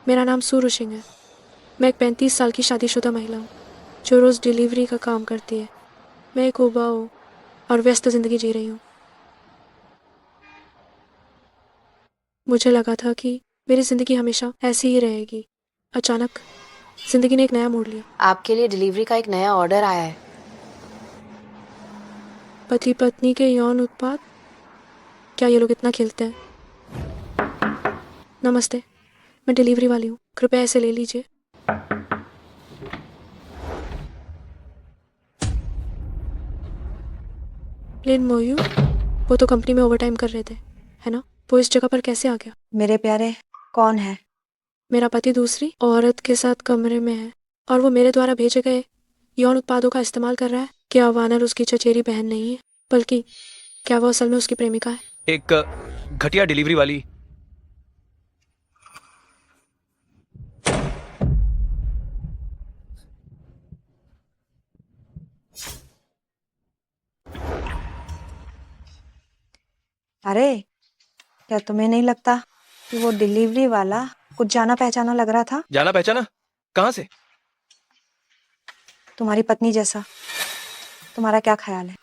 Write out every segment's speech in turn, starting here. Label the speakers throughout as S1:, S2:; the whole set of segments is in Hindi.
S1: मेरा नाम सूरज सिंह है। मैं एक 35 साल की शादीशुदा महिला हूँ जो रोज़ डिलीवरी का काम करती है। मैं एक उबाऊ और व्यस्त ज़िंदगी जी रही हूँ। मुझे लगा था कि मेरी ज़िंदगी हमेशा ऐसी ही रहेगी। अचानक ज़िंदगी ने एक नया मोड़ लिया।
S2: आपके लिए डिलीवरी का एक नया ऑर्डर आया है।
S1: पति पत्नी के यौन उत्पाद, क्या ये लोग इतना खेलते हैं? नमस्ते, मैं डिलीवरी वाली हूँ, कृपया इसे ले लीजिए। लिन मोयू, वो तो कंपनी में ओवरटाइम कर रहे थे, है ना? वो इस जगह पर कैसे आ गया?
S2: मेरे प्यारे, कौन है?
S1: मेरा पति दूसरी औरत के साथ कमरे में है और वो मेरे द्वारा भेजे गए यौन उत्पादों का इस्तेमाल कर रहा है। क्या वानर उसकी चचेरी बहन नहीं है, बल्कि क्या वो असल में उसकी प्रेमिका है?
S3: एक घटिया डिलीवरी वाली।
S2: अरे, क्या तुम्हें नहीं लगता कि वो डिलीवरी वाला कुछ जाना पहचाना लग रहा था?
S3: जाना पहचाना? कहाँ से?
S2: तुम्हारी पत्नी जैसा। तुम्हारा क्या ख्याल है?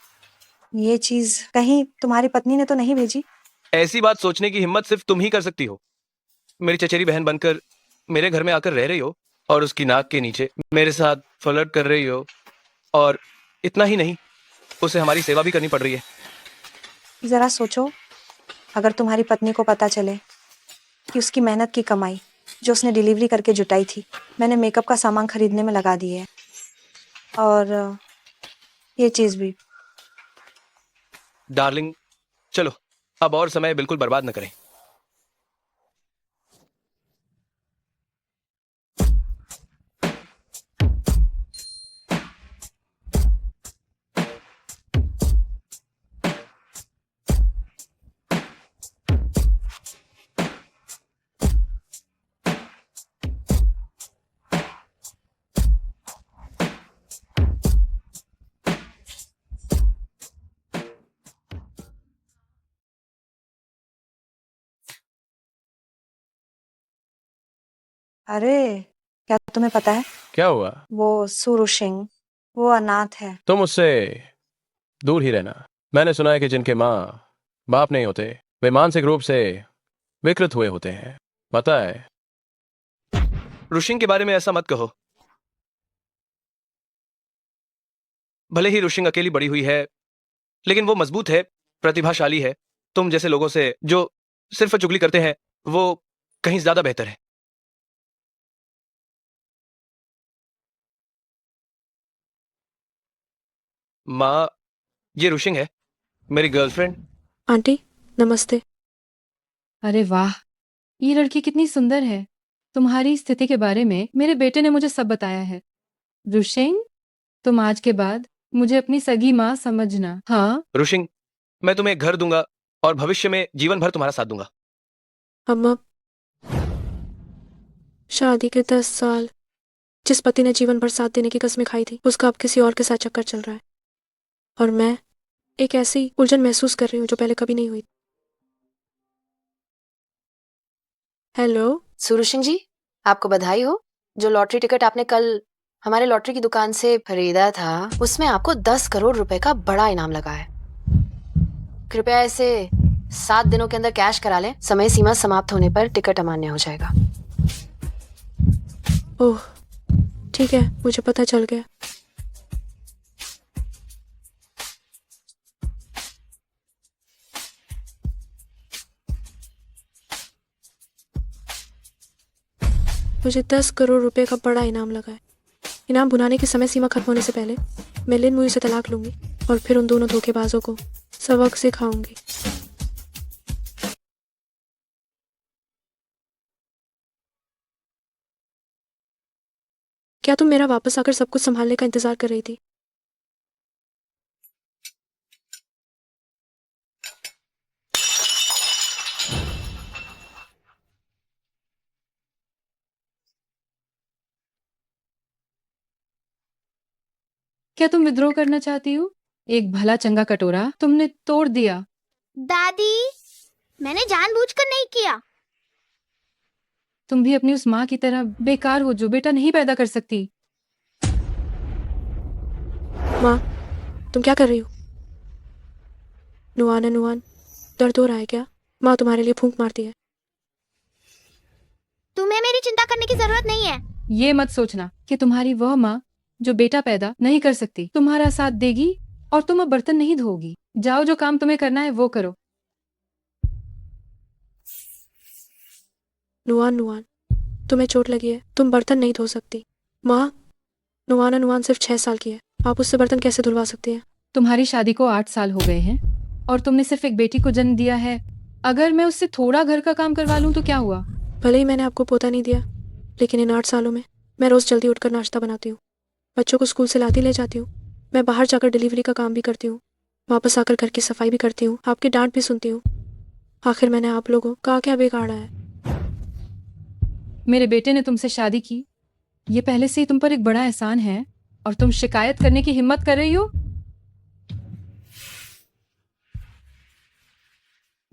S2: ये चीज कहीं तुम्हारी पत्नी ने तो नहीं भेजी?
S3: ऐसी बात सोचने की हिम्मत सिर्फ तुम ही कर सकती हो। मेरी चचेरी बहन बनकर मेरे घर में आकर रह रही हो और उसकी नाक के नीचे मेरे साथ फ्लर्ट कर रही हो, और इतना ही नहीं, उसे हमारी सेवा भी करनी पड़ रही है।
S2: जरा सोचो, अगर तुम्हारी पत्नी को पता चले कि उसकी मेहनत की कमाई जो उसने डिलीवरी करके जुटाई थी, मैंने मेकअप का सामान खरीदने में लगा दी है, और ये चीज भी।
S3: डार्लिंग, चलो, अब और समय बिल्कुल बर्बाद न करें।
S2: अरे, क्या तुम्हें पता है?
S4: क्या हुआ?
S2: वो सूरज सिंह, वो अनाथ है।
S4: तुम उससे दूर ही रहना। मैंने सुना है कि जिनके माँ बाप नहीं होते वे मानसिक रूप से विकृत हुए होते हैं, पता है?
S3: रुशिंग के बारे में ऐसा मत कहो। भले ही रुशिंग अकेली बड़ी हुई है, लेकिन वो मजबूत है, प्रतिभाशाली है। तुम जैसे लोगों से जो सिर्फ चुगली करते हैं, वो कहीं ज्यादा बेहतर है। माँ, ये रुशिंग है, मेरी गर्लफ्रेंड।
S1: आंटी, नमस्ते।
S5: अरे वाह, ये लड़की कितनी सुंदर है। तुम्हारी स्थिति के बारे में मेरे बेटे ने मुझे सब बताया है। रुशेंग, तुम आज के बाद मुझे अपनी सगी माँ समझना। हाँ,
S3: रुशिंग, मैं तुम्हें एक घर दूंगा और भविष्य में जीवन भर तुम्हारा साथ दूंगा।
S1: अम्मा, शादी के 10 साल जिस पति ने जीवन भर साथ देने की कसमें खाई थी, उसका अब किसी और के साथ चक्कर चल रहा है और मैं एक ऐसी उलझन महसूस कर रही हूँ जो पहले कभी नहीं हुई। हेलो।
S2: सूरज सिंह जी, आपको बधाई हो। जो लॉटरी टिकट आपने कल हमारे लॉटरी की दुकान से खरीदा था, उसमें आपको 10 करोड़ रुपए का बड़ा इनाम लगा है। कृपया इसे 7 दिनों के अंदर कैश करा लें। समय सीमा समाप्त होने पर टिकट अमान्य हो जाएगा।
S1: ओह, ठीक है, मुझे पता चल गया। मुझे 10 करोड़ रुपए का बड़ा इनाम लगा है। इनाम भुनाने की समय सीमा खत्म होने से पहले मैं लिन मुई से तलाक लूंगी और फिर उन दोनों धोखेबाजों को सबक सिखाऊंगी। क्या तुम मेरा वापस आकर सब कुछ संभालने का इंतजार कर रही थी?
S5: क्या तुम विद्रोह करना चाहती हो? एक भला चंगा कटोरा तुमने तोड़ दिया।
S6: दादी, मैंने जानबूझकर नहीं किया।
S5: तुम भी अपनी उस माँ की तरह बेकार हो जो बेटा नहीं पैदा कर सकती।
S1: माँ, तुम क्या कर रही हो? नुआन है नुआन, दर्द हो रहा है क्या? माँ तुम्हारे लिए फूंक मारती है।
S6: तुम्हें मेरी चिंता करने की जरूरत नहीं है।
S5: ये मत सोचना कि तुम्हारी वह माँ जो बेटा पैदा नहीं कर सकती तुम्हारा साथ देगी और तुम अब बर्तन नहीं धोगी। जाओ, जो काम तुम्हें करना है वो करो।
S1: नुआन नुआन, तुम्हें चोट लगी है, तुम बर्तन नहीं धो सकती। माँ, नुआन है नुआन सिर्फ 6 साल की है, आप उससे बर्तन कैसे धुलवा सकती हैं?
S5: तुम्हारी शादी को 8 साल हो गए हैं और तुमने सिर्फ एक बेटी को जन्म दिया है। अगर मैं उससे थोड़ा घर का काम करवा लूं तो क्या हुआ?
S1: भले ही मैंने आपको पोता नहीं दिया, लेकिन इन 8 सालों में मैं रोज जल्दी उठकर नाश्ता बनाती हूँ, बच्चों को स्कूल से लाती ले जाती हूँ, मैं बाहर जाकर डिलीवरी का काम भी करती हूँ, वापस आकर घर की सफाई भी करती हूँ, आपकी डांट भी सुनती हूँ। आखिर मैंने आप लोगों का क्या बिगाड़ा है?
S5: मेरे बेटे ने तुमसे शादी की, ये पहले से ही तुम पर एक बड़ा एहसान है और तुम शिकायत करने की हिम्मत कर रही हो?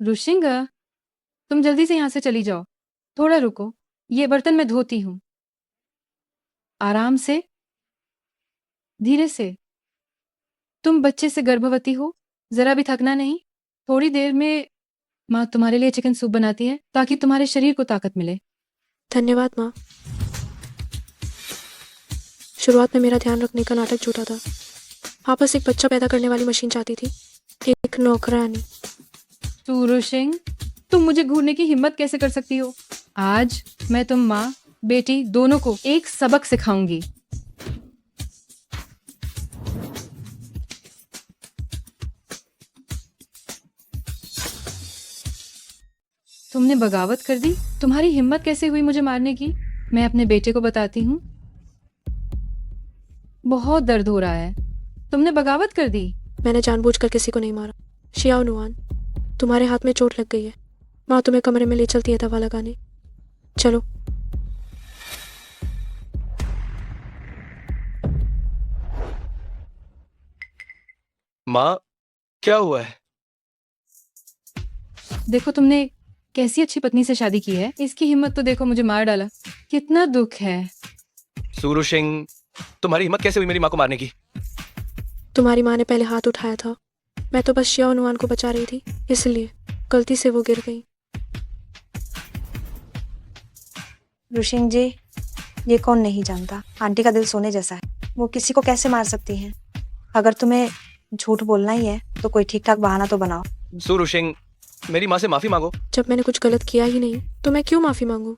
S5: रुशिंगा, तुम जल्दी से यहाँ से चली जाओ। थोड़ा रुको, ये बर्तन मैं धोती हूँ। आराम से, धीरे से। तुम बच्चे से गर्भवती हो, जरा भी थकना नहीं। थोड़ी देर में माँ तुम्हारे लिए चिकन सूप बनाती है ताकि तुम्हारे शरीर को ताकत मिले।
S1: धन्यवाद माँ। शुरुआत में मेरा ध्यान रखने का नाटक झूठा था। आप बस एक बच्चा पैदा करने वाली मशीन चाहती थी, एक नौकरानी।
S5: सूरज सिंह, तुम मुझे घूरने की हिम्मत कैसे कर सकती हो? आज मैं तुम माँ बेटी दोनों को एक सबक सिखाऊंगी। तुमने बगावत कर दी? तुम्हारी हिम्मत कैसे हुई मुझे मारने की? मैं अपने बेटे को बताती हूँ। बहुत दर्द हो रहा है। तुमने बगावत कर दी।
S1: मैंने जानबूझकर किसी को नहीं मारा। शियाओ नुआन, तुम्हारे हाथ में चोट लग गई है। माँ तुम्हें कमरे में ले चलती है दवा लगाने। चलो।
S3: माँ, क्या हुआ है?
S5: देखो तुमने कैसी अच्छी पत्नी से शादी की है, इसकी हिम्मत तो देखो मुझे मार डाला। कितना दुख है।
S3: सूरज सिंह, तुम्हारी हिम्मत कैसे हुई मेरी माँ को मारने की?
S1: तुम्हारी माँ ने पहले हाथ उठाया था, मैं तो बस शियाओ नुआन को बचा रही थी, इसलिए गलती से वो गिर गई।
S7: रुशिंग जी, ये कौन नहीं जानता, आंटी का दिल सोने जैसा है। वो किसी को कैसे मार सकती हैं? अगर तुम्हें झूठ बोलना ही है तो कोई ठीक ठाक बहाना तो बनाओ।
S3: सूरज सिंह, मेरी माँ से माफी मांगो।
S1: जब मैंने कुछ गलत किया ही नहीं तो मैं क्यों माफी मांगू?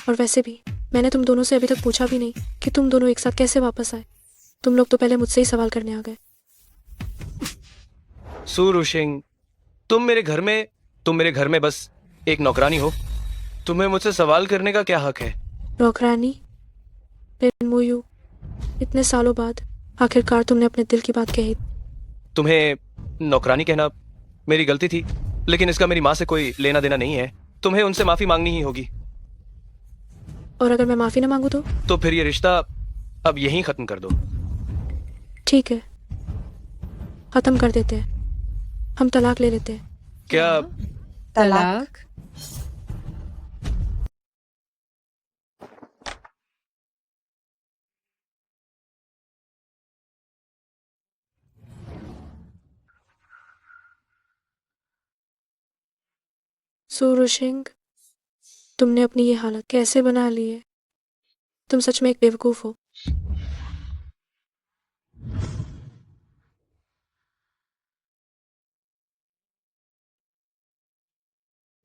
S1: और वैसे भी मैंने तुम दोनों से अभी तक पूछा भी नहीं कि तुम दोनों एक साथ कैसे वापस आए। तुम लोग तो पहले मुझसे ही सवाल करने आ गए।
S3: सूरज सिंह, तुम मेरे घर में बस एक नौकरानी हो। तुम्हें मुझसे सवाल करने का क्या हक है?
S1: नौकरानी? मुयू, इतने सालों बाद आखिरकार तुमने अपने दिल की बात कही।
S3: तुम्हें नौकरानी कहना मेरी गलती थी, लेकिन इसका मेरी माँ से कोई लेना देना नहीं है। तुम्हें उनसे माफी मांगनी ही होगी।
S1: और अगर मैं माफी ना मांगू
S3: तो फिर ये रिश्ता अब यहीं खत्म कर दो।
S1: ठीक है, खत्म कर देते हैं। हम तलाक ले लेते हैं।
S3: क्या?
S5: तलाक?
S1: सूरज सिंह, तुमने अपनी ये हालत कैसे बना ली है? तुम सच में एक बेवकूफ हो।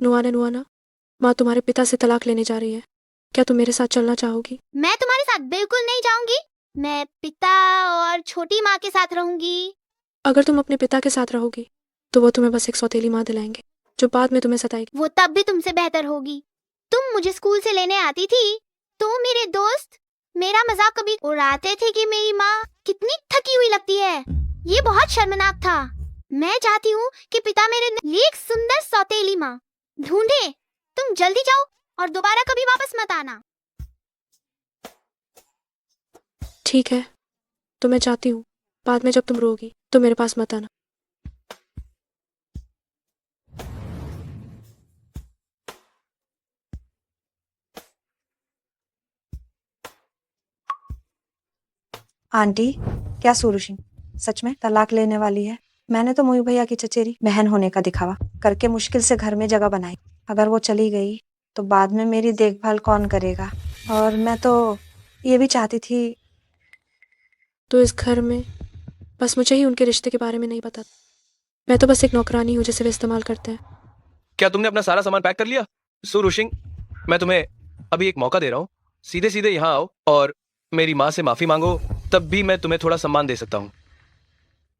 S1: नुआना नुआना, माँ तुम्हारे पिता से तलाक लेने जा रही है। क्या तुम मेरे साथ चलना चाहोगी?
S6: मैं तुम्हारे साथ बिल्कुल नहीं जाऊंगी। मैं पिता और छोटी माँ के साथ रहूंगी।
S1: अगर तुम अपने पिता के साथ रहोगी तो वो तुम्हें बस एक सौतेली माँ दिलाएंगे जो बाद में तुम्हें सताएगी।
S6: वो तब भी तुमसे बेहतर होगी। तुम मुझे स्कूल से लेने आती थी तो मेरे दोस्त मेरा मजाक कभी उड़ाते थे कि मेरी माँ कितनी थकी हुई लगती है। ये बहुत शर्मनाक था। मैं चाहती हूँ कि पिता मेरे लिए एक सुंदर सौतेली माँ ढूंढे। तुम जल्दी जाओ और दोबारा कभी वापस मत आना।
S1: ठीक है, तो मैं चाहती हूँ बाद में जब तुम रोगी तो मेरे पास मत आना।
S7: आंटी क्या सूरुषिंग सच में तलाक लेने वाली है? मैंने तो मोयू भैया की चचेरी बहन होने का दिखावा करके मुश्किल से घर में जगह बनाई। अगर वो चली गई तो बाद में मेरी देखभाल कौन करेगा? और मैं तो ये भी चाहती थी।
S1: तो इस घर में बस मुझे ही उनके रिश्ते के बारे में नहीं पता। मैं तो बस एक नौकरानी हूँ जिसे वे इस्तेमाल करते हैं।
S3: क्या तुमने अपना सारा सामान पैक कर लिया? सु रुशिंग, मैं तुम्हें अभी एक मौका दे रहा हूँ। सीधे सीधे यहाँ आओ और मेरी माँ से माफी मांगो, तब भी मैं तुम्हें थोड़ा सम्मान दे सकता हूँ।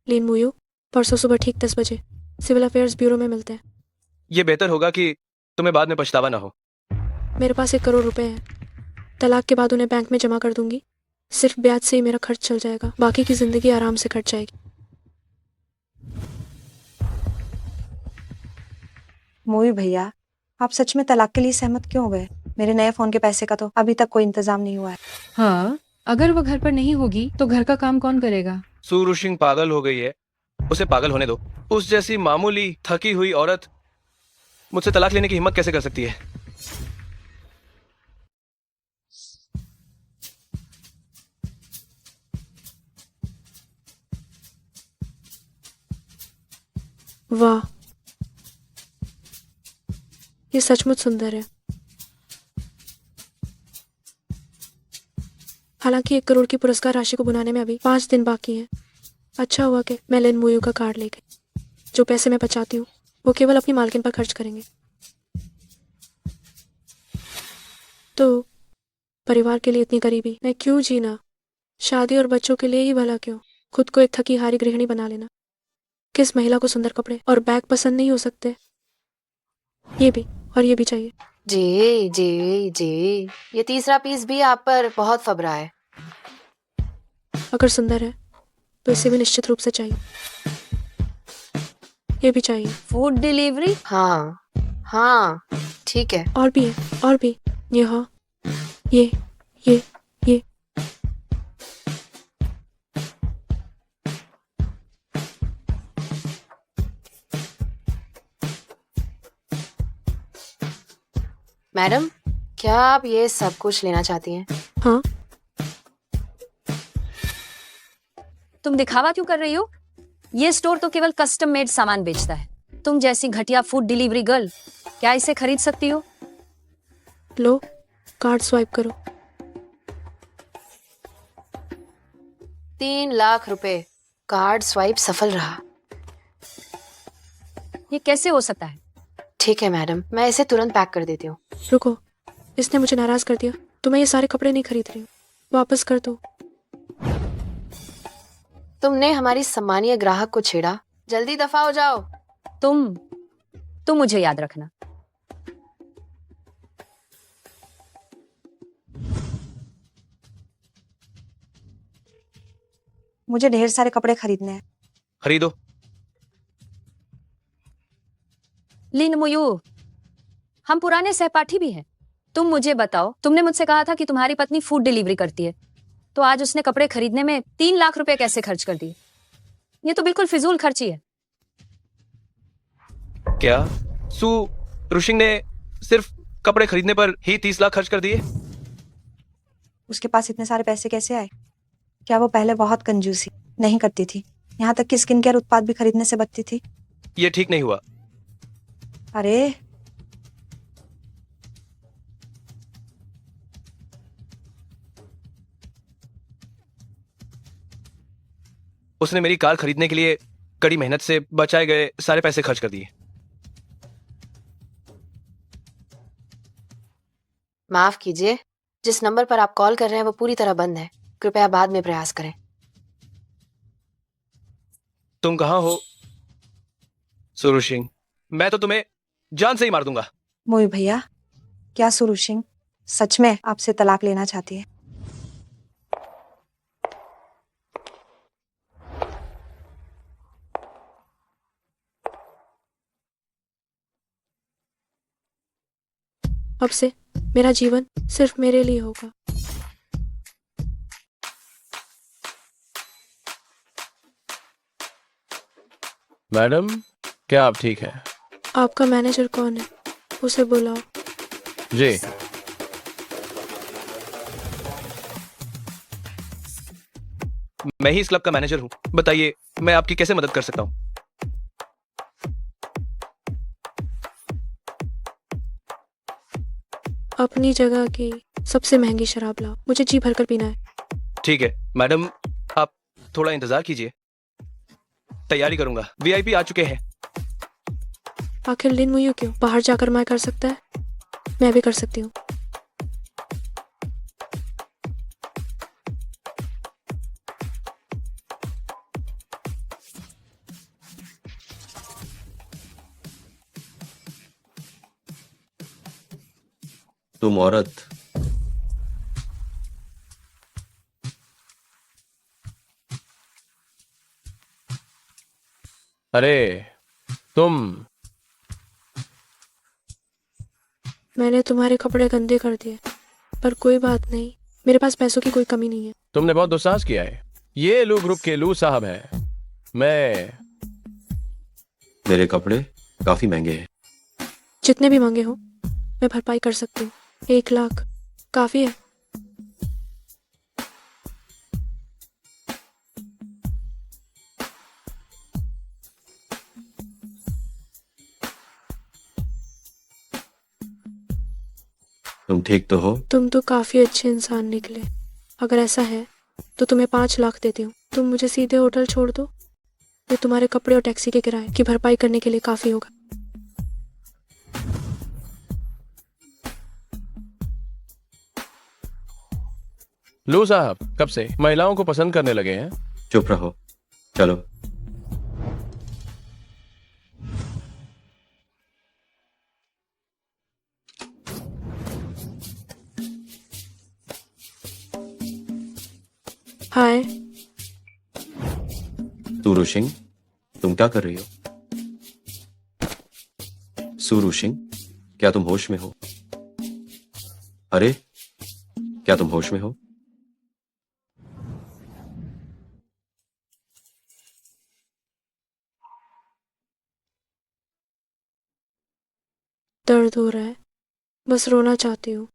S1: लीन मुयू, परसों सुबह ठीक 10 बजे सिविल अफेयर्स ब्यूरो में मिलते हैं।
S3: ये बेहतर होगा कि तुम्हें बाद में पछतावा ना हो।
S1: मेरे पास 1 करोड़ रुपए हैं। तलाक के बाद उन्हें बैंक में जमा कर दूंगी। सिर्फ ब्याज से ही मेरा खर्च चल जाएगा, बाकी की जिंदगी आराम से कट जाएगी।
S7: मोयू भैया आप सच में तलाक के लिए सहमत क्यों हो गए? मेरे नए फोन के पैसे का तो अभी तक कोई इंतजाम नहीं हुआ है।
S5: हाँ, अगर वो घर पर नहीं होगी तो घर का काम कौन करेगा?
S3: सु रुशिंग पागल हो गई है, उसे पागल होने दो। उस जैसी मामूली थकी हुई औरत मुझसे तलाक लेने की हिम्मत कैसे कर सकती है?
S1: वाह, ये सचमुच सुंदर है। हालांकि 1 करोड़ की पुरस्कार राशि को बुनाने में अभी 5 दिन बाकी है। अच्छा हुआ कि मैं लिन मुयू का कार्ड ले गई। जो पैसे मैं बचाती हूँ वो केवल अपनी मालकिन पर खर्च करेंगे। तो परिवार के लिए इतनी गरीबी मैं क्यों जीना? शादी और बच्चों के लिए ही भला क्यों खुद को एक थकी हारी गृहिणी बना लेना? किस महिला को सुंदर कपड़े और बैग पसंद नहीं हो सकते? ये भी और ये भी चाहिए।
S2: जी जी जी, ये तीसरा पीस भी आप पर बहुत फब रहा है।
S1: अगर सुंदर है तो इसे भी निश्चित रूप से चाहिए। ये भी चाहिए।
S8: Food delivery?
S2: हाँ हाँ ठीक है।
S1: और भी है, और भी। ये हाँ, ये ये ये
S2: मैडम, क्या आप ये सब कुछ लेना चाहती हैं?
S1: हाँ।
S8: तुम दिखावा क्यों कर रही हो? ये स्टोर तो केवल कस्टम मेड सामान बेचता है। तुम जैसी घटिया फूड डिलीवरी गर्ल क्या इसे खरीद सकती हो?
S1: लो, कार्ड स्वाइप करो।
S2: 3 लाख रुपए। कार्ड स्वाइप सफल रहा।
S8: ये कैसे हो सकता है?
S2: ठीक है मैडम, मैं इसे तुरंत पैक कर देती हूँ।
S1: रुको, इसने मुझे नाराज कर दिया तो मैं ये सारे कपड़े नहीं खरीद रही हूँ। वापस कर दो।
S2: तुमने हमारी सम्मानीय ग्राहक को छेड़ा, जल्दी दफा हो जाओ।
S8: तुम मुझे याद रखना।
S7: मुझे ढेर सारे कपड़े खरीदने हैं।
S3: खरीदो।
S8: लीन मुयू, हम पुराने सहपाठी भी हैं। तुम मुझे बताओ, तुमने मुझसे कहा था कि तुम्हारी पत्नी फूड डिलीवरी करती है, तो आज उसने कपड़े खरीदने में 3 लाख रुपए कैसे खर्च कर दिए? ये तो बिल्कुल फिजूल खर्ची है।
S3: क्या सु रुशिंग ने सिर्फ कपड़े खरीदने पर ही 30 लाख खर्च कर दिए?
S7: उसके पास इतने सारे पैसे कैसे आए? क्या वो पहले बहुत कंजूसी नहीं करती थी? यहाँ तक कि स्किन केयर उत्पाद भी खरीदने से बचती थी।
S3: ये ठीक नहीं हुआ।
S7: अरे
S3: उसने मेरी कार खरीदने के लिए कड़ी मेहनत से बचाए गए सारे पैसे खर्च कर दिए।
S2: माफ कीजिए, जिस नंबर पर आप कॉल कर रहे हैं वो पूरी तरह बंद है। कृपया बाद में प्रयास करें।
S3: तुम कहाँ हो सुरुशिंग? मैं तो तुम्हें जान से ही मार दूंगा।
S7: मोयू भैया, क्या सूरुशिंग सच में आपसे तलाक लेना चाहती है?
S1: अब से मेरा जीवन सिर्फ मेरे लिए होगा।
S4: मैडम, क्या आप ठीक हैं?
S1: आपका मैनेजर कौन है? उसे बुलाओ।
S4: जी।
S3: मैं ही इस क्लब का मैनेजर हूँ। बताइए मैं आपकी कैसे मदद कर सकता हूँ?
S1: अपनी जगह की सबसे महंगी शराब लाओ, मुझे जी भरकर पीना है।
S3: ठीक है मैडम, आप थोड़ा इंतजार कीजिए, तैयारी करूंगा। वीआईपी आ चुके हैं।
S1: आखिर लिन मुयू क्यों बाहर जाकर मैं कर सकता है, मैं भी कर सकती हूँ।
S9: तुम औरत
S4: अरे तुम
S1: मैंने तुम्हारे कपड़े गंदे कर दिए, पर कोई बात नहीं, मेरे पास पैसों की कोई कमी नहीं है।
S4: तुमने बहुत दुस्साहस किया है। ये लू ग्रुप के लू साहब हैं। मैं
S9: मेरे कपड़े काफी महंगे हैं।
S1: जितने भी मांगे हो मैं भरपाई कर सकती हूँ। 1 लाख काफी है।
S9: तुम ठीक तो हो?
S1: तुम तो काफी अच्छे इंसान निकले। अगर ऐसा है तो तुम्हें 5 लाख देती हूँ। तुम मुझे सीधे होटल छोड़ दो, ये तुम्हारे कपड़े और टैक्सी के किराए की भरपाई करने के लिए काफी होगा।
S4: लू साहब कब से महिलाओं को पसंद करने लगे हैं?
S9: चुप रहो, चलो।
S1: हाय।
S9: सूरू सिंह, तुम क्या कर रही हो? सूरू सिंह, क्या तुम होश में हो? अरे क्या तुम होश में हो?
S1: दर्द हो रहा है, बस रोना चाहती हूँ।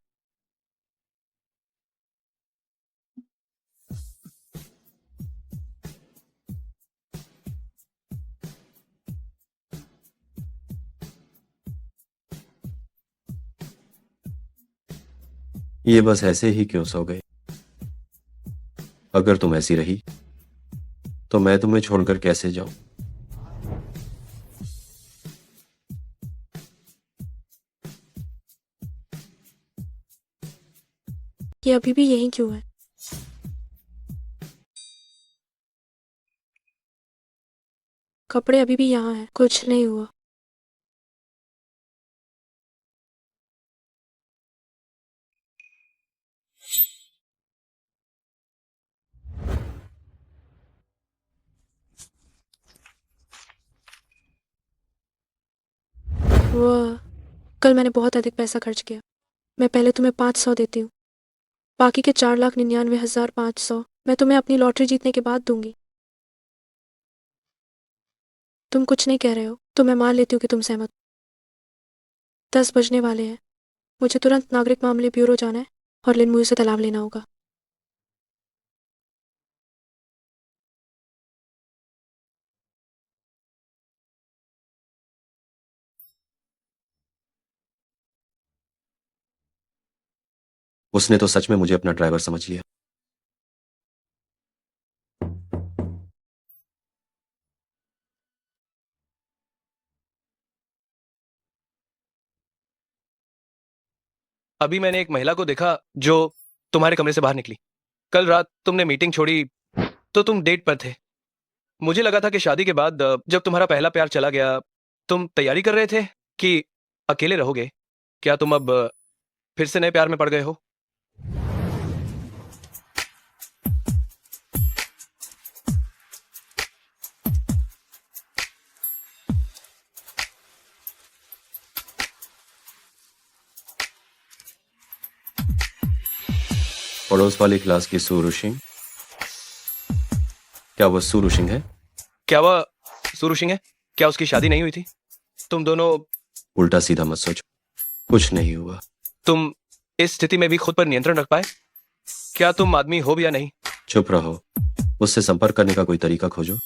S9: ये बस ऐसे ही क्यों सो गए? अगर तुम ऐसी रही तो मैं तुम्हें छोड़कर कैसे जाऊं?
S1: ये अभी भी यहीं क्यों है? कपड़े अभी भी यहाँ हैं, कुछ नहीं हुआ। वाह, कल मैंने बहुत अधिक पैसा खर्च किया। मैं पहले तुम्हें 500 देती हूँ, बाकी के 4,99,500 मैं तुम्हें अपनी लॉटरी जीतने के बाद दूंगी। तुम कुछ नहीं कह रहे हो तो मैं मान लेती हूँ कि तुम सहमत हो। 10 बजने वाले हैं, मुझे तुरंत नागरिक मामले ब्यूरो जाना है और लिन मुयू से तलाक लेना होगा।
S9: उसने तो सच में मुझे अपना ड्राइवर समझ लिया।
S3: अभी मैंने एक महिला को देखा जो तुम्हारे कमरे से बाहर निकली। कल रात तुमने मीटिंग छोड़ी तो तुम डेट पर थे। मुझे लगा था कि शादी के बाद जब तुम्हारा पहला प्यार चला गया, तुम तैयारी कर रहे थे कि अकेले रहोगे। क्या तुम अब फिर से नए प्यार में पड़ गए हो?
S9: पड़ोस वाली क्लास की सूरू सिंह, क्या वो सूरू सिंह है?
S3: क्या वह सूरू सिंह है? क्या उसकी शादी नहीं हुई थी? तुम दोनों
S9: उल्टा सीधा मत सोचो, कुछ नहीं हुआ।
S3: तुम इस स्थिति में भी खुद पर नियंत्रण रख पाए? क्या तुम आदमी हो भी या नहीं?
S9: चुप रहो, उससे संपर्क करने का कोई तरीका खोजो।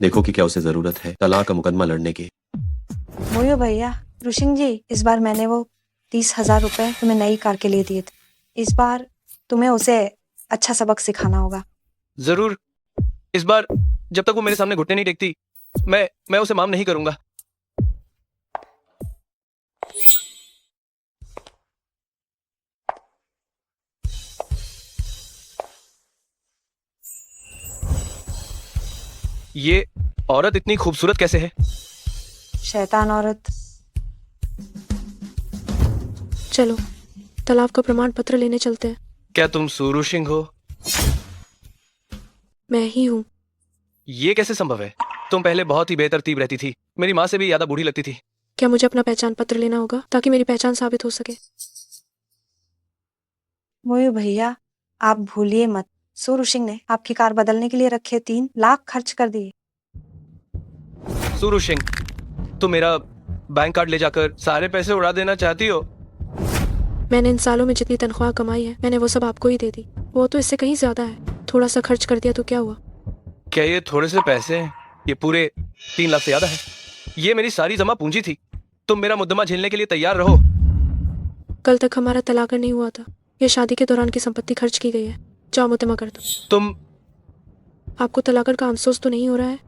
S9: देखो कि क्या उसे जरूरत है तलाक का मुकदमा लड़ने की।
S7: मोयो भैया, ऋषिंग जी, इस बार मैंने वो 30,000 रुपए तुम्हें नई कार के लिए दिए थे। इस बार तुम्हें उसे अच्छा सबक सिखाना होगा।
S3: जरूर। इस बार जब तक वो मेरे सामने घुटने नहीं टेकती, मैं उसे माफ नहीं करूंगा। ये औरत इतनी खूबसूरत कैसे है?
S7: शैतान औरत।
S1: चलो तलाक का प्रमाण पत्र लेने चलते हैं।
S3: क्या तुम सूरू सिंह हो?
S1: मैं ही हूँ।
S3: ये कैसे संभव है? तुम पहले बहुत ही बेतरतीब रहती थी, मेरी माँ से भी ज्यादा बूढ़ी लगती थी।
S1: क्या मुझे अपना पहचान पत्र लेना होगा ताकि मेरी पहचान साबित हो सके?
S7: मोयो भैया, आप भूलिए मत, सूरू सिंह ने आपकी कार बदलने के लिए रखे 3 लाख खर्च कर दिए।
S3: सूरू सिंह, तुम मेरा बैंक कार्ड ले जाकर सारे पैसे उड़ा देना चाहती हो?
S1: मैंने इन सालों में जितनी तनख्वाह कमाई है मैंने वो सब आपको ही दे दी। वो तो इससे कहीं ज्यादा है। थोड़ा सा खर्च कर दिया तो क्या हुआ?
S3: क्या ये थोड़े से पैसे हैं? ये पूरे 3 लाख से ज्यादा है। ये मेरी सारी जमा पूंजी थी। तुम मेरा मुकदमा झेलने के लिए तैयार रहो।
S1: कल तक हमारा तलाक नहीं हुआ था। ये शादी के दौरान की संपत्ति खर्च की गई है। जाओ मुकदमा कर दो।
S3: तुम
S1: आपको तलाक का अफसोस तो नहीं हो रहा है?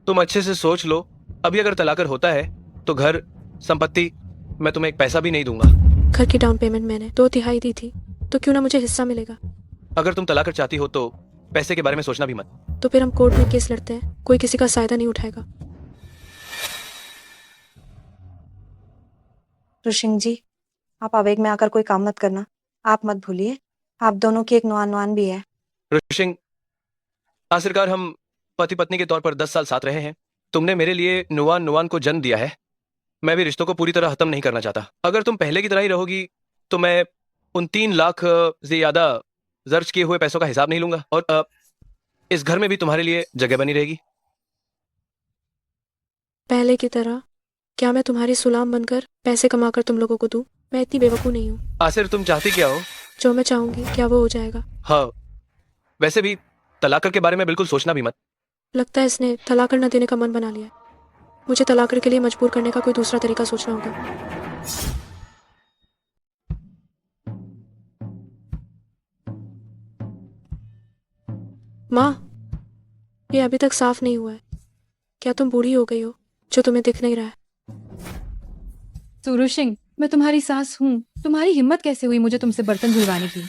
S3: तुम अच्छे से सोच लो। अभी अगर तलाक होता है तो घर, संपत्ति, मैं तुम्हें एक पैसा भी नहीं दूंगा।
S1: घर की डाउन पेमेंट मैंने 2/3 दी थी, तो क्यों ना मुझे हिस्सा मिलेगा।
S3: अगर तुम तलाक चाहती हो तो पैसे के बारे में सोचना भी मत।
S1: तो फिर हम कोर्ट में केस लड़ते हैं, कोई किसी का फायदा नहीं उठाएगा।
S7: ऋषिंग जी, आप आवेग में आकर कोई काम मत करना। आप मत भूलिए, आप दोनों की एक नुआन भी है।
S3: ऋषिंग, आखिरकार हम पति पत्नी के तौर पर 10 साल साथ रहे हैं। तुमने मेरे लिए नुआन को जन्म दिया है। मैं भी रिश्तों को पूरी तरह खत्म नहीं करना चाहता। अगर तुम पहले की तरह ही रहोगी तो मैं उन 3 लाख से ज्यादा खर्च किए हुए पैसों का हिसाब नहीं लूंगा, और इस घर में भी तुम्हारे लिए जगह बनी रहेगी।
S1: पहले की तरह क्या मैं तुम्हारी सुलाम बनकर पैसे कमाकर तुम लोगों को दूं? मैं इतनी बेवकूफ नहीं हूँ।
S3: आसिर, तुम चाहती क्या हो?
S1: जो मैं चाहूंगी क्या वो हो जाएगा?
S3: हाँ, वैसे भी तलाक के बारे में बिल्कुल सोचना भी मत।
S1: लगता है इसने तलाक न देने का मन बना लिया। मुझे तलाक के लिए मजबूर करने का कोई दूसरा तरीका सोचना होगा। माँ, ये अभी तक साफ नहीं हुआ है। क्या तुम बूढ़ी हो गई हो जो तुम्हें दिख नहीं रहा है?
S5: सूरू सिंह, मैं तुम्हारी सास हूँ। तुम्हारी हिम्मत कैसे हुई मुझे तुमसे बर्तन धुलवाने की?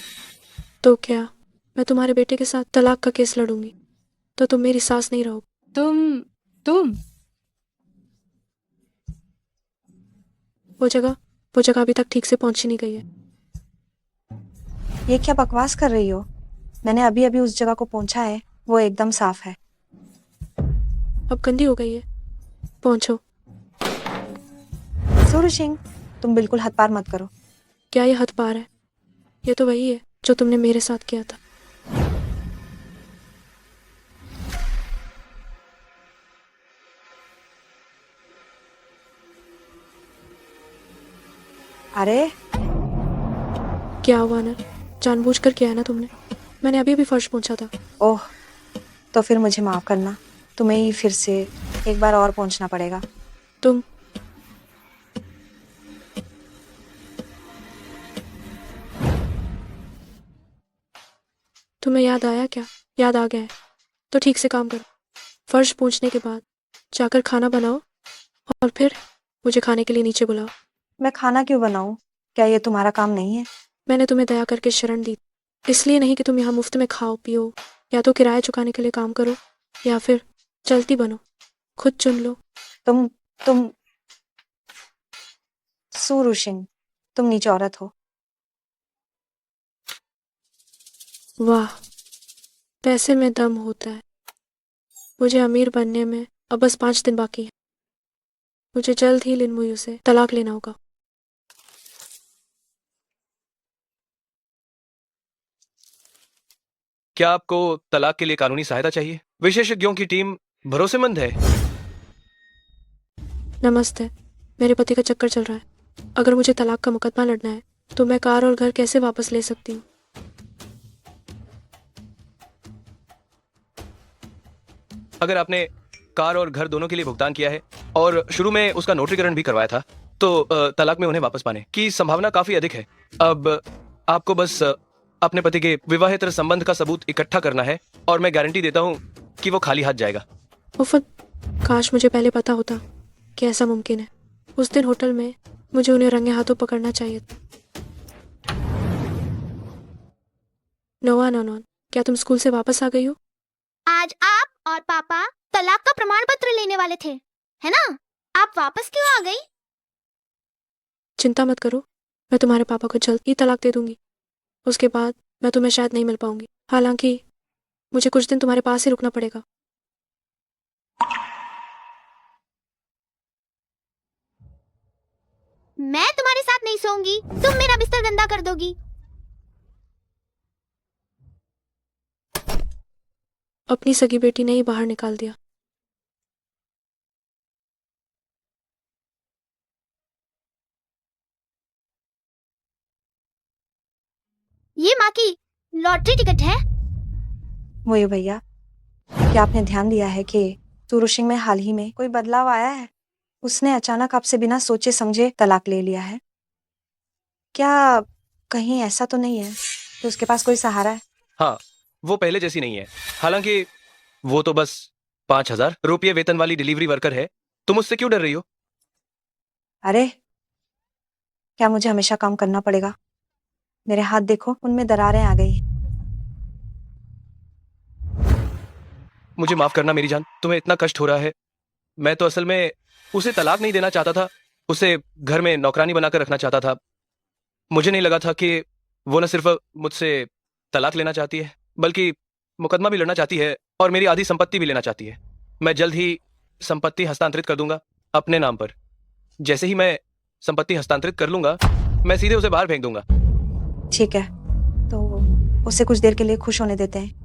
S1: तो क्या मैं तुम्हारे बेटे के साथ तलाक का केस लड़ूंगी तो तुम मेरी सास नहीं रहोगी?
S5: तुम
S1: वो जगह अभी तक ठीक से पहुंची नहीं गई है।
S7: ये क्या बकवास कर रही हो? मैंने अभी अभी उस जगह को पहुंचा है, वो एकदम साफ है।
S1: अब गंदी हो गई है। पहुंचो।
S7: सूरू सिंह, तुम बिल्कुल हद पार मत करो।
S1: क्या ये हद पार है? ये तो वही है जो तुमने मेरे साथ किया था।
S7: अरे
S1: क्या हुआ ना? जानबूझकर किया है ना तुमने? मैंने अभी फर्श पहुंचा था।
S7: ओह, तो फिर मुझे माफ करना, तुम्हें ही फिर से एक बार और पहुंचना पड़ेगा।
S1: तुम्हें याद आया क्या? याद आ गया है तो ठीक से काम करो। फर्श पहुंचने के बाद जाकर खाना बनाओ और फिर मुझे खाने के लिए नीचे बुलाओ।
S7: मैं खाना क्यों बनाऊं? क्या ये तुम्हारा काम नहीं है?
S1: मैंने तुम्हें दया करके शरण दी, इसलिए नहीं कि तुम यहाँ मुफ्त में खाओ पियो, या तो किराया चुकाने के लिए काम करो या फिर चलती बनो। खुद चुन लो।
S7: तुम सूरू सिंह, तुम नीच औरत हो।
S1: वाह, पैसे में दम होता है। मुझे अमीर बनने में अब बस 5 दिन बाकी है। मुझे जल्द ही लिन मुयू से तलाक लेना होगा।
S3: क्या आपको तलाक के लिए कानूनी सहायता चाहिए? विशेषज्ञों की टीम भरोसेमंद है।
S1: नमस्ते, मेरे पति का चक्कर चल रहा है। अगर मुझे तलाक का मुकदमा लड़ना है तो मैं कार और घर कैसे वापस ले सकती हूँ?
S3: अगर आपने कार और घर दोनों के लिए भुगतान किया है और शुरू में उसका नोटरीकरण भी करवाया था, तो तलाक में उन्हें वापस पाने की संभावना काफी अधिक है। अब आपको बस अपने पति के विवाहेतर संबंध का सबूत इकट्ठा करना है और मैं गारंटी देता हूँ कि वो खाली हाथ जाएगा।
S1: उफत, काश मुझे पहले पता होता कि ऐसा मुमकिन है। उस दिन होटल में मुझे उन्हें रंगे हाथों पकड़ना चाहिए था। नोआ नॉन, क्या तुम स्कूल से वापस आ गई हो?
S6: आज आप और पापा तलाक का प्रमाण पत्र लेने वाले थे, है ना? आप वापस क्यों आ गई?
S1: चिंता मत करो, मैं तुम्हारे पापा को जल्द ही तलाक दे दूंगी। उसके बाद मैं तुम्हें शायद नहीं मिल पाऊंगी। हालांकि मुझे कुछ दिन तुम्हारे पास ही रुकना पड़ेगा।
S6: मैं तुम्हारे साथ नहीं सोऊंगी, तुम मेरा बिस्तर गंदा कर दोगी।
S1: अपनी सगी बेटी ने ही बाहर निकाल दिया।
S6: ये माँ की लॉटरी टिकट है।
S7: मोयू भैया, क्या आपने ध्यान दिया है कि सुरुशिंग में हाल ही में कोई बदलाव आया है? उसने अचानक आपसे बिना सोचे समझे तलाक ले लिया है। क्या कहीं ऐसा तो नहीं है कि उसके पास कोई सहारा है?
S3: हाँ, वो पहले जैसी नहीं है। हालांकि वो तो बस 5,000 रुपये वेतन वाली डिलीवरी वर्कर है। तुम उससे क्यों डर रही हो?
S7: अरे, क्या मुझे हमेशा काम करना पड़ेगा? मेरे हाथ देखो, उनमें दरारें आ गई।
S3: मुझे माफ करना मेरी जान, तुम्हें इतना कष्ट हो रहा है। मैं तो असल में उसे तलाक नहीं देना चाहता था, उसे घर में नौकरानी बनाकर रखना चाहता था। मुझे नहीं लगा था कि वो न सिर्फ मुझसे तलाक लेना चाहती है, बल्कि मुकदमा भी लड़ना चाहती है और मेरी आधी संपत्ति भी लेना चाहती है। मैं जल्द ही संपत्ति हस्तांतरित कर दूंगा अपने नाम पर। जैसे ही मैं संपत्ति हस्तांतरित कर लूंगा, मैं सीधे उसे बाहर फेंक दूंगा।
S7: ठीक है, तो उसे कुछ देर के लिए खुश होने देते हैं।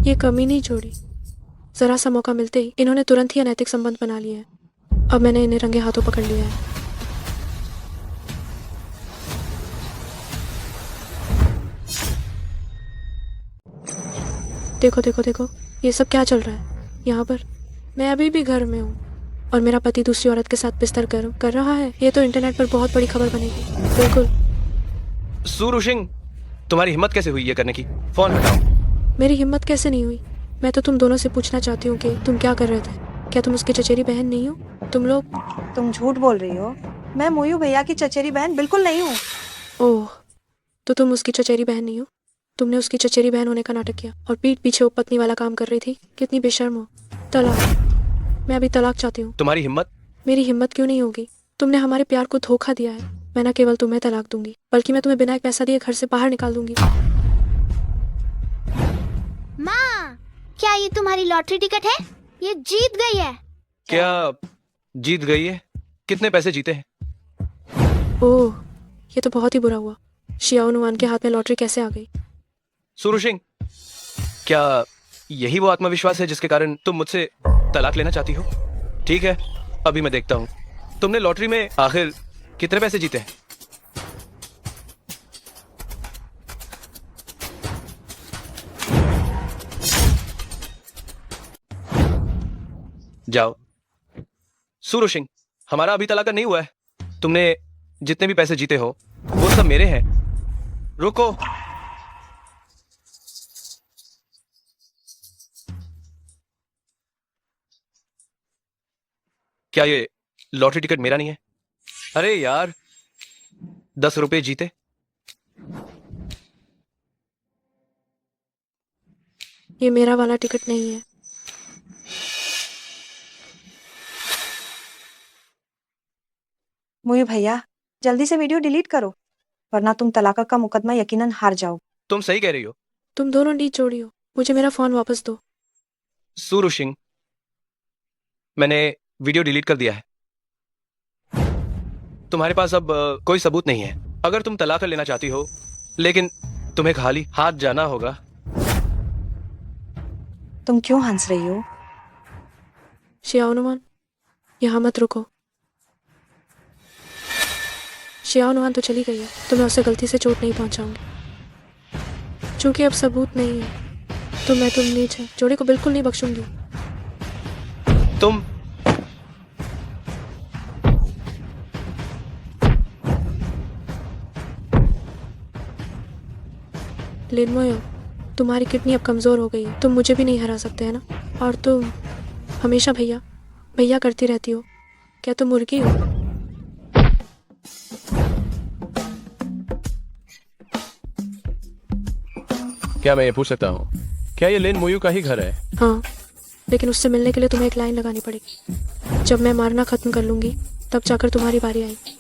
S1: ये कमी नहीं छोड़ी। जरा सा मौका मिलते ही इन्होंने तुरंत ही अनैतिक संबंध बना लिए हैं। अब मैंने इन्हें रंगे हाथों पकड़ लिया है। देखो देखो देखो, ये सब क्या चल रहा है यहाँ पर? मैं अभी भी घर में हूँ और मेरा पति दूसरी औरत के साथ बिस्तर गर्म कर रहा है। ये तो इंटरनेट पर बहुत बड़ी खबर बनेगी। बिल्कुल।
S3: सुरुशिंग, तुम्हारी हिम्मत कैसे हुई ये करने की? फोन हटाओ।
S1: मेरी हिम्मत कैसे नहीं हुई? मैं तो तुम दोनों से पूछना चाहती हूँ कि तुम क्या कर रहे थे। क्या तुम उसकी चचेरी बहन नहीं हो? तुम लोग।
S7: तुम झूठ बोल रही हो। मैं मोयू भैया की चचेरी बहन बिल्कुल नहीं हूँ।
S1: ओह, तो तुम उसकी चचेरी बहन नहीं हो? तुमने उसकी चचेरी बहन होने का नाटक किया और पीठ पीछे वो पत्नी वाला काम कर रही थी। कितनी बेशर्म हो। तलाक। मैं अभी तलाक चाहती हूँ।
S3: तुम्हारी हिम्मत?
S1: मेरी हिम्मत क्यों नहीं होगी? तुमने हमारे प्यार को धोखा दिया है। मैं न केवल तुम्हें तलाक दूंगी, बल्कि मैं तुम्हें बिना एक पैसा दिए घर से बाहर निकाल दूंगी।
S6: माँ, क्या ये तुम्हारी लॉटरी टिकट है? ये जीत गई है।
S3: क्या जीत गई है? कितने पैसे जीते हैं?
S1: ओह, ये तो बहुत ही बुरा हुआ। शियाओ नुआन के हाथ में लॉटरी कैसे आ गई?
S3: सुरुशिंग, क्या यही वो आत्मविश्वास है जिसके कारण तुम मुझसे तलाक लेना चाहती हो? ठीक है, अभी मैं देखता हूँ तुमने लॉटरी में आखिर कितने पैसे जीते हैं। जाओ। सुरुशिंग, हमारा अभी तलाक नहीं हुआ है। तुमने जितने भी पैसे जीते हो वो सब मेरे हैं। रुको। क्या ये लॉटरी टिकट मेरा नहीं है? अरे यार, 10 रुपए जीते।
S1: ये मेरा वाला टिकट नहीं है।
S7: मोयू भैया, जल्दी से वीडियो डिलीट करो, वरना तुम तलाक का मुकदमा यकीनन हार जाओ।
S3: तुम सही कह रही हो।
S1: तुम दोनों नीच जोड़ी हो। मुझे मेरा फोन वापस दो।
S3: सुरुशिंग, मैंने वीडियो डिलीट कर दिया है। तुम्हारे पास अब कोई सबूत नहीं है। अगर तुम तलाक लेना चाहती हो, लेकिन तुम्हें खाली हाथ जाना होगा।
S7: तुम क्यों हंस रही हो?
S1: शियाओ नुआन, यहाँ मत रुको। शियाओ नुआन तो चली गई है, तो मैं उसे गलती से चोट नहीं पहुंचाऊंगी। चूंकि अब सबूत नहीं है तो मैं तुम नीच है जोड़ी को बिल्कुल नहीं बख्शूंगी।
S3: तुम
S1: लिनमोयो, तुम्हारी किडनी अब कमजोर हो गई है, तुम मुझे भी नहीं हरा सकते है ना। और तुम हमेशा भैया भैया करती रहती हो। क्या तुम मुर्गी हो?
S4: क्या मैं ये पूछ सकता हूँ, क्या ये लिन मुयू का ही घर है?
S1: हाँ, लेकिन उससे मिलने के लिए तुम्हें एक लाइन लगानी पड़ेगी। जब मैं मारना खत्म कर लूंगी तब जाकर तुम्हारी बारी आएगी।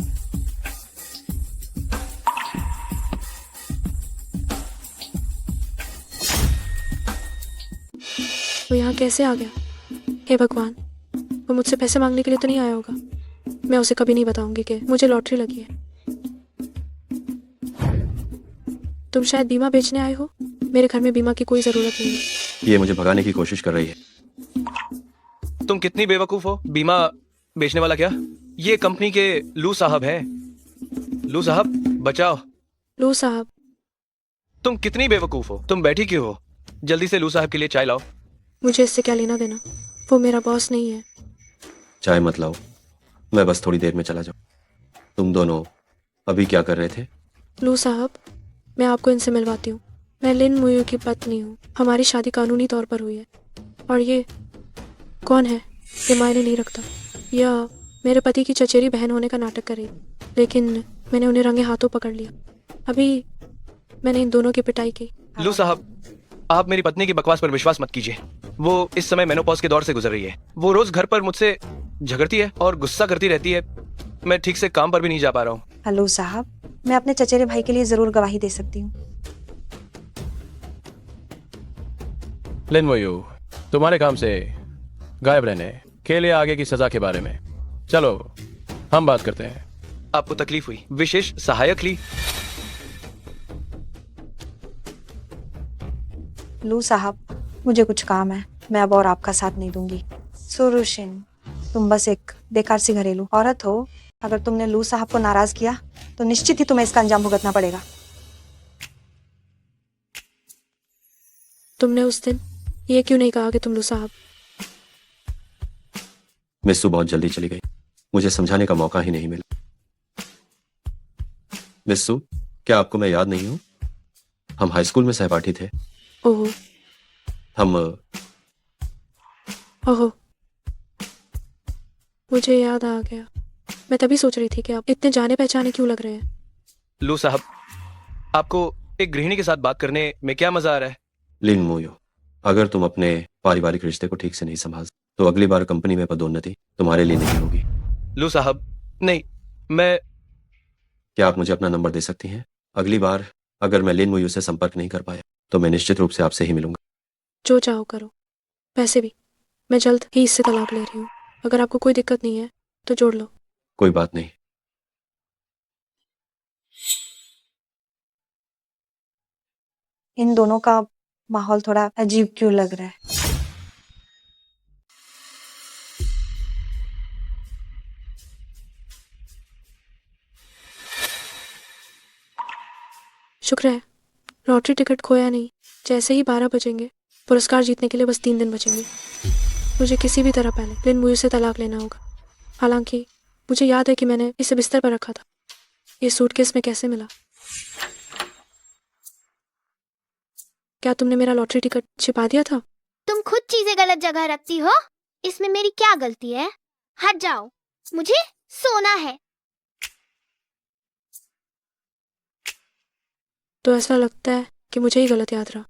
S1: वो यहाँ कैसे आ गया? हे भगवान, वो मुझसे पैसे मांगने के लिए तो नहीं आया होगा। मैं उसे कभी नहीं बताऊंगी कि मुझे लॉटरी लगी है। तुम शायद बीमा बेचने आए हो। मेरे घर में बीमा की कोई जरूरत नहीं है।
S9: ये मुझे भगाने की कोशिश कर रही है।
S3: तुम कितनी बेवकूफ हो। बीमा बेचने वाला क्या? ये कंपनी के लू साहब हैं। लू साहब बचाओ।
S1: लो साहब,
S3: तुम कितनी बेवकूफ हो। तुम बैठी क्यों हो? जल्दी से लू साहब के लिए चाय लाओ।
S1: मुझे इससे क्या लेना देना? वो मेरा बॉस नहीं है।
S9: चाय मत लाओ, मैं बस थोड़ी देर में चला जाऊँ। तुम दोनों अभी क्या कर रहे थे?
S1: लू साहब, मैं आपको इनसे मिलवाती हूँ। मैं लिन मुयू की पत्नी हूँ। हमारी शादी कानूनी तौर पर हुई है। और ये कौन है ये मायने नहीं रखता। यह मेरे पति की चचेरी बहन होने का नाटक कर रही, लेकिन मैंने उन्हें रंगे हाथों पकड़ लिया। अभी मैंने इन दोनों की पिटाई की।
S3: लू साहब, आप मेरी पत्नी की बकवास पर विश्वास मत कीजिए। वो इस समय मेनोपॉज के दौर से गुजर रही है। वो रोज घर पर मुझसे झगड़ती है और गुस्सा करती रहती है। मैं ठीक से काम पर भी नहीं जा पा रहा हूँ।
S7: हेलो साहब, मैं अपने चचेरे भाई के लिए जरूर गवाही दे सकती हूँ।
S4: लिन मुयू, तुम्हारे काम से गायब रहने के लिए आगे की सजा के बारे में चलो हम बात करते हैं।
S3: आपको तकलीफ हुई? विशेष सहायक ली?
S7: लू साहब, मुझे कुछ काम है, मैं अब और आपका साथ नहीं दूंगी। सुरुशिन, तुम बस एक बेकार सी घरेलू औरत हो। अगर तुमने लू साहब को नाराज किया तो निश्चित ही तुम्हें इसका अंजाम भुगतना पड़ेगा।
S1: तुमने उस दिन ये क्यों नहीं कहा कि तुम लू साहब?
S9: मिस्सू बहुत जल्दी चली गई, मुझे समझाने का मौका ही नहीं मिला। मिस्सू, क्या आपको मैं याद नहीं हूं? हम हाई स्कूल में सहपाठी थे।
S1: ओहो
S9: हम
S1: ओहो, मुझे याद आ गया। मैं तभी सोच रही थी कि आप इतने जाने पहचाने क्यों लग रहे हैं।
S3: लू साहब, आपको एक गृहिणी के साथ बात करने में क्या मजा आ रहा है?
S9: लिन मोयो, अगर तुम अपने पारिवारिक रिश्ते को ठीक से नहीं संभाल तो अगली बार कंपनी में पदोन्नति तुम्हारे लिए नहीं होगी।
S3: लू साहब, नहीं, मैं
S9: क्या आप मुझे अपना नंबर दे सकती हैं? अगली बार अगर मैं लिन मोयो से संपर्क नहीं कर पाया तो मैं निश्चित रूप से आपसे ही मिलूंगा।
S1: जो चाहो करो। वैसे भी मैं जल्द ही इससे तलाक ले रही हूँ। अगर आपको कोई दिक्कत नहीं है तो जोड़ लो।
S9: कोई बात नहीं।
S7: इन दोनों का माहौल थोड़ा अजीब क्यों लग रहा है?
S1: शुक्र है लॉटरी टिकट खोया नहीं। जैसे ही 12 बजेंगे पुरस्कार जीतने के लिए बस 3 दिन बचेंगे। मुझे किसी भी तरह पहले लिन मुयू से तलाक लेना होगा। हालांकि मुझे याद है कि मैंने इसे बिस्तर पर रखा था। ये सूटकेस में कैसे मिला? क्या तुमने मेरा लॉटरी टिकट छिपा दिया था?
S6: तुम खुद चीजें गलत जगह रखती हो। इसमें मेरी क्या गलती है? हट जाओ, मुझे सोना है।
S1: तो ऐसा लगता है कि मुझे ही गलत याद रहा।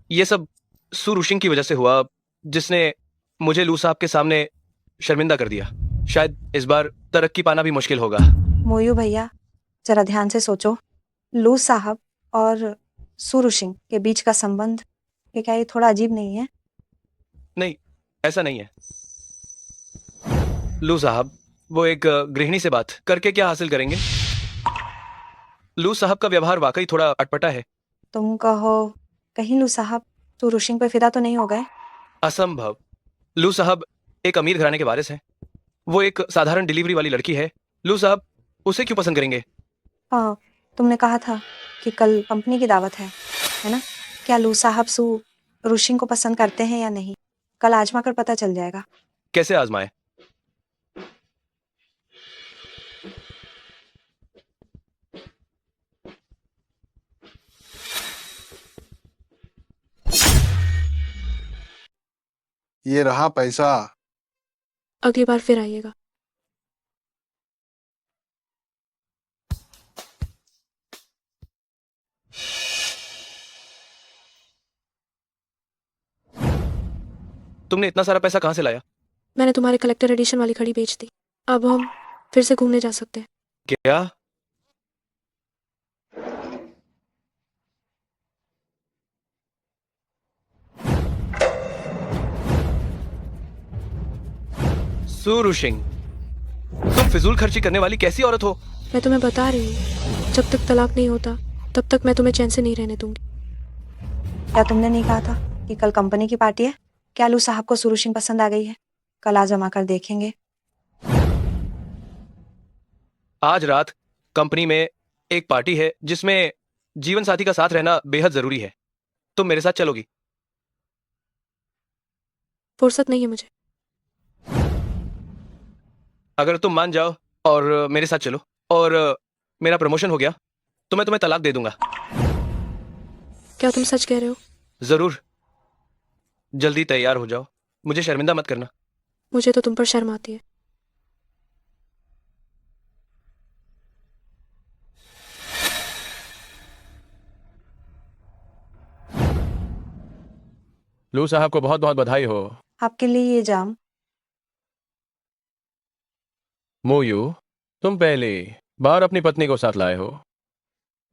S3: ये सब सुरुशिंग की वजह से हुआ, जिसने मुझे लू साहब के सामने शर्मिंदा कर दिया। शायद इस बार तरक्की पाना भी मुश्किल होगा।
S7: मोयू भैया, जरा ध्यान से सोचो। लू साहब और सुरुशिंग के बीच का संबंध, ये क्या ये थोड़ा अजीब नहीं है?
S3: नहीं, ऐसा नहीं है। लू साहब वो एक गृहिणी से बात करके क्या हासिल करेंगे? लू साहब का व्यवहार वाकई थोड़ा अटपटा है।
S7: तुम कहो कहीं लू साहब सुरुशिंग पे फिदा तो नहीं हो गए?
S3: असंभव। लू साहब एक अमीर घराने के वारिस हैं। वो एक साधारण डिलीवरी वाली लड़की है। लू साहब उसे क्यों पसंद करेंगे?
S7: हाँ, तुमने कहा था कि कल कंपनी की दावत है ना? क्या लू साहब सू रुशिंग को पसंद करते हैं या नहीं? कल आजमा कर पता चल जाएगा।
S3: कैसे आजमाए?
S10: ये रहा पैसा।
S1: अगली बार फिर आइएगा।
S3: तुमने इतना सारा पैसा कहाँ से लाया?
S1: मैंने तुम्हारे कलेक्टर एडिशन वाली घड़ी बेच दी। अब हम फिर से घूमने जा सकते हैं।
S3: क्या? सुरुशिंग, तुम फिजूल खर्ची करने वाली कैसी औरत हो?
S1: मैं तुम्हें बता रही हूँ, जब तक तलाक नहीं होता तब तक मैं तुम्हें चैन से नहीं रहने दूंगी।
S7: क्या तुमने नहीं कहा था कि कल कंपनी की पार्टी है? क्या लू साहब को सुरुशिंग पसंद आ गई है? कल आजमा कर देखेंगे।
S3: आज रात कंपनी में एक पार्टी है जिसमें जीवन साथी का साथ रहना बेहद जरूरी है। तुम मेरे साथ चलोगी?
S1: फुर्सत नहीं है मुझे।
S3: अगर तुम मान जाओ और मेरे साथ चलो और मेरा प्रमोशन हो गया तो मैं तुम्हें तलाक दे दूंगा।
S1: क्या तुम सच कह रहे हो?
S3: जरूर। जल्दी तैयार हो जाओ, मुझे शर्मिंदा मत करना।
S1: मुझे तो तुम पर शर्म आती है।
S4: लू साहब को बहुत बहुत बधाई हो।
S7: आपके लिए ये जाम।
S4: मोयू, तुम पहली बार अपनी पत्नी को साथ लाए हो,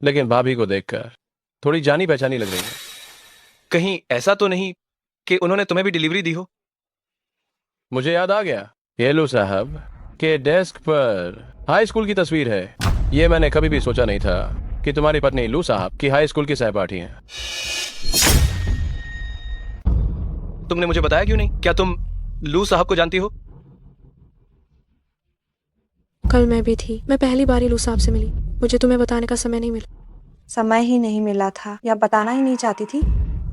S4: लेकिन भाभी को देखकर थोड़ी जानी पहचानी लग रही है।
S3: कहीं ऐसा तो नहीं कि उन्होंने तुम्हें भी डिलीवरी दी हो?
S4: मुझे याद आ गया, ये लू साहब के डेस्क पर हाई स्कूल की तस्वीर है। ये मैंने कभी भी सोचा नहीं था कि तुम्हारी पत्नी लू साहब की हाई स्कूल की सहपाठी है।
S3: तुमने मुझे बताया क्यों नहीं? क्या तुम लू साहब को जानती हो?
S1: कल मैं भी थी। मैं पहली बार ही लू साहब से मिली। मुझे तुम्हें बताने का समय नहीं मिला।
S7: समय ही नहीं मिला था या बताना ही नहीं चाहती थी?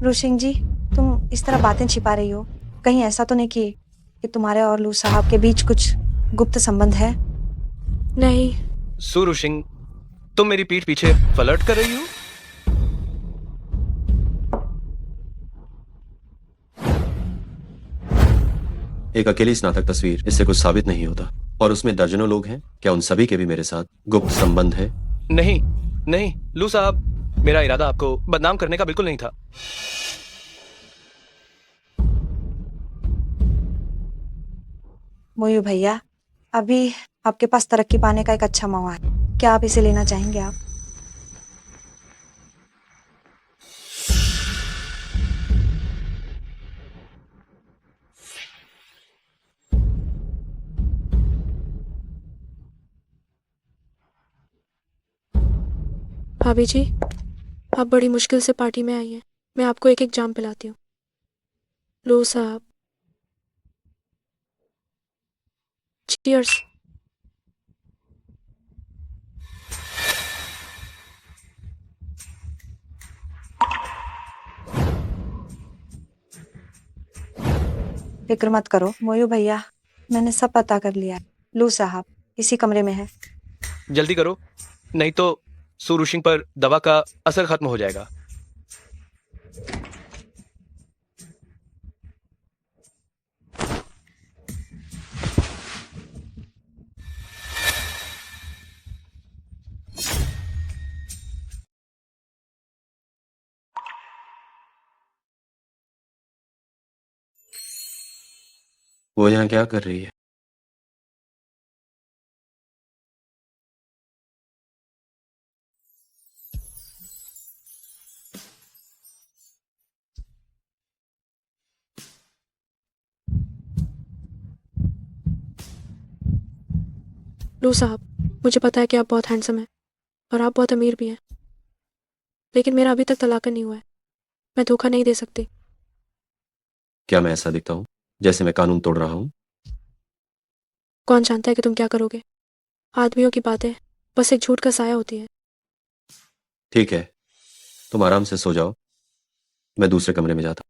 S7: रुशिंग जी, तुम इस तरह बातें छिपा रही हो। कहीं ऐसा तो नहीं कि तुम्हारे और लू साहब के बीच कुछ गुप्त संबंध है?
S1: नहीं।
S3: सुरुशिंग, तुम मेरी पीठ पीछे फ्लर्ट कर रही हो?
S9: एक अकेली स्नातक तस्वीर इससे कुछ साबित नहीं होता, और उसमें दर्जनों लोग हैं। क्या उन सभी के भी मेरे साथ गुप्त संबंध है?
S3: नहीं नहीं लू साहब, मेरा इरादा आपको बदनाम करने का बिल्कुल नहीं था।
S7: मोयू भैया, अभी आपके पास तरक्की पाने का एक अच्छा मौका है। क्या आप इसे लेना चाहेंगे? आप
S1: भाभी जी, आप बड़ी मुश्किल से पार्टी में आई हैं। मैं आपको एक एक जाम पिलाती हूँ। लो साहब, चीयर्स।
S7: फिक्र मत करो मोयू भैया, मैंने सब पता कर लिया है। लू साहब इसी कमरे में है।
S3: जल्दी करो, नहीं तो सुरुशिंग पर दवा का असर खत्म हो जाएगा।
S9: वो यहाँ क्या कर रही है?
S1: लो साहब, मुझे पता है कि आप बहुत हैंडसम हैं और आप बहुत अमीर भी हैं, लेकिन मेरा अभी तक तलाक नहीं हुआ है। मैं धोखा नहीं दे सकती।
S9: क्या मैं ऐसा दिखता हूँ जैसे मैं कानून तोड़ रहा हूँ?
S1: कौन जानता है कि तुम क्या करोगे? आदमियों की बातें बस एक झूठ का साया होती है।
S9: ठीक है, तुम आराम से सो जाओ, मैं दूसरे कमरे में जाता हूं।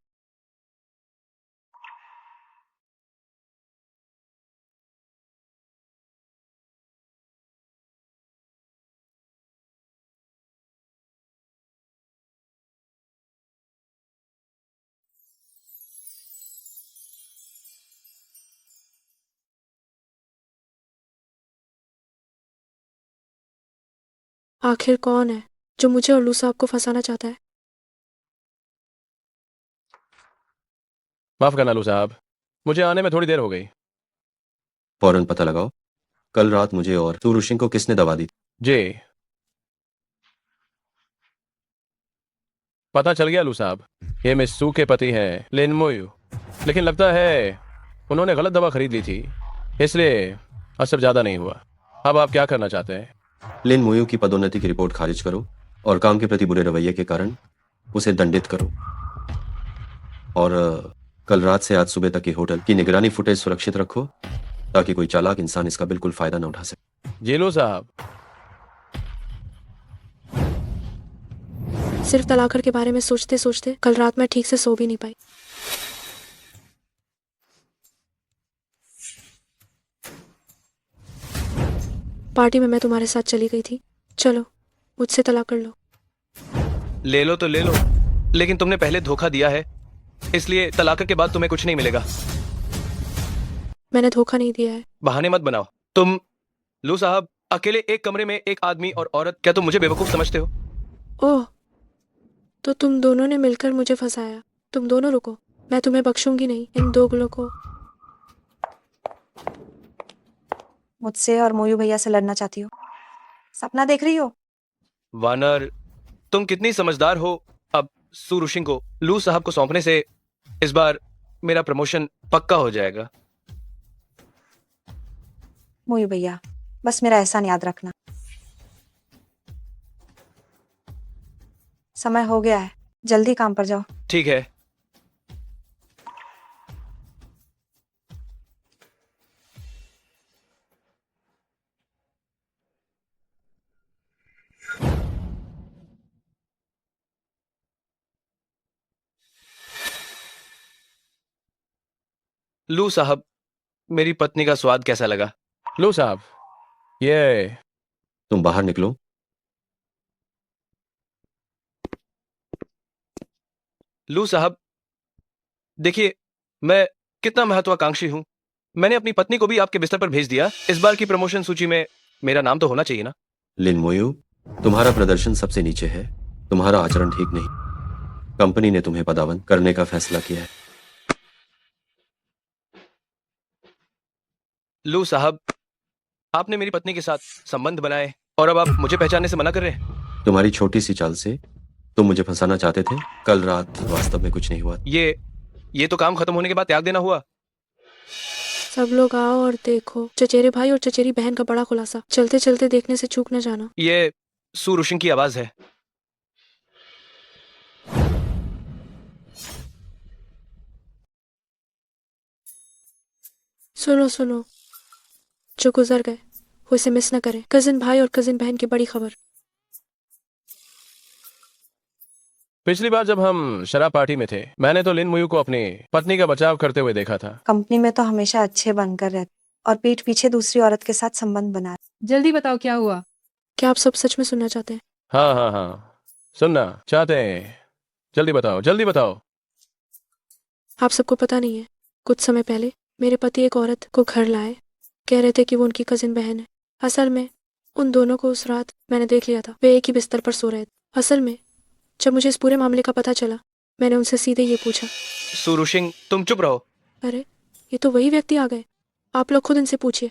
S1: आखिर कौन है जो मुझे और लू साहब को फंसाना चाहता है?
S4: माफ करना लू साहब, मुझे आने में थोड़ी देर हो गई।
S9: फौरन पता लगाओ, कल रात मुझे और सुरुशिंग को किसने दवा दी?
S4: जी, पता चल गया लू साहब, ये मिस सू के पति हैं लिन मोयू, लेकिन लगता है उन्होंने गलत दवा खरीद ली थी, इसलिए असर ज्यादा नहीं हुआ। अब आप क्या करना चाहते हैं?
S9: लिन मोयू की पदोन्नति की रिपोर्ट खारिज करो और काम के प्रति बुरे रवैये के कारण उसे दंडित करो। और कल रात से आज सुबह तक की होटल की निगरानी फुटेज सुरक्षित रखो ताकि कोई चालाक इंसान इसका बिल्कुल फायदा न उठा सके।
S4: जी लू साहब।
S1: सिर्फ तलाकर के बारे में सोचते सोचते कल रात मैं ठीक से सो भी नहीं पाई। पार्टी में मैं तुम्हारे साथ चली गई थी, चलो मुझसे तलाक कर लो।
S3: ले लो तो ले लो, लेकिन तुमने पहले धोखा दिया है, इसलिए तलाक के बाद तुम्हें कुछ नहीं मिलेगा।
S1: मैंने धोखा नहीं दिया है।
S3: बहाने मत बनाओ। तुम लू साहब अकेले एक कमरे में एक आदमी और औरत, क्या तुम मुझे बेवकूफ समझते हो?
S1: ओह, तो तुम दोनों ने मिलकर मुझे फंसाया। तुम दोनों रुको, मैं तुम्हें बख्शूंगी नहीं, इन दोगलों को।
S7: मुझसे और मोयू भैया से लड़ना चाहती हो? सपना देख रही हो?
S3: वानर, तुम कितनी समझदार हो। अब सुरुशिंग को लू साहब को सौंपने से इस बार मेरा प्रमोशन पक्का हो जाएगा।
S7: मोयू भैया, बस मेरा एहसान याद रखना। समय हो गया है, जल्दी काम पर जाओ।
S3: ठीक है। लू साहब, मेरी पत्नी का स्वाद कैसा लगा?
S4: लू साहब, ये
S9: तुम बाहर निकलो।
S3: लू साहब, देखिए मैं कितना महत्वाकांक्षी हूं। मैंने अपनी पत्नी को भी आपके बिस्तर पर भेज दिया। इस बार की प्रमोशन सूची में मेरा नाम तो होना चाहिए ना?
S9: लिन मोयू, तुम्हारा प्रदर्शन सबसे नीचे है, तुम्हारा आचरण ठीक नहीं। कंपनी ने तुम्हें पदावन करने का फैसला किया है।
S3: लू साहब, आपने मेरी पत्नी के साथ संबंध बनाए और अब आप मुझे पहचानने से मना कर रहे हैं।
S9: तुम्हारी छोटी सी चाल से तुम मुझे फंसाना चाहते थे। कल रात वास्तव में कुछ नहीं हुआ।
S3: ये तो काम खत्म होने के बाद त्याग देना हुआ।
S1: सब लोग आओ और देखो चचेरे भाई और चचेरी बहन का बड़ा खुलासा। चलते चलते देखने से चूक न जाना।
S3: ये सुरुशिंग की आवाज है।
S1: सुनो सुनो, जो गुजर गए वो इसे मिस न करें। कजिन भाई और कजिन बहन की बड़ी खबर।
S4: पिछली बार जब हम शराब पार्टी में थे, मैंने तो लिन मुयू को अपनी पत्नी का बचाव करते हुए देखा था।
S7: कंपनी में तो हमेशा अच्छे बनकर रहते और पीठ पीछे दूसरी औरत के साथ संबंध बना।
S5: जल्दी बताओ क्या हुआ।
S1: क्या आप सब सच में सुनना चाहते हैं?
S4: हाँ हाँ हाँ, सुनना चाहते हैं। जल्दी बताओ, जल्दी बताओ।
S1: आप सबको पता नहीं है, कुछ समय पहले मेरे पति एक औरत को घर लाए, कह रहे थे कि वो उनकी कजिन बहन है। असल में उन दोनों को उस रात मैंने देख लिया था, वे एक ही बिस्तर पर सो रहे थे। असल में जब मुझे इस पूरे मामले का पता चला, मैंने उनसे सीधे ये पूछा।
S3: सुरुशिंग, तुम चुप रहो।
S1: अरे ये तो वही व्यक्ति आ गए, आप लोग खुद इनसे पूछिए।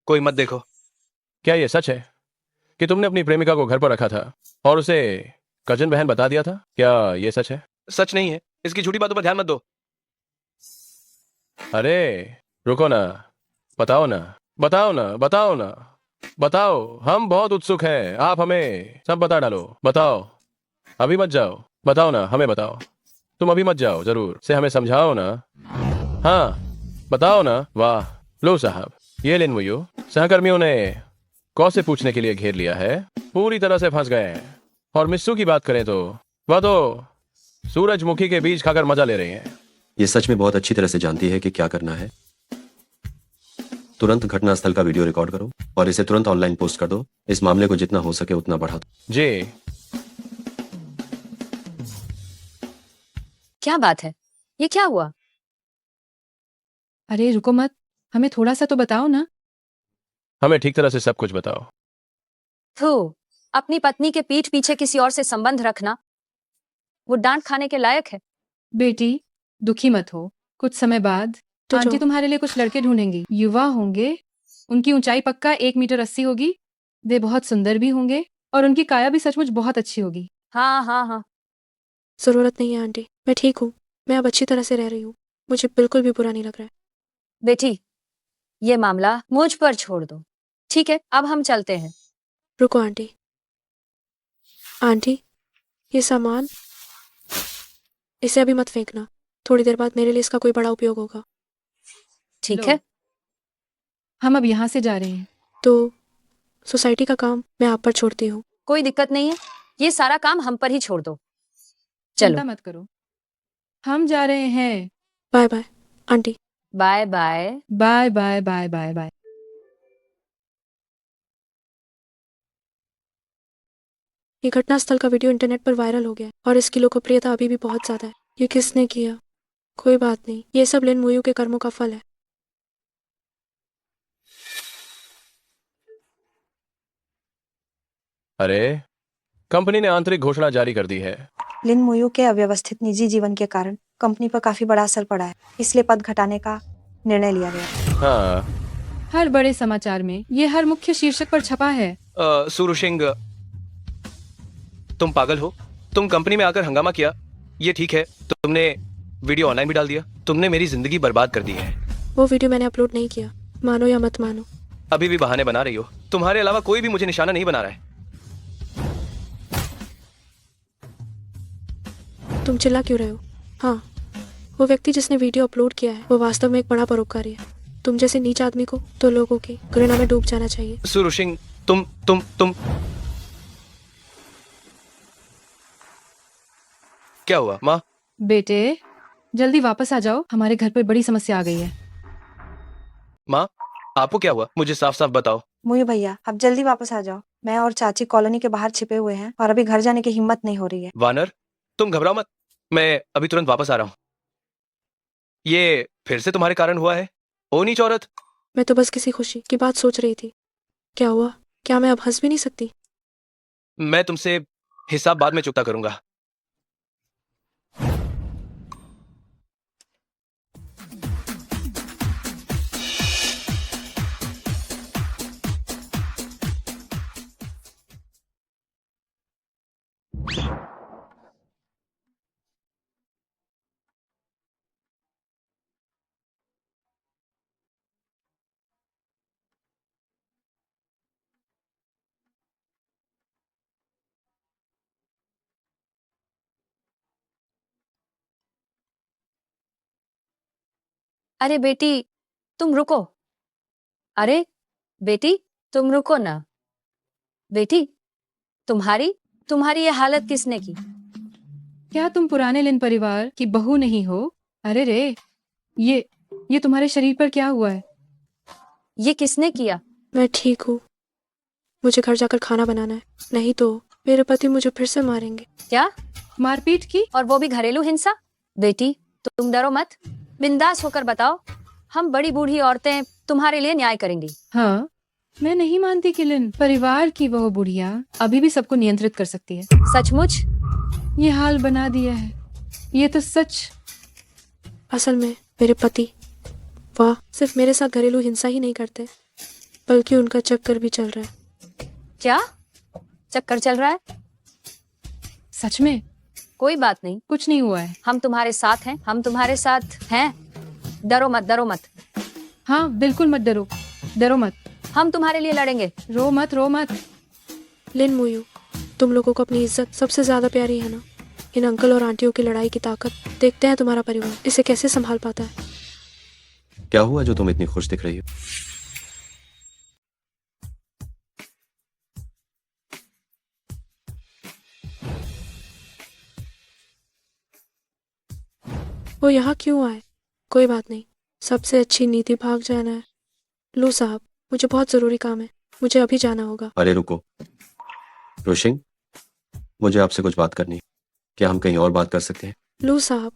S3: कोई मत देखो।
S4: क्या ये सच है कि तुमने अपनी प्रेमिका को घर पर रखा था और उसे कजिन बहन बता दिया था? क्या ये सच है?
S3: सच नहीं है, इसकी झूठी बातों पर ध्यान मत दो।
S4: अरे रुको ना, बताओ ना, बताओ ना, बताओ ना, बताओ। हम बहुत उत्सुक हैं, आप हमें सब बता डालो। बताओ, अभी मत जाओ, बताओ ना, हमें बताओ। तुम अभी मत जाओ, जरूर से हमें समझाओ ना। हाँ बताओ ना। वाह लो साहब, ये लिन मुयू सहकर्मियों ने कौ से पूछने के लिए घेर लिया है, पूरी तरह से फंस गए हैं। और मिस्सू की बात करें तो वह तो सूरजमुखी के बीज खाकर मजा ले रही हैं।
S9: ये सच में बहुत अच्छी तरह से जानती है कि क्या करना है। तुरंत घटनास्थल का वीडियो रिकॉर्ड करो और इसे तुरंत ऑनलाइन पोस्ट कर दो। इस मामले को जितना हो सके उतना बढ़ा दो।
S4: जी।
S8: क्या बात है, ये क्या हुआ?
S5: अरे रुको मत, हमें थोड़ा सा तो बताओ ना।
S4: हमें ठीक तरह से सब कुछ बताओ।
S8: थू, अपनी पत्नी के पीठ पीछे किसी और से संबंध रखना वो डांट खाने के लायक है।
S5: बेटी दुखी मत हो, कुछ समय बाद
S1: तो
S5: आंटी
S1: जो-
S5: तुम्हारे लिए कुछ लड़के ढूंढेंगी। युवा होंगे, उनकी ऊंचाई पक्का 1 मीटर 80 होगी, वे बहुत सुंदर भी होंगे और उनकी काया भी सचमुच बहुत अच्छी होगी।
S8: हाँ हाँ हाँ,
S1: जरूरत नहीं है आंटी, मैं ठीक हूँ। मैं अब अच्छी तरह से रह रही हूँ। मुझे बिल्कुल भी बुरा नहीं लग रहा है।
S8: बेटी ये मामला मुझ पर छोड़ दो, ठीक है? अब हम चलते हैं।
S1: रुको आंटी। आंटी, ये सामान, इसे अभी मत फेंकना। थोड़ी देर बाद मेरे लिए इसका कोई बड़ा उपयोग होगा।
S8: ठीक
S5: लो।
S8: है,
S5: हम अब यहाँ से जा रहे हैं।
S1: तो सोसाइटी का काम मैं आप पर छोड़ती हूँ।
S8: कोई दिक्कत नहीं है, ये सारा काम हम पर ही छोड़ दो। चलो,
S5: चिंता मत करो, हम जा रहे हैं।
S1: Bye bye aunty.
S8: Bye bye.
S5: Bye bye bye bye bye.
S1: ये घटनास्थल का वीडियो इंटरनेट पर वायरल हो गया है और इसकी लोकप्रियता अभी भी बहुत ज्यादा है। ये किसने किया? कोई बात नहीं, ये सब लिन मुयू के कर्मों का फल है।
S4: अरे, कंपनी ने आंतरिक घोषणा जारी कर दी है।
S7: लिन मुयू के अव्यवस्थित निजी जीवन के कारण कंपनी पर काफी बड़ा असर पड़ा है, इसलिए पद घटाने का निर्णय लिया गया।
S4: हाँ,
S5: हर बड़े समाचार में ये हर मुख्य शीर्षक पर छपा है।
S3: सुरुशिंग, तुम पागल हो? तुम कंपनी में आकर हंगामा किया, ये ठीक है। तुमने वीडियो ऑनलाइन भी डाल दिया। तुमने मेरी जिंदगी बर्बाद कर दी है।
S1: वो वीडियो मैंने अपलोड नहीं किया, मानो या मत मानो।
S3: अभी भी बहाने बना रही हो। तुम्हारे अलावा कोई भी मुझे निशाना नहीं बना रहा है।
S1: तुम चिल्ला क्यों रहे हो? हाँ, वो व्यक्ति जिसने वीडियो अपलोड किया है वो वास्तव में एक बड़ा परोपकारी है। तुम जैसे नीच आदमी को तो लोगों की घृणा में डूब जाना चाहिए।
S3: सुरुशिंग, तुम क्या हुआ माँ?
S5: बेटे जल्दी वापस आ जाओ, हमारे घर पर बड़ी समस्या आ गई है।
S3: माँ, आपको क्या हुआ? मुझे साफ साफ बताओ।
S7: मुयू भैया, आप जल्दी वापस आ जाओ। मैं और चाची कॉलोनी के बाहर छिपे हुए हैं और अभी घर जाने की हिम्मत नहीं हो रही है।
S3: वानर, तुम घबराओ मत, मैं अभी तुरंत वापस आ रहा हूँ। ये फिर से तुम्हारे कारण हुआ है, ओ नीच औरत।
S1: मैं तो बस किसी खुशी की बात सोच रही थी। क्या हुआ? क्या मैं अब हंस भी नहीं सकती?
S3: मैं तुमसे हिसाब बाद में चुकता करूंगा।
S8: अरे बेटी तुम रुको। अरे बेटी तुम रुको ना। बेटी तुम्हारी तुम्हारी ये हालत किसने की?
S5: क्या तुम पुराने लिन परिवार की बहू नहीं हो? अरे रे, ये तुम्हारे शरीर पर क्या हुआ है?
S8: ये किसने किया?
S1: मैं ठीक हूँ। मुझे घर जाकर खाना बनाना है, नहीं तो मेरे पति मुझे फिर से मारेंगे।
S8: क्या?
S5: मारपीट की?
S8: और वो भी घरेलू हिंसा? बेटी तुम डरो मत, बिंदास होकर बताओ। हम बड़ी बूढ़ी औरतें तुम्हारे लिए न्याय करेंगी।
S5: हाँ, मैं नहीं मानती कि लिन परिवार की वह बुढ़िया अभी भी सबको नियंत्रित कर सकती है।
S8: सचमुच?
S5: ये हाल बना दिया है, ये तो सच।
S1: असल में मेरे पति, वाह, सिर्फ मेरे साथ घरेलू हिंसा ही नहीं करते बल्कि उनका चक्कर भी चल रहा है।
S8: क्या चक्कर चल रहा है?
S5: सच में?
S8: कोई बात नहीं,
S5: कुछ नहीं हुआ है।
S8: हम तुम्हारे साथ हैं, हम तुम्हारे साथ हैं। डरो मत, डरो मत।
S5: हाँ बिल्कुल मत डरो, डरो मत।
S8: हम तुम्हारे लिए लड़ेंगे।
S5: रो मत, रो मत।
S1: लिन मुयू, तुम लोगों को अपनी इज्जत सबसे ज्यादा प्यारी है ना? इन अंकल और आंटियों की लड़ाई की ताकत देखते हैं तुम्हारा परिवार इसे कैसे संभाल पाता है।
S9: क्या हुआ जो तुम इतनी खुश दिख रही हो?
S1: वो यहाँ क्यों आए? कोई बात नहीं, सबसे अच्छी नीति भाग जाना है। लो साहब, मुझे बहुत ज़रूरी काम है, मुझे अभी जाना होगा।
S9: अरे रुको रोशिंग, मुझे आपसे कुछ बात करनी है। क्या हम कहीं और बात कर सकते हैं?
S1: लो साहब,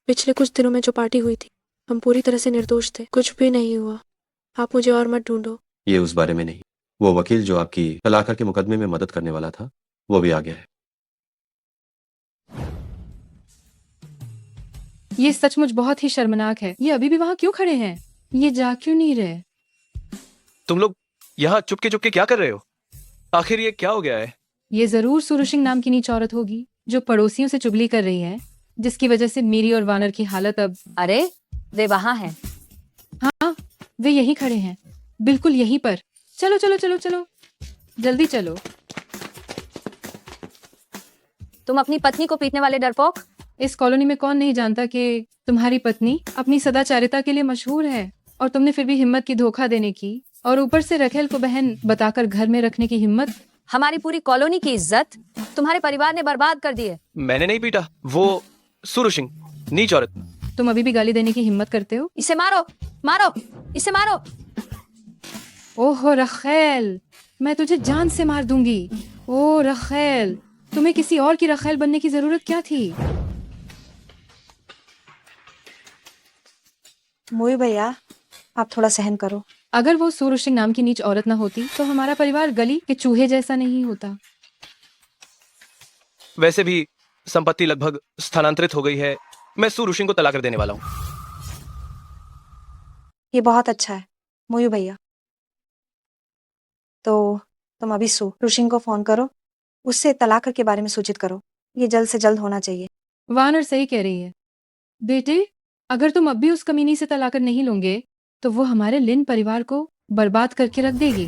S1: पिछले कुछ दिनों में जो पार्टी हुई थी, हम पूरी तरह से निर्दोष थे, कुछ भी नहीं हुआ। आप मुझे और मत ढूंढो।
S9: ये उस बारे में नहीं। वो वकील जो आपकी तलाक के मुकदमे में मदद करने वाला था, वो भी आ गया है।
S5: ये सचमुच बहुत ही शर्मनाक है। ये अभी भी वहाँ क्यों खड़े हैं? ये जा क्यों नहीं रहे?
S3: तुम लोग यहाँ चुपके चुपके क्या कर रहे हो? आखिर ये क्या हो गया है?
S5: ये जरूर सुरुशिंग नाम की नीच औरत होगी जो पड़ोसियों से चुगली कर रही है, जिसकी वजह से मेरी और वानर की हालत अब।
S8: अरे वे वहां हैं।
S5: हाँ, वे यहीं खड़े हैं, बिल्कुल यहीं पर। चलो चलो चलो चलो, जल्दी चलो।
S8: तुम अपनी पत्नी को पीटने वाले डरपोक।
S5: इस कॉलोनी में कौन नहीं जानता कि तुम्हारी पत्नी अपनी सदाचारिता के लिए मशहूर है, और तुमने फिर भी हिम्मत की धोखा देने की, और ऊपर से रखेल को बहन बताकर घर में रखने की हिम्मत।
S8: हमारी पूरी कॉलोनी की इज्जत तुम्हारे परिवार ने बर्बाद कर दी है।
S3: मैंने नहीं पीटा, वो सुरुशिंग, नीच औरत।
S5: तुम अभी भी गाली देने की हिम्मत करते हो?
S8: इसे मारो, मारो, इसे मारो।
S5: ओहो रखेल, मैं तुझे जान से मार दूंगी। ओ रखेल, तुम्हें किसी और की रखेल बनने की जरूरत क्या थी?
S7: मोई भैया, आप थोड़ा सहन करो।
S5: अगर वो सूरज नाम की नीच औरत ना होती तो हमारा परिवार गली के चूहे जैसा नहीं होता।
S3: वैसे भी संपत्ति लगभग स्थानांतरित हो गई है। मैं सुरुशिंग को तलाक कर देने वाला हूँ।
S7: ये बहुत अच्छा है मोयू भैया। तो तुम अभी रुशिंग को फोन करो, उससे तलाक के बारे में सूचित करो। ये जल्द से जल्द होना चाहिए।
S5: वानर सही कह रही है बेटे, अगर तुम अब भी उस कमीनी से तलाक नहीं लोगे तो वो हमारे लिन परिवार को बर्बाद करके रख देगी।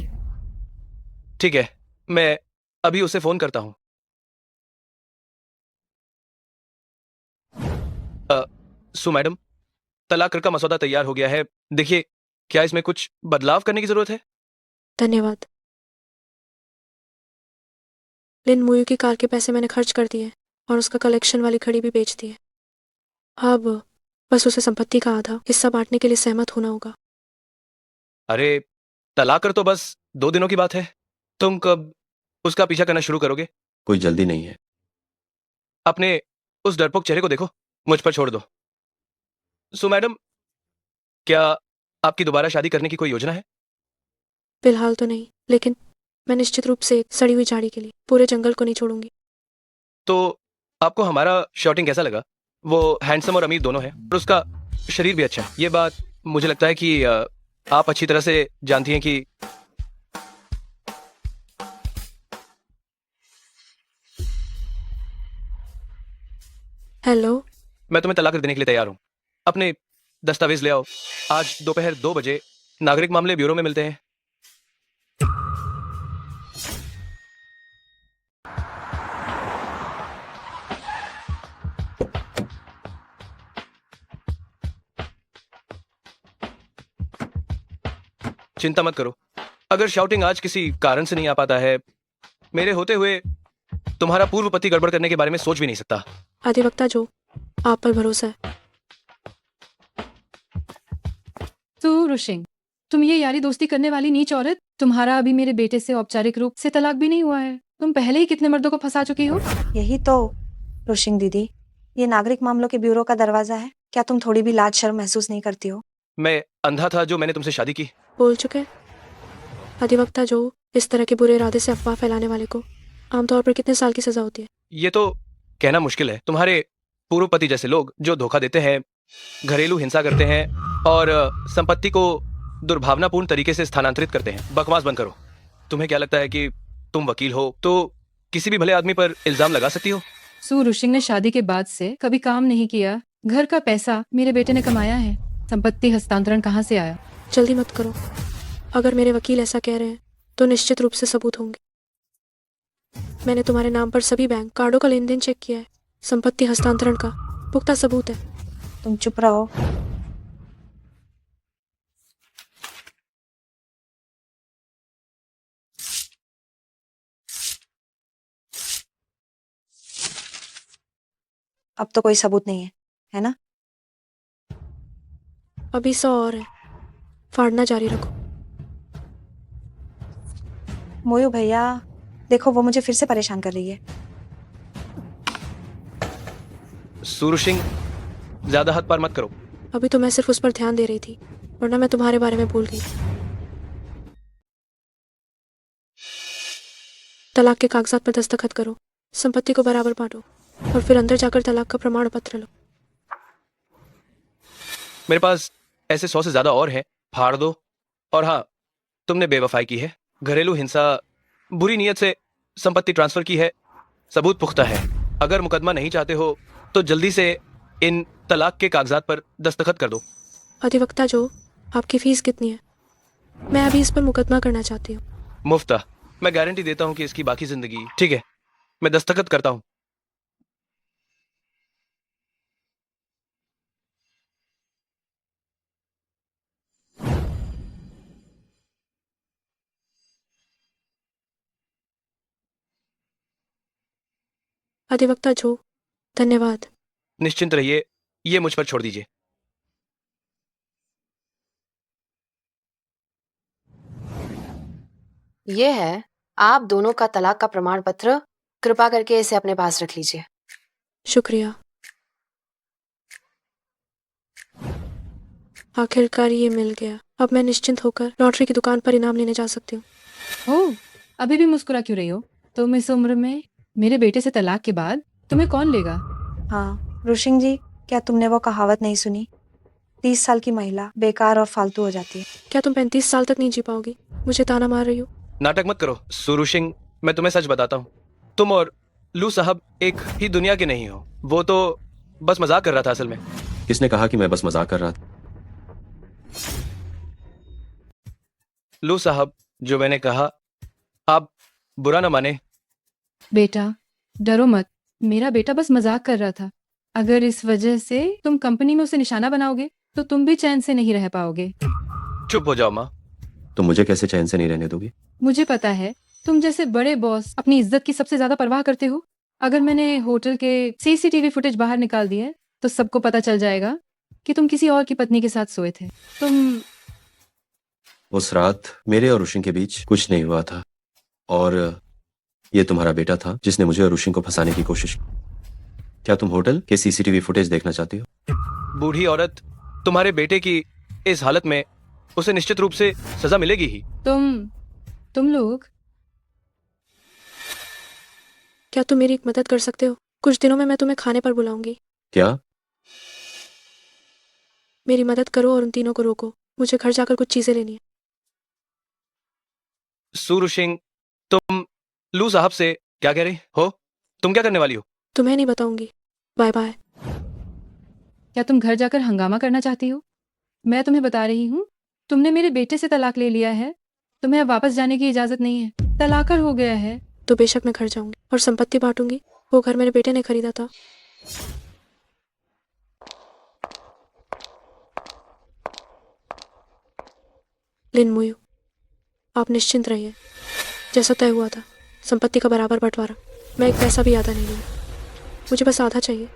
S3: ठीक है, मैं अभी उसे फोन करता हूँ। सु मैडम, तलाक का मसौदा तैयार हो गया है। देखिए, क्या इसमें कुछ बदलाव करने की जरूरत है?
S1: धन्यवाद। लिन मुयू की कार के पैसे मैंने खर्च कर दिए और उसका कलेक्शन वाली घड़ी भी बेच दी है। अब बस उसे संपत्ति का आधा हिस्सा बांटने के लिए सहमत होना होगा।
S3: अरे, तलाक कर तो बस 2 दिनों की बात है। तुम कब उसका पीछा करना शुरू करोगे?
S9: कोई जल्दी नहीं है।
S3: अपने उस डरपोक चेहरे को देखो, मुझ पर छोड़ दो। सो मैडम, क्या आपकी दोबारा शादी करने की कोई योजना है?
S1: फिलहाल तो नहीं, लेकिन मैं निश्चित रूप से एक सड़ी हुई झाड़ी के लिए पूरे जंगल को नहीं छोड़ूंगी।
S3: तो आपको हमारा शॉटिंग कैसा लगा? वो हैंडसम और अमीर दोनों है और उसका शरीर भी अच्छा है। ये बात मुझे लगता है कि आप अच्छी तरह से जानती हैं कि
S1: हेलो,
S3: मैं तुम्हें तलाक देने के लिए तैयार हूँ। अपने दस्तावेज ले आओ। आज दोपहर 2 बजे नागरिक मामले ब्यूरो में मिलते हैं। चिंता मत करो, अगर शाउटिंग आज किसी कारण से नहीं आ पाता है, मेरे होते हुए तुम्हारा पूर्व पति गड़बड़ करने के बारे में सोच भी नहीं सकता।
S1: अधिवक्ता जो, आप पर भरोसा है।
S5: सुरुशिंग, तुम ये यारी दोस्ती करने वाली नीच औरत, तुम्हारा अभी मेरे बेटे से औपचारिक रूप से तलाक भी नहीं हुआ है। तुम पहले ही कितने मर्दों को फंसा चुकी हो।
S7: यही तो रुशिंग दीदी, ये नागरिक मामलों के ब्यूरो का दरवाजा है। क्या तुम थोड़ी भी लाज शर्म महसूस नहीं करती हो?
S3: मैं अंधा था जो मैंने तुमसे शादी की।
S1: बोल चुके। अधिवक्ता जो, इस तरह के बुरे इरादे से अफवाह फैलाने वाले को आमतौर पर कितने साल की सजा होती है?
S3: ये तो कहना मुश्किल है। तुम्हारे पूर्व पति जैसे लोग जो धोखा देते हैं, घरेलू हिंसा करते हैं और संपत्ति को दुर्भावनापूर्ण तरीके से स्थानांतरित करते हैं। बकवास बंद करो। तुम्हें क्या लगता है कि तुम वकील हो तो किसी भी भले आदमी पर इल्जाम लगा सकती हो?
S5: सुरुशिंग ने शादी के बाद से कभी काम नहीं किया। घर का पैसा मेरे बेटे ने कमाया है। संपत्ति हस्तांतरण कहाँ से आया?
S1: जल्दी मत करो। अगर मेरे वकील ऐसा कह रहे हैं तो निश्चित रूप से सबूत होंगे। मैंने तुम्हारे नाम पर सभी बैंक कार्डों का लेन देन चेक किया है। संपत्ति हस्तांतरण का पुख्ता सबूत है।
S7: तुम चुप रहो। अब तो कोई सबूत नहीं है, है ना?
S1: अभी 100 और है, फाड़ना जारी रखो।
S7: मोयू भैया देखो, वो मुझे फिर से परेशान कर रही है।
S3: सूरुशिंग, ज्यादा हद पार मत करो।
S1: अभी तो मैं सिर्फ उस पर ध्यान दे रही थी, वरना मैं तुम्हारे बारे में भूल गई। तलाक के कागजात पर दस्तखत करो, संपत्ति को बराबर बांटो और फिर अंदर जाकर तलाक का प्रमाण पत्र लो।
S3: मेरे पास ऐसे 100 से ज्यादा और हैं, फाड़ दो। और हाँ, तुमने बेवफाई की है, घरेलू हिंसा, बुरी नीयत से संपत्ति ट्रांसफर की है, सबूत पुख्ता है। अगर मुकदमा नहीं चाहते हो तो जल्दी से इन तलाक के कागजात पर दस्तखत कर दो।
S1: अधिवक्ता जो, आपकी फीस कितनी है? मैं अभी इस पर मुकदमा करना चाहती हूँ।
S3: मुफ्ता। मैं गारंटी देता हूँ कि इसकी बाकी जिंदगी। ठीक है, मैं दस्तखत करता हूँ।
S1: अधिवक्ता जो, धन्यवाद।
S3: निश्चिंत रहिए, ये मुझ पर छोड़ दीजिए।
S2: ये है आप दोनों का तलाक का प्रमाण पत्र। कृपा करके इसे अपने पास रख लीजिए।
S1: शुक्रिया। आखिरकार ये मिल गया। अब मैं निश्चिंत होकर लॉटरी की दुकान पर इनाम लेने जा सकती हूँ।
S5: हो, अभी भी मुस्कुरा क्यों रही हो? तुम इस उम्र में मेरे बेटे से तलाक के बाद तुम्हें कौन लेगा?
S7: हाँ रुशिंग जी, क्या तुमने वो कहावत नहीं सुनी? 30 साल की महिला बेकार और फालतू हो जाती है।
S1: क्या तुम 35 साल तक नहीं जी पाओगी? मुझे ताना मार रही हो?
S3: नाटक मत करो सूरुशिंग, मैं तुम्हें सच बताता हूँ, तुम और लू साहब एक ही दुनिया के नहीं हो। वो तो बस मजाक कर रहा था असल में।
S9: किसने कहा कि मैं बस मजाक कर रहा था?
S3: लू साहब, जो मैंने कहा, आप बुरा ना माने।
S5: बेटा डरो मत, मेरा बेटा बस मजाक कर रहा था। अगर इस वजह से तुम कंपनी में उसे निशाना बनाओगे तो तुम भी चैन से नहीं रह पाओगे।
S3: चुप हो जाओ माँ।
S9: तुम मुझे कैसे चैन से नहीं रहने दोगी?
S5: मुझे पता है तुम जैसे बड़े बॉस अपनी इज्जत की सबसे ज्यादा परवाह करते हो। अगर मैंने होटल के सीसीटीवी फुटेज बाहर निकाल दिए तो सबको पता चल जाएगा कि तुम किसी और की पत्नी के साथ सोए थे। तुम
S9: उस रात मेरे और रुशिंग के बीच कुछ नहीं हुआ था, और ये तुम्हारा बेटा था जिसने मुझे और रुशिंग को फंसाने की कोशिश की। क्या तुम होटल के सीसीटीवी फुटेज देखना चाहती हो?
S3: बूढ़ी औरत, तुम्हारे बेटे की इस हालत में उसे निश्चित रूप से सजा मिलेगी ही।
S5: तुम लोग
S1: क्या तुम मेरी एक मदद कर सकते हो? कुछ दिनों में मैं तुम्हें खाने पर बुलाऊंगी।
S9: क्या?
S1: मेरी मदद करो और उन तीनों को रोको। मुझे घर जाकर कुछ चीजें लेनी है।
S3: सूरुशिंग, तुम लू साहब से क्या कह रही हो? तुम क्या करने वाली हो?
S1: तुम्हें नहीं बताऊंगी। Bye bye.
S5: क्या तुम घर जाकर हंगामा करना चाहती हो? मैं तुम्हें बता रही हूँ, तुमने मेरे बेटे से तलाक ले लिया है। तुम्हें अब वापस जाने की इजाजत नहीं है। तलाकर हो गया है।
S1: तो बेशक मैं घर जाऊंगी और संपत्ति बांटूंगी। वो घर मेरे बेटे ने खरीदा था। लिन मुयू, आप निश्चिंत रहिए। जैसा तय हुआ था, संपत्ति का बराबर बंटवारा। मैं एक पैसा भी आधा नहीं लूंगी। मुझे बस आधा चाहिए।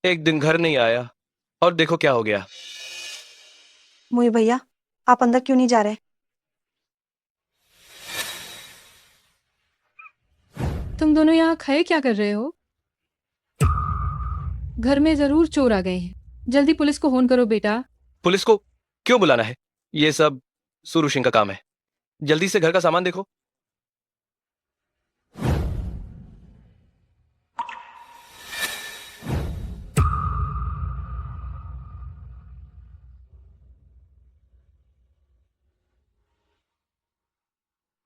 S3: एक दिन घर नहीं आया और देखो क्या हो गया।
S7: मोई भैया, आप अंदर क्यों नहीं जा रहे?
S5: तुम दोनों यहाँ खड़े क्या कर रहे हो? घर में जरूर चोर आ गए हैं। जल्दी पुलिस को फोन करो बेटा।
S3: पुलिस को क्यों बुलाना है? ये सब सूरू सिंह का काम है। जल्दी से घर का सामान देखो।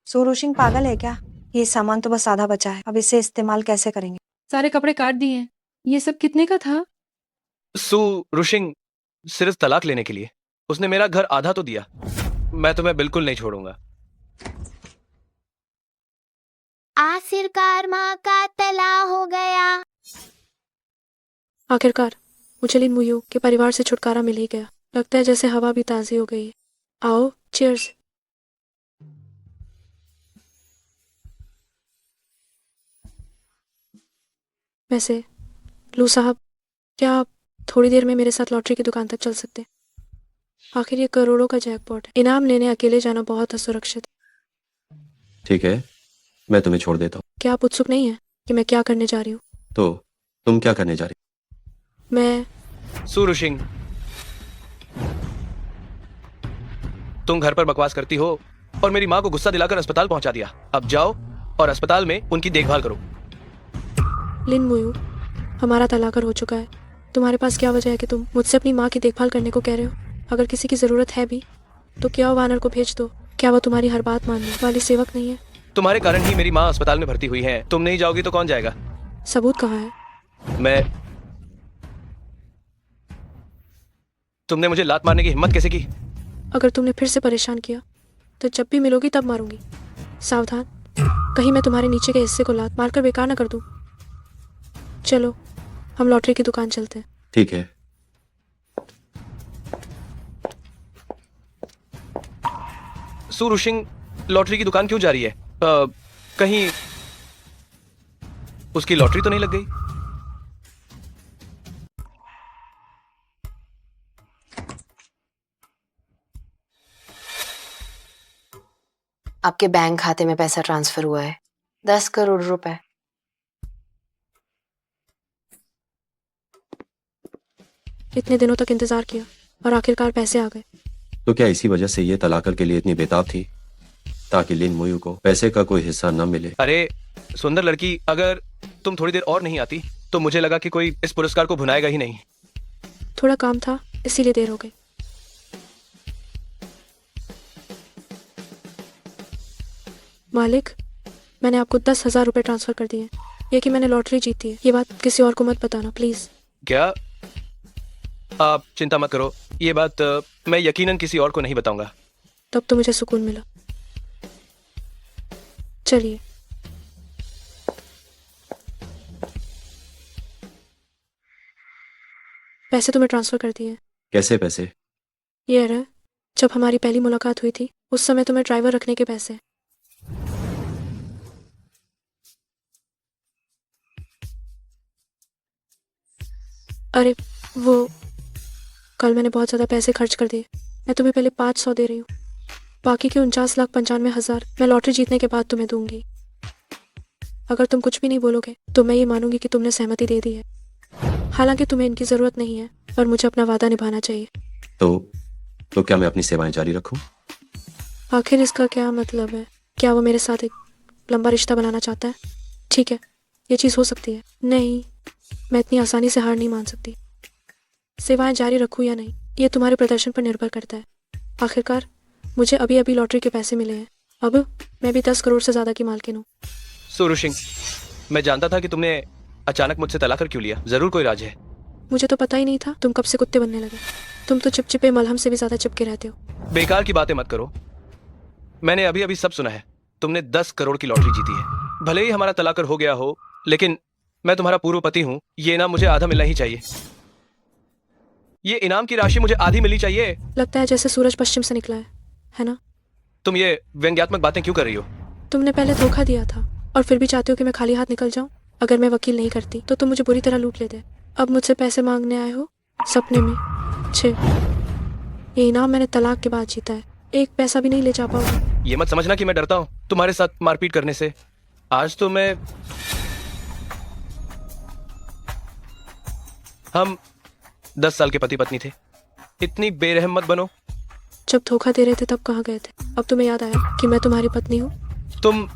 S7: सूरू सिंह पागल है क्या? ये सामान तो बस आधा बचा है, अब इसे इस्तेमाल कैसे करेंगे?
S5: सारे कपड़े काट दिए हैं। ये सब कितने का था?
S3: सूरू सिंह सिर्फ तलाक लेने के लिए। उसने मेरा घर आधा तो दिया। मैं तुम्हें बिल्कुल नहीं छोड़ूंगा।
S6: आखिरकार माँ का तला हो गया।
S1: आखिरकार मुझे लिन मुयू के परिवार से छुटकारा मिल ही गया। लगता है जैसे हवा भी ताज़ी हो गई है। आओ, चीयर्स। वैसे लू साहब, क्या आप थोड़ी देर में मेरे साथ लॉटरी की दुकान तक चल सकते हैं? आखिर ये करोड़ों का जैकपॉट है। इनाम लेने अकेले जाना बहुत असुरक्षित है।
S9: ठीक है, मैं तुम्हें छोड़ देता हूँ।
S1: क्या आप उत्सुक नहीं हैं कि मैं क्या करने जा रही हूँ?
S9: तो तुम क्या करने जा रही?
S1: मैं
S3: सूरू सिंह, तुम घर पर बकवास करती हो और मेरी माँ को गुस्सा दिलाकर अस्पताल पहुंचा दिया। अब जाओ और अस्पताल में उनकी देखभाल करो।
S1: लिन मुयू, हमारा तलाक हो चुका है। तुम्हारे पास क्या वजह है कि तुम मुझसे अपनी माँ की देखभाल करने को कह रहे हो? अगर किसी की ज़रूरत है भी तो क्या वानर को भेज दो। क्या वो तुम्हारी हर बात मानने वाली सेवक नहीं है?
S3: तुम्हारे कारण ही मेरी माँ अस्पताल में भर्ती हुई है। तुम नहीं जाओगी तो कौन जाएगा?
S1: सबूत कहाँ है?
S3: तुमने मुझे लात मारने की हिम्मत कैसे की?
S1: अगर तुमने फिर से परेशान किया तो जब भी मिलोगी तब मारूंगी। सावधान, कहीं मैं तुम्हारे नीचे के हिस्से को लात मारकर बेकार न कर दूं। चलो, हम लॉटरी की दुकान चलते हैं।
S9: ठीक है।
S3: सूरू सिंह लॉटरी की दुकान क्यों जा रही है? कहीं उसकी लॉटरी तो नहीं लग गई?
S2: आपके बैंक खाते में पैसा ट्रांसफर हुआ है, 10 करोड़ रुपए।
S1: इतने दिनों तक इंतजार किया और आखिरकार पैसे आ गए।
S9: तो क्या इसी वजह से ये तलाकर के लिए इतनी बेताब थी, ताकि लिन मुयू को पैसे का कोई हिस्सा न मिले?
S3: अरे सुंदर लड़की, अगर तुम थोड़ी देर और नहीं आती तो मुझे लगा कि कोई इस पुरस्कार को भुनाएगा ही नहीं।
S1: थोड़ा काम था इसीलिए देर हो गई। मालिक, मैंने आपको 10,000 रुपए ट्रांसफर कर दिए। ये कि मैंने लॉटरी जीती है, ये बात किसी और को मत बताना प्लीज।
S3: क्या? आप चिंता मत करो, ये बात मैं यकीनन किसी और को नहीं बताऊंगा।
S1: तब तो मुझे सुकून मिला। चलिए। पैसे तुम्हें ट्रांसफर कर दिए।
S9: कैसे पैसे?
S1: ये रहा, जब हमारी पहली मुलाकात हुई थी उस समय तुम्हें ड्राइवर रखने के पैसे। अरे वो, कल मैंने बहुत ज़्यादा पैसे खर्च कर दिए। मैं तुम्हें पहले 500 दे रही हूँ, बाकी के 49,95,000 मैं लॉटरी जीतने के बाद तुम्हें दूंगी। अगर तुम कुछ भी नहीं बोलोगे तो मैं ये मानूंगी कि तुमने सहमति दे दी है। हालांकि तुम्हें इनकी ज़रूरत नहीं है और मुझे अपना वादा निभाना चाहिए।
S9: तो क्या मैं अपनी सेवाएं जारी रखूं?
S1: आखिर इसका क्या मतलब है? क्या वो मेरे साथ एक लंबा रिश्ता बनाना चाहता है? ठीक है, ये चीज़ हो सकती है। नहीं, मैं इतनी आसानी से हार नहीं मान सकती। सेवाएं जारी रखूं या नहीं, ये तुम्हारे प्रदर्शन पर निर्भर करता है। आखिरकार मुझे अभी अभी लॉटरी के पैसे मिले हैं। अब मैं भी 10 करोड़ से ज़्यादा की मालकिन हूँ।
S3: सूरू सिंह, मैं जानता था कि तुमने अचानक मुझसे तलाक क्यों लिया। जरूर कोई राज है।
S1: मुझे तो पता ही नहीं था तुम कब से कुत्ते बनने लगे। तुम तो चिपचिपे मलहम से भी ज़्यादा चिपके रहते हो।
S3: बेकार की बातें मत करो। मैंने अभी अभी सब सुना है। तुमने 10 करोड़ की लॉटरी जीती है। भले ही हमारा तलाक हो गया हो, लेकिन मैं तुम्हारा पूर्व पति हूँ। ये इनाम मुझे आधा मिलना ही चाहिए। ये इनाम की राशि मुझे आधी मिलनी चाहिए।
S1: लगता है जैसे सूरज पश्चिम से निकला है ना?
S3: तुम ये व्यंग्यात्मक बातें क्यों कर रही हो?
S1: तुमने पहले धोखा दिया था और फिर भी चाहते हो कि मैं खाली हाथ निकल जाऊं। अगर मैं वकील नहीं करती तो तुम मुझे बुरी तरह लूट लेते। अब मुझसे पैसे मांगने आए हो सपने में? छे, ये इनाम मैंने तलाक के बाद जीता है, एक पैसा भी नहीं ले जा पाऊंगी।
S3: ये मत समझना कि मैं डरता हूँ तुम्हारे साथ मारपीट करने से। आज तो हम 10 साल के पति पत्नी थे। इतनी बेरहम मत बनो।
S1: जब धोखा दे रहे थे तब कहाँ गए थे? अब तुम्हें याद आया कि मैं तुम्हारी पत्नी हूँ?
S3: तुम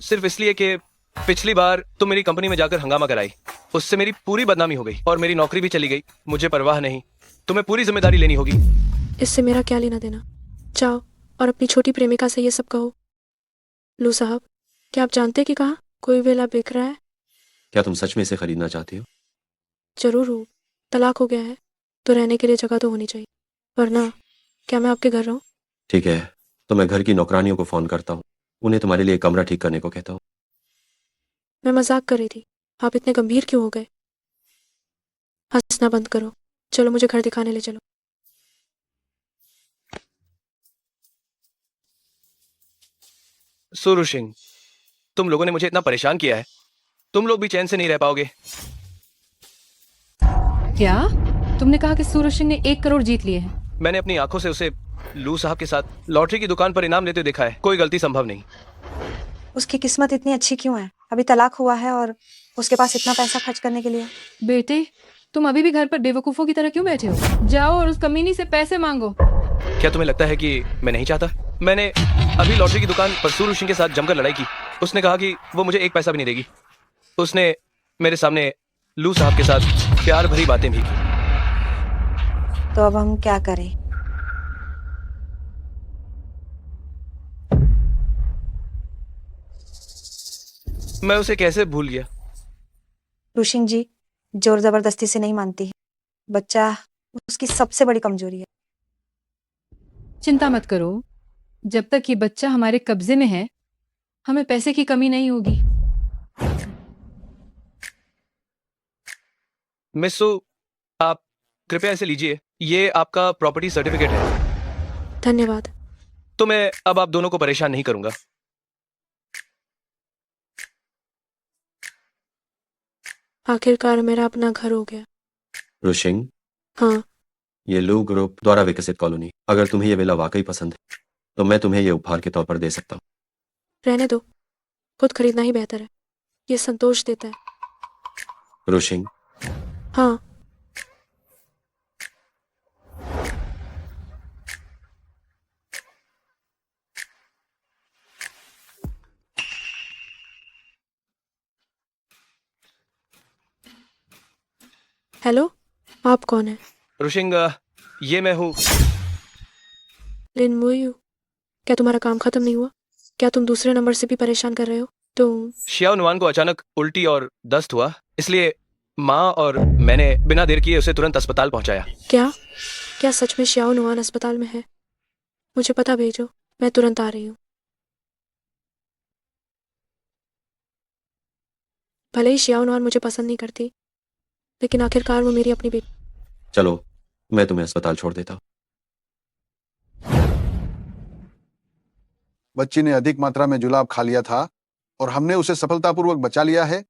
S3: सिर्फ इसलिए कि पिछली बार तुम मेरी कंपनी में जाकर हंगामा कराई, उससे मेरी पूरी बदनामी हो गई और मेरी नौकरी भी चली गई। मुझे परवाह नहीं, तुम्हें पूरी जिम्मेदारी लेनी होगी।
S1: इससे मेरा क्या लेना देना? जाओ और अपनी छोटी प्रेमिका से ये सब कहो। लू साहब, क्या आप जानते कि कहाँ कोई वेला बिक रहा है?
S9: क्या तुम सच में इसे खरीदना चाहती हो?
S1: जरूर हो। तलाक हो गया है तो रहने के लिए जगह तो होनी चाहिए, वरना क्या मैं आपके घर रहूं?
S9: ठीक है, तो मैं घर की नौकरानियों को फोन करता हूँ, उन्हें तुम्हारे लिए कमरा ठीक करने को कहता हूँ।
S1: मैं मजाक कर रही थी, आप इतने गंभीर क्यों हो गए? हंसना बंद करो, चलो मुझे घर दिखाने ले चलो।
S3: सुरू सिंह, तुम लोगों ने मुझे इतना परेशान किया है, तुम लोग भी चैन से नहीं रह पाओगे।
S5: क्या तुमने कहा कि सूरज सिंह ने 1 करोड़ जीत लिए हैं?
S3: मैंने अपनी आंखों से उसे लू साहब के साथ लॉटरी की दुकान पर इनाम लेते देखा है। कोई गलती संभव नहीं।
S7: उसकी किस्मत इतनी अच्छी क्यों है? अभी तलाक हुआ है और उसके पास इतना पैसा खर्च करने के लिए।
S5: बेटे, तुम अभी भी घर पर बेवकूफों की तरह क्यों बैठे हो? जाओ और उस कमीनी से पैसे मांगो।
S3: क्या तुम्हें लगता है कि मैं नहीं चाहता? मैंने अभी लॉटरी की दुकान पर सूरू सिंह के साथ जमकर लड़ाई की। उसने कहा कि वो मुझे 1 पैसा भी नहीं देगी। उसने मेरे सामने लू साहब के साथ प्यार भरी बातें भी की।
S7: तो अब हम क्या करें?
S3: मैं उसे कैसे भूल गया?
S7: ऋषिंग जी, जोर जबरदस्ती से नहीं मानती है। बच्चा उसकी सबसे बड़ी कमजोरी है।
S5: चिंता मत करो, जब तक ये बच्चा हमारे कब्जे में है हमें पैसे की कमी नहीं होगी।
S3: मिस सू, आप कृपया इसे लीजिए, ये आपका प्रॉपर्टी सर्टिफिकेट है।
S1: धन्यवाद।
S3: तो मैं अब आप दोनों को परेशान नहीं करूंगा।
S1: आखिरकार मेरा अपना घर हो गया।
S9: रुशिंग,
S1: हाँ,
S9: ये लू ग्रुप द्वारा विकसित कॉलोनी, अगर तुम्हें ये विला वाकई पसंद है तो मैं तुम्हें ये उपहार के तौर पर दे सकता हूँ।
S1: रहने दो, खुद खरीदना ही बेहतर है, ये संतोष देता है।
S9: रुशिंग,
S1: हाँ, हेलो, आप कौन है?
S3: रुशिंग, ये मैं हूँ।
S1: लिन मुयू, क्या तुम्हारा काम खत्म नहीं हुआ? क्या तुम दूसरे नंबर से भी परेशान कर रहे हो? तुम
S3: शियाओ नुआन को अचानक उल्टी और दस्त हुआ, इसलिए माँ और मैंने बिना देर किए उसे तुरंत अस्पताल पहुंचाया।
S1: क्या सच में श्याओ नुआन अस्पताल में है? मुझे पता भेजो, मैं तुरंत आ रही हूँ। भले ही श्याओ नुआन मुझे पसंद नहीं करती, लेकिन आखिरकार वो मेरी अपनी बेटी।
S9: चलो मैं तुम्हें अस्पताल छोड़ देता हूँ।
S10: बच्ची ने अधिक मात्रा में जुलाब खा लिया था और हमने उसे सफलतापूर्वक बचा लिया है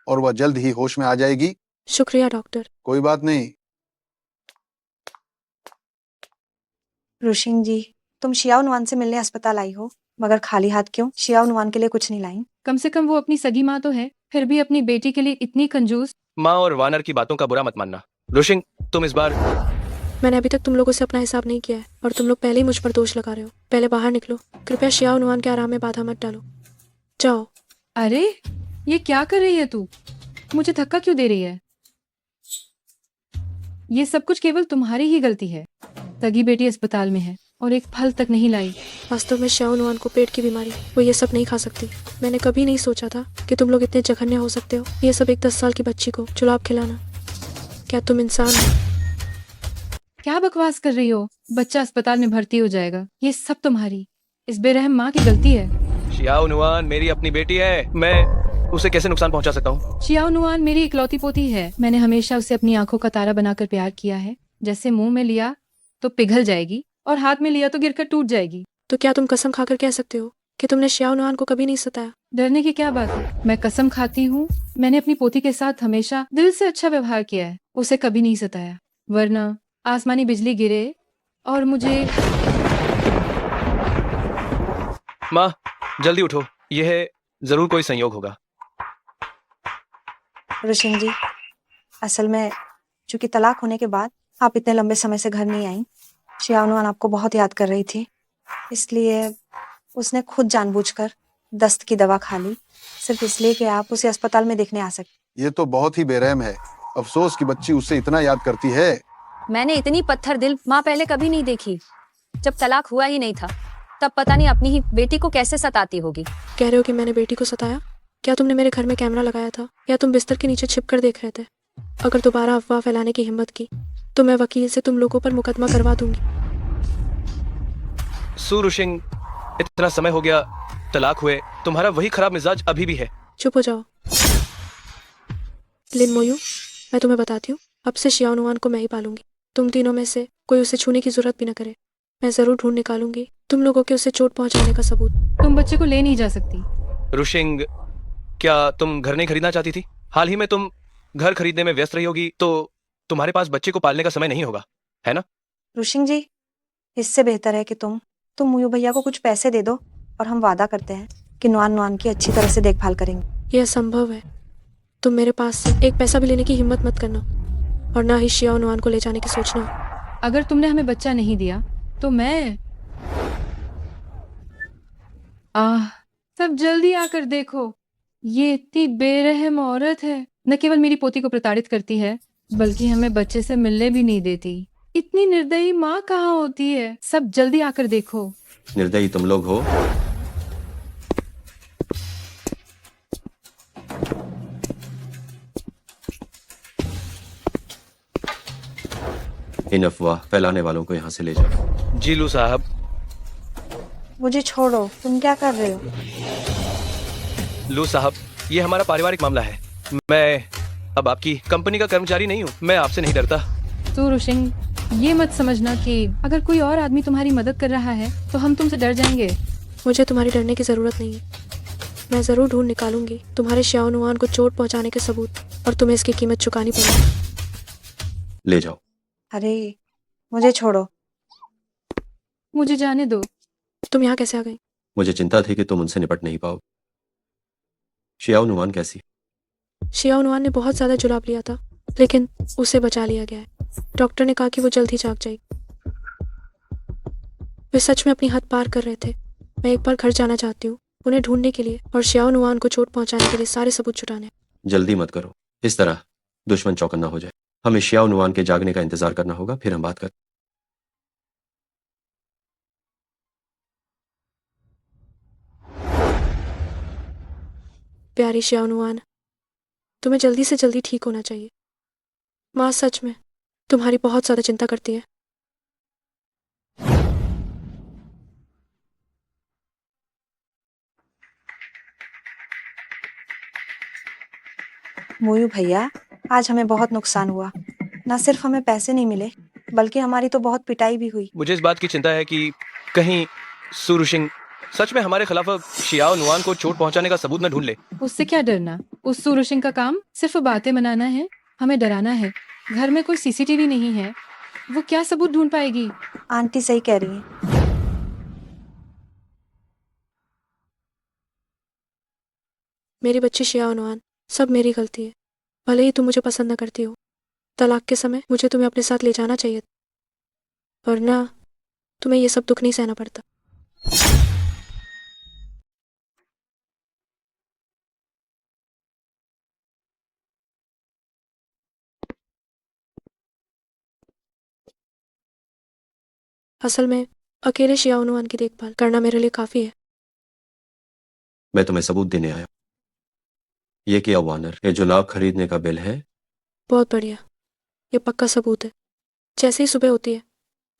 S10: और वह जल्द ही होश में आ जाएगी।
S1: शुक्रिया डॉक्टर।
S10: कोई बात नहीं।
S7: ऋषिंग जी, तुम शियाओ नुआन से मिलने अस्पताल आई हो, मगर खाली हाथ क्यों? शियाओ नुआन के लिए कुछ नहीं लाई?
S5: कम से कम वो अपनी सगी माँ तो है, फिर भी अपनी बेटी के लिए इतनी कंजूस।
S3: माँ और वानर की बातों का बुरा मत मानना। रुशिंग, तुम इस बार।
S1: मैंने अभी तक तुम लोगों से अपना हिसाब नहीं किया है और तुम लोग पहले ही मुझ पर दोष लगा रहे हो। पहले बाहर निकलो, कृपया श्याओ नुआन के आराम में बाधा मत डालो। जाओ।
S5: अरे ये क्या कर रही है तू? मुझे धक्का क्यों दे रही है? ये सब कुछ केवल तुम्हारी ही गलती है। सगी बेटी अस्पताल में है और एक फल तक नहीं लाई।
S1: वास्तव में श्याओ नुआन को पेट की बीमारी, वो ये सब नहीं खा सकती। मैंने कभी नहीं सोचा था कि तुम लोग इतने जघन्य हो सकते हो। ये सब एक 10 साल की बच्ची को जुलाब खिलाना। क्या तुम इंसान हो?
S5: क्या बकवास कर रही हो? बच्चा अस्पताल में भर्ती हो जाएगा, ये सब तुम्हारी, इस बेरहम माँ की गलती है।
S3: शियाओ नुआन मेरी अपनी बेटी है, मैं उसे कैसे नुकसान पहुंचा सकता हूँ?
S5: शियाओ नुआन मेरी इकलौती पोती है। मैंने हमेशा उसे अपनी आंखों का तारा बनाकर प्यार किया है। जैसे मुंह में लिया तो पिघल जाएगी और हाथ में लिया तो गिरकर टूट जाएगी।
S1: तो क्या तुम कसम खाकर कह सकते हो कि तुमने श्याओ नुआन को कभी नहीं सताया?
S5: डरने की क्या बात है? मैं कसम खाती हूँ मैंने अपनी पोती के साथ हमेशा दिल से अच्छा व्यवहार किया है, उसे कभी नहीं सताया। वरना आसमानी बिजली गिरे और मुझे
S3: माँ, जल्दी उठो। यह जरूर कोई संयोग होगा।
S7: रोशन जी, असल में चूंकि तलाक होने के बाद आप इतने लंबे समय से घर नहीं आई, शियानुआन आपको बहुत याद कर रही थी, इसलिए उसने खुद जानबूझकर दस्त की दवा खा ली, सिर्फ इसलिए कि आप उसे अस्पताल में देखने आ सके।
S10: ये तो बहुत ही बेरहम है। अफसोस कि बच्ची उससे इतना याद करती है।
S8: मैंने इतनी पत्थर दिल माँ पहले कभी नहीं देखी। जब तलाक हुआ ही नहीं था तब पता नहीं अपनी ही बेटी को कैसे सताती होगी।
S1: कह रहे हो कि मैंने बेटी को सताया? क्या तुमने मेरे घर में कैमरा लगाया था या तुम बिस्तर के नीचे छिप कर देख रहे थे? अगर दोबारा अफवाह फैलाने की हिम्मत की तो मैं वकील से तुम लोगों पर मुकदमा करवा दूंगी।
S3: सुरुशिंग, इतना समय हो गया तलाक हुए, तुम्हारा वही खराब मिजाज अभी भी है।
S1: चुप हो जाओ। लिन मोयू, मैं तुम्हें बताती हूँ, अब से शियानुआन को मैं ही पालूंगी। तुम तीनों में से कोई उसे छूने की जरूरत भी न करे। मैं जरूर ढूंढ निकालूंगी तुम लोगों के उसे चोट पहुंचाने का सबूत।
S5: तुम बच्चे को ले नहीं जा सकती।
S3: रुशिंग, क्या तुम घर नहीं खरीदना चाहती थी? हाल ही में तुम घर खरीदने में व्यस्त रही होगी, तो तुम्हारे पास बच्चे को पालने का समय नहीं होगा, है ना?
S7: रुशिंग जी, इससे बेहतर है कि तुम मुयू भैया को कुछ पैसे दे दो और हम वादा करते हैं कि नुआन नुआन की अच्छी तरह से देखभाल करेंगे।
S1: यह असंभव है। तुम मेरे पास से एक पैसा भी लेने की हिम्मत मत करना और ना ही शियानुआन को ले जाने की सोचना।
S5: अगर तुमने हमें बच्चा नहीं दिया तो मैं सब जल्दी आकर देखो। ये इतनी बेरहम औरत है, न केवल मेरी पोती को प्रताड़ित करती है बल्कि हमें बच्चे से मिलने भी नहीं देती। इतनी निर्दयी माँ कहाँ होती है? सब जल्दी आकर देखो।
S9: निर्दयी तुम लोग हो। इन अफवाह फैलाने वालों को यहाँ से ले जाओ।
S3: जी लू साहब।
S7: मुझे छोड़ो, तुम क्या कर रहे हो?
S3: लू साहब, ये हमारा पारिवारिक मामला है। मैं अब आपकी कंपनी का कर्मचारी नहीं हूँ। मैं आपसे नहीं डरता।
S5: तो रुशिंग, ये मत समझना कि अगर कोई और आदमी तुम्हारी मदद कर रहा है तो हम तुमसे डर जाएंगे।
S1: मुझे तुम्हारी डरने की जरूरत नहीं है। मैं जरूर ढूंढ निकालूंगी तुम्हारे शियानुआन को चोट पहुंचाने के सबूत और तुम्हें इसकी कीमत चुकानी पड़ेगी।
S9: ले जाओ।
S7: अरे मुझे छोड़ो।
S5: मुझे जाने दो।
S1: तुम यहाँ कैसे आ गई?
S9: मुझे चिंता थी कि तुम उनसे निपट नहीं पाओ। शियाओ नुआन कैसी?
S1: शियानुआन ने बहुत ज्यादा जुलाब लिया था, लेकिन उसे बचा लिया गया है। डॉक्टर ने कहा कि वो जल्द ही जाग जाएगी। वे सच में अपनी हद पार कर रहे थे। मैं एक बार घर जाना चाहती हूँ, उन्हें ढूंढने के लिए और शियानुआन को चोट पहुंचाने के लिए सारे सबूत जुटाने।
S9: जल्दी मत करो, इस तरह दुश्मन चौकन्ना हो जाए। हमें शियाओ नुआन के जागने का इंतजार करना होगा, फिर हम बात कर।
S1: प्यारी शियानुआन, तुम्हें जल्दी से जल्दी ठीक होना चाहिए। माँ सच में तुम्हारी बहुत ज्यादा चिंता करती है।
S7: मोयू भैया, आज हमें बहुत नुकसान हुआ। न सिर्फ हमें पैसे नहीं मिले बल्कि हमारी तो बहुत पिटाई भी हुई।
S3: मुझे इस बात की चिंता है कि कहीं सुरुशिंग सच में हमारे खिलाफ शियाओ नुआन को चोट पहुंचाने का सबूत न ढूंढ ले।
S5: उससे क्या डरना? उस सुरुशिंग का काम सिर्फ बातें बनाना है, हमें डराना है। घर में कोई सीसीटीवी नहीं है, वो क्या सबूत ढूंढ पाएगी?
S7: आंटी सही कह रही है।
S1: मेरी बच्ची शियानुआन, सब मेरी गलती है। भले ही तुम मुझे पसंद न करती हो, तलाक के समय मुझे तुम्हें अपने साथ ले जाना चाहिए, वरना तुम्हें ये सब दुख नहीं सहना पड़ता। असल में अकेले शियानुआन की देखभाल करना मेरे लिए काफी है।
S9: मैं तुम्हें सबूत देने आया। ये किया वार्नर, ये जो लाभ खरीदने का बिल है।
S1: बहुत बढ़िया, ये पक्का सबूत है। जैसे ही सुबह होती है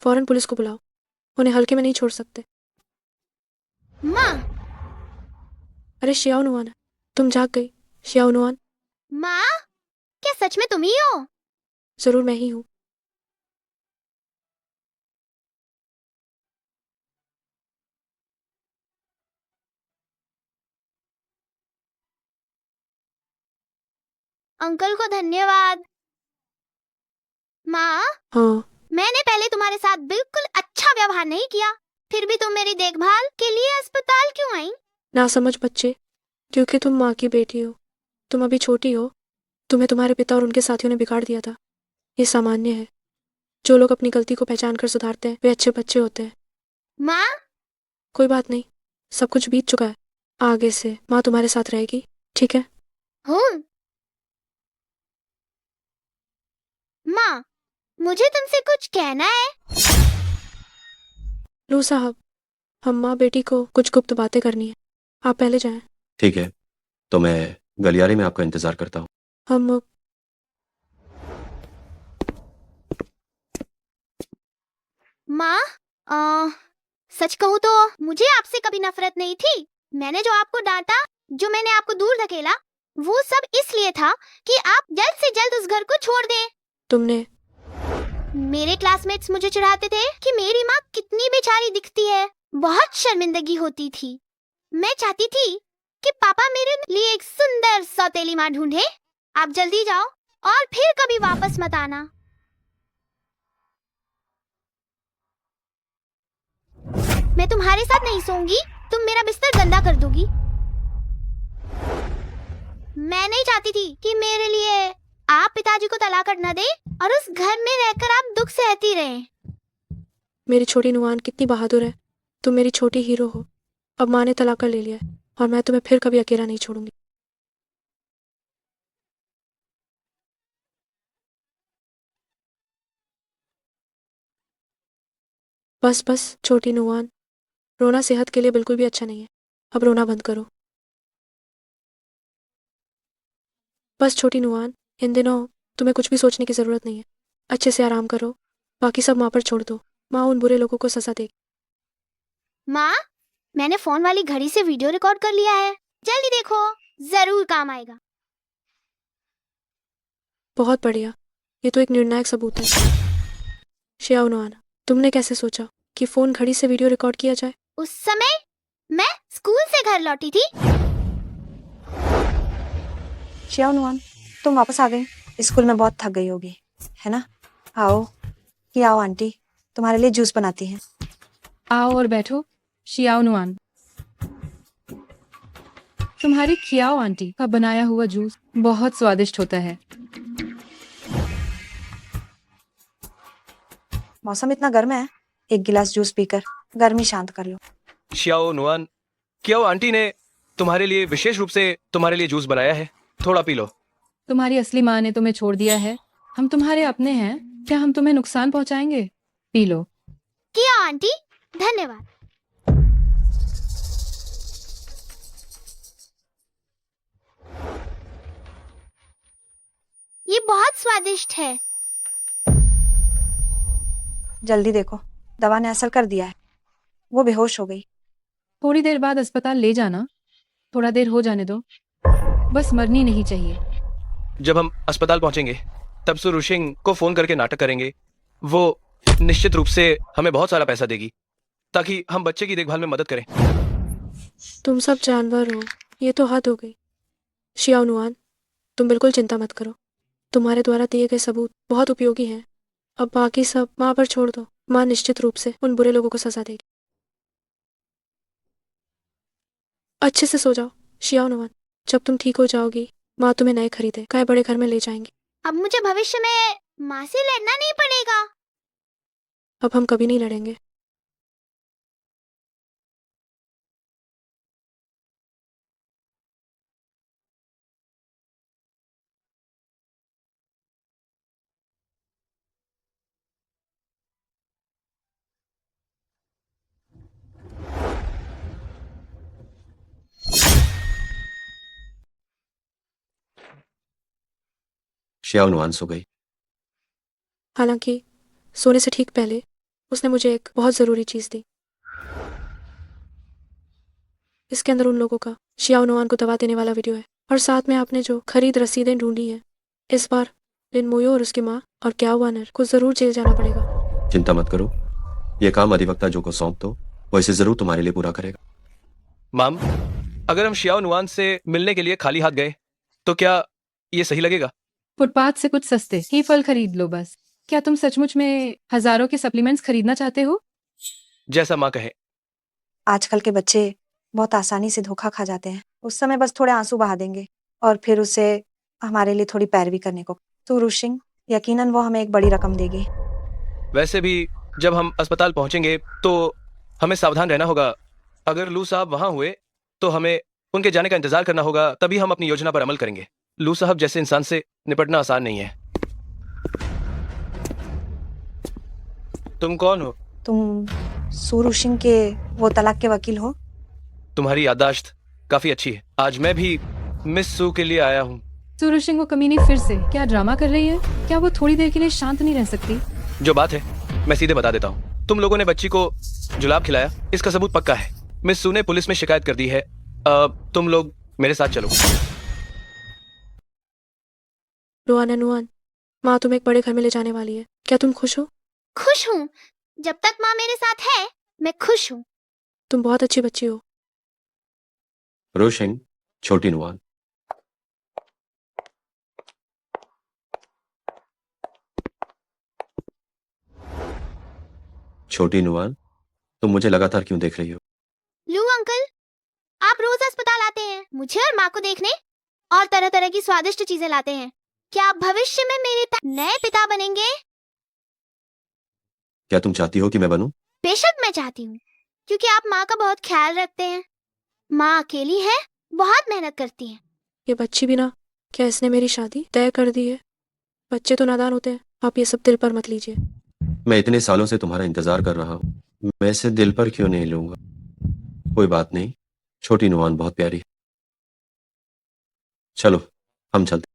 S1: फौरन पुलिस को बुलाओ, उन्हें हल्के में नहीं छोड़ सकते।
S6: माँ,
S1: अरे शियानुआन, तुम जाग गई। शियानुआन,
S6: माँ, क्या सच में तुम ही हो?
S1: जरूर मैं ही हूँ।
S6: अंकल को धन्यवाद। माँ,
S1: हाँ,
S6: मैंने पहले तुम्हारे साथ बिल्कुल अच्छा व्यवहार नहीं किया, फिर भी तुम मेरी देखभाल के लिए अस्पताल क्यों आई?
S1: ना समझ बच्चे, क्योंकि तुम माँ की बेटी हो, तुम अभी छोटी हो, तुम्हें तुम्हारे पिता और उनके साथियों ने बिगाड़ दिया था। ये सामान्य है। जो लोग अपनी गलती को पहचान कर सुधारते हैं वे अच्छे बच्चे होते हैं।
S6: माँ,
S1: कोई बात नहीं, सब कुछ बीत चुका है। आगे से माँ तुम्हारे साथ रहेगी, ठीक है?
S6: हूँ। माँ, मुझे तुमसे कुछ कहना है।
S1: लू साहब, हम माँ बेटी को कुछ गुप्त बातें करनी है। आप पहले जाएं।
S9: ठीक है, तो मैं गलियारे में आपका इंतजार करता हूँ।
S1: हम
S6: माँ, सच कहूँ तो मुझे आपसे कभी नफरत नहीं थी। मैंने जो आपको डांटा, जो मैंने आपको दूर धकेला, वो सब इसलिए था कि आप जल्द से जल्द उस घर को छोड़ दें।
S1: तुमने
S6: मेरे क्लासमेट्स मुझे चिढ़ाते थे कि मेरी माँ कितनी बेचारी दिखती है। बहुत शर्मिंदगी होती थी। मैं चाहती थी कि पापा मेरे लिए एक सुंदर सौतेली माँ ढूंढे। आप जल्दी जाओ और फिर कभी वापस मत आना। मैं तुम्हारे साथ नहीं सोऊंगी, तुम मेरा बिस्तर गंदा कर दोगी। मैं नहीं चाहती थी कि मेरे लिए आप पिताजी को तलाक न दे और उस घर में रहकर आप दुख सहती रहें।
S1: मेरी छोटी नुआन कितनी बहादुर है। तुम मेरी छोटी हीरो हो। अब माँ ने तलाक कर ले लिया है और मैं तुम्हें फिर कभी अकेला नहीं छोड़ूंगी। बस बस छोटी नुआन, रोना सेहत के लिए बिल्कुल भी अच्छा नहीं है। अब रोना बंद करो। बस छोटी नुआन, इन दिनों तुम्हें कुछ भी सोचने की जरूरत नहीं है। अच्छे से आराम करो, बाकी सब माँ पर छोड़ दो। माँ उन बुरे लोगों को सजा देगी।
S6: माँ, मैंने फोन वाली घड़ी से वीडियो रिकॉर्ड कर लिया है, जल्दी देखो, जरूर काम आएगा।
S1: बहुत बढ़िया, ये तो एक निर्णायक सबूत है। शियाओ नुआन, तुमने कैसे सोचा कि फोन घड़ी से वीडियो रिकॉर्ड किया जाए?
S6: उस समय मैं स्कूल से घर लौटी थी।
S7: शियाओ नुआन, तुम वापस आ गई। स्कूल में बहुत थक गई होगी, है ना? आओ, ये आओ आंटी, तुम्हारे लिए जूस बनाती हैं।
S5: आओ और बैठो, शियाओ नुआन। तुम्हारी खियाओ आंटी का बनाया हुआ जूस बहुत स्वादिष्ट होता है।
S7: मौसम इतना गर्म है, एक गिलास जूस पीकर गर्मी शांत कर लो।
S3: शियाओ नुआन, कियाओ आंटी ने तुम्हारे लिए विशेष रूप से तुम्हारे लिए जूस बनाया है, थोड़ा पी लो।
S5: तुम्हारी असली माँ ने तुम्हें छोड़ दिया है। हम तुम्हारे अपने हैं, क्या हम तुम्हें नुकसान पहुंचाएंगे? P low.
S6: किया आंटी, धन्यवाद। ये बहुत स्वादिष्ट है।
S7: जल्दी देखो, दवा ने असर कर दिया है। वो बेहोश हो गई।
S5: थोड़ी देर बाद अस्पताल ले जाना, थोड़ा देर हो जाने दो, बस मरनी नहीं चाहिए।
S3: जब हम अस्पताल पहुंचेंगे तब सु रुशिंग को फोन करके नाटक करेंगे। वो निश्चित रूप से हमें बहुत सारा पैसा देगी ताकि हम बच्चे की देखभाल में मदद करें।
S1: तुम सब जानवर हो, ये तो हद हो गई। शियाओ नुआन, तुम बिल्कुल चिंता मत करो। तुम्हारे द्वारा दिए गए सबूत बहुत उपयोगी हैं। अब बाकी सब माँ पर छोड़ दो। माँ निश्चित रूप से उन बुरे लोगों को सजा देगी। अच्छे से सो जाओ शियाओ नुआन। जब तुम ठीक हो जाओगी, माँ तुम्हें नए खरीदे काय बड़े घर में ले जाएंगी।
S6: अब मुझे भविष्य में माँ से लड़ना नहीं पड़ेगा।
S1: अब हम कभी नहीं लड़ेंगे।
S9: शियाओ नुआन सो गई।
S1: हालांकि सोने से ठीक पहले उसने मुझे एक बहुत ज़रूरी चीज़ दी। इसके अंदर उन लोगों का शियाओ नुआन को दवा देने वाला वीडियो है और साथ में आपने जो खरीद रसीदें ढूंढी हैं। इस बार लिन मोयो और उसकी माँ और क्याओ वानर को ज़रूर जेल जाना पड़ेगा।
S9: चिंता मत करो, ये काम अधिवक्ता जो को सौंप दो, वो इसे जरूर तुम्हारे लिए पूरा करेगा।
S3: माम, अगर हम शियाओ नुआन से मिलने के लिए खाली हाथ गए तो क्या ये सही लगेगा?
S5: फुटपाथ से कुछ सस्ते ही फल खरीद लो बस। क्या तुम सचमुच में हजारों के सप्लीमेंट्स खरीदना चाहते हो?
S3: जैसा माँ कहे।
S7: आजकल के बच्चे बहुत आसानी से धोखा खा जाते हैं। उस समय बस थोड़े आंसू बहा देंगे और फिर उसे हमारे लिए थोड़ी पैरवी करने को। तो रुशिंग, यकीनन वो हमें एक बड़ी रकम देगी।
S3: वैसे भी जब हम अस्पताल पहुंचेंगे तो हमें सावधान रहना होगा। अगर लू साहब वहां हुए तो हमें उनके जाने का इंतजार करना होगा, तभी हम अपनी योजना पर अमल करेंगे। लू साहब जैसे इंसान से निपटना आसान नहीं है। तुम कौन हो?
S7: तुम सुरुशिंग के वो तलाक के वकील हो?
S3: तुम्हारी याददाश्त काफी अच्छी है। आज मैं भी मिस सू के लिए आया हूँ।
S5: सुरुशिंग वो कमीनी फिर से क्या ड्रामा कर रही है? क्या वो थोड़ी देर के लिए शांत नहीं रह सकती?
S3: जो बात है मैं सीधे बता देता हूँ। तुम लोगों ने बच्ची को जुलाब खिलाया, इसका सबूत पक्का है। मिस सू ने पुलिस में शिकायत कर दी है। तुम लोग मेरे साथ चलो।
S1: रुआन नुआन, माँ तुम्हें एक बड़े घर में ले जाने वाली है। क्या तुम खुश हो?
S6: खुश हूँ। जब तक माँ मेरे साथ है मैं खुश हूँ।
S1: तुम बहुत अच्छी बच्ची हो।
S9: रोशिंग, छोटी नुआन। छोटी नुआन, तुम मुझे लगातार क्यों देख रही हो?
S6: लू अंकल, आप रोज अस्पताल आते हैं मुझे और माँ को देखने और तरह तरह की स्वादिष्ट चीजें लाते हैं। क्या आप भविष्य में मेरे नए पिता बनेंगे?
S9: क्या तुम चाहती हो कि मैं बनूं?
S6: बेशक मैं चाहती हूँ, क्योंकि आप माँ का बहुत ख्याल रखते हैं। माँ अकेली है, बहुत मेहनत करती है।
S1: ये बच्ची भी ना, क्या इसने मेरी शादी तय कर दी है? बच्चे तो नादान होते हैं, आप ये सब दिल पर मत लीजिए।
S9: मैं इतने सालों से तुम्हारा इंतजार कर रहा हूँ, मैं इसे दिल पर क्यों नहीं लूंगा? कोई बात नहीं, छोटी नुआन बहुत प्यारी है। चलो हम चलते।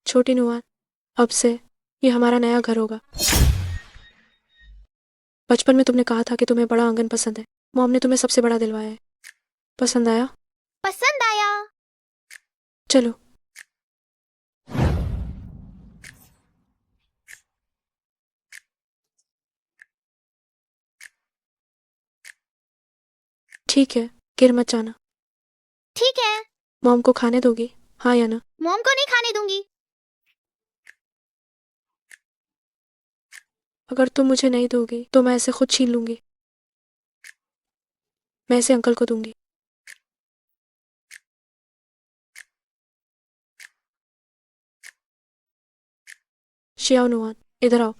S1: छोटी नुआन, अब से ये हमारा नया घर होगा। बचपन में तुमने कहा था कि तुम्हें बड़ा आंगन पसंद है। मॉम ने तुम्हें सबसे बड़ा दिलवाया है। पसंद आया?
S6: पसंद आया।
S1: चलो। ठीक है, गिर मत जाना।
S6: ठीक है।
S1: मॉम को खाने दोगी, हाँ या ना?
S6: मॉम को नहीं खाने दूंगी।
S1: अगर तुम मुझे नहीं दोगी तो मैं इसे खुद छीन लूंगी। मैं इसे अंकल को दूंगी। शियाओ नुआन, इधर आओ।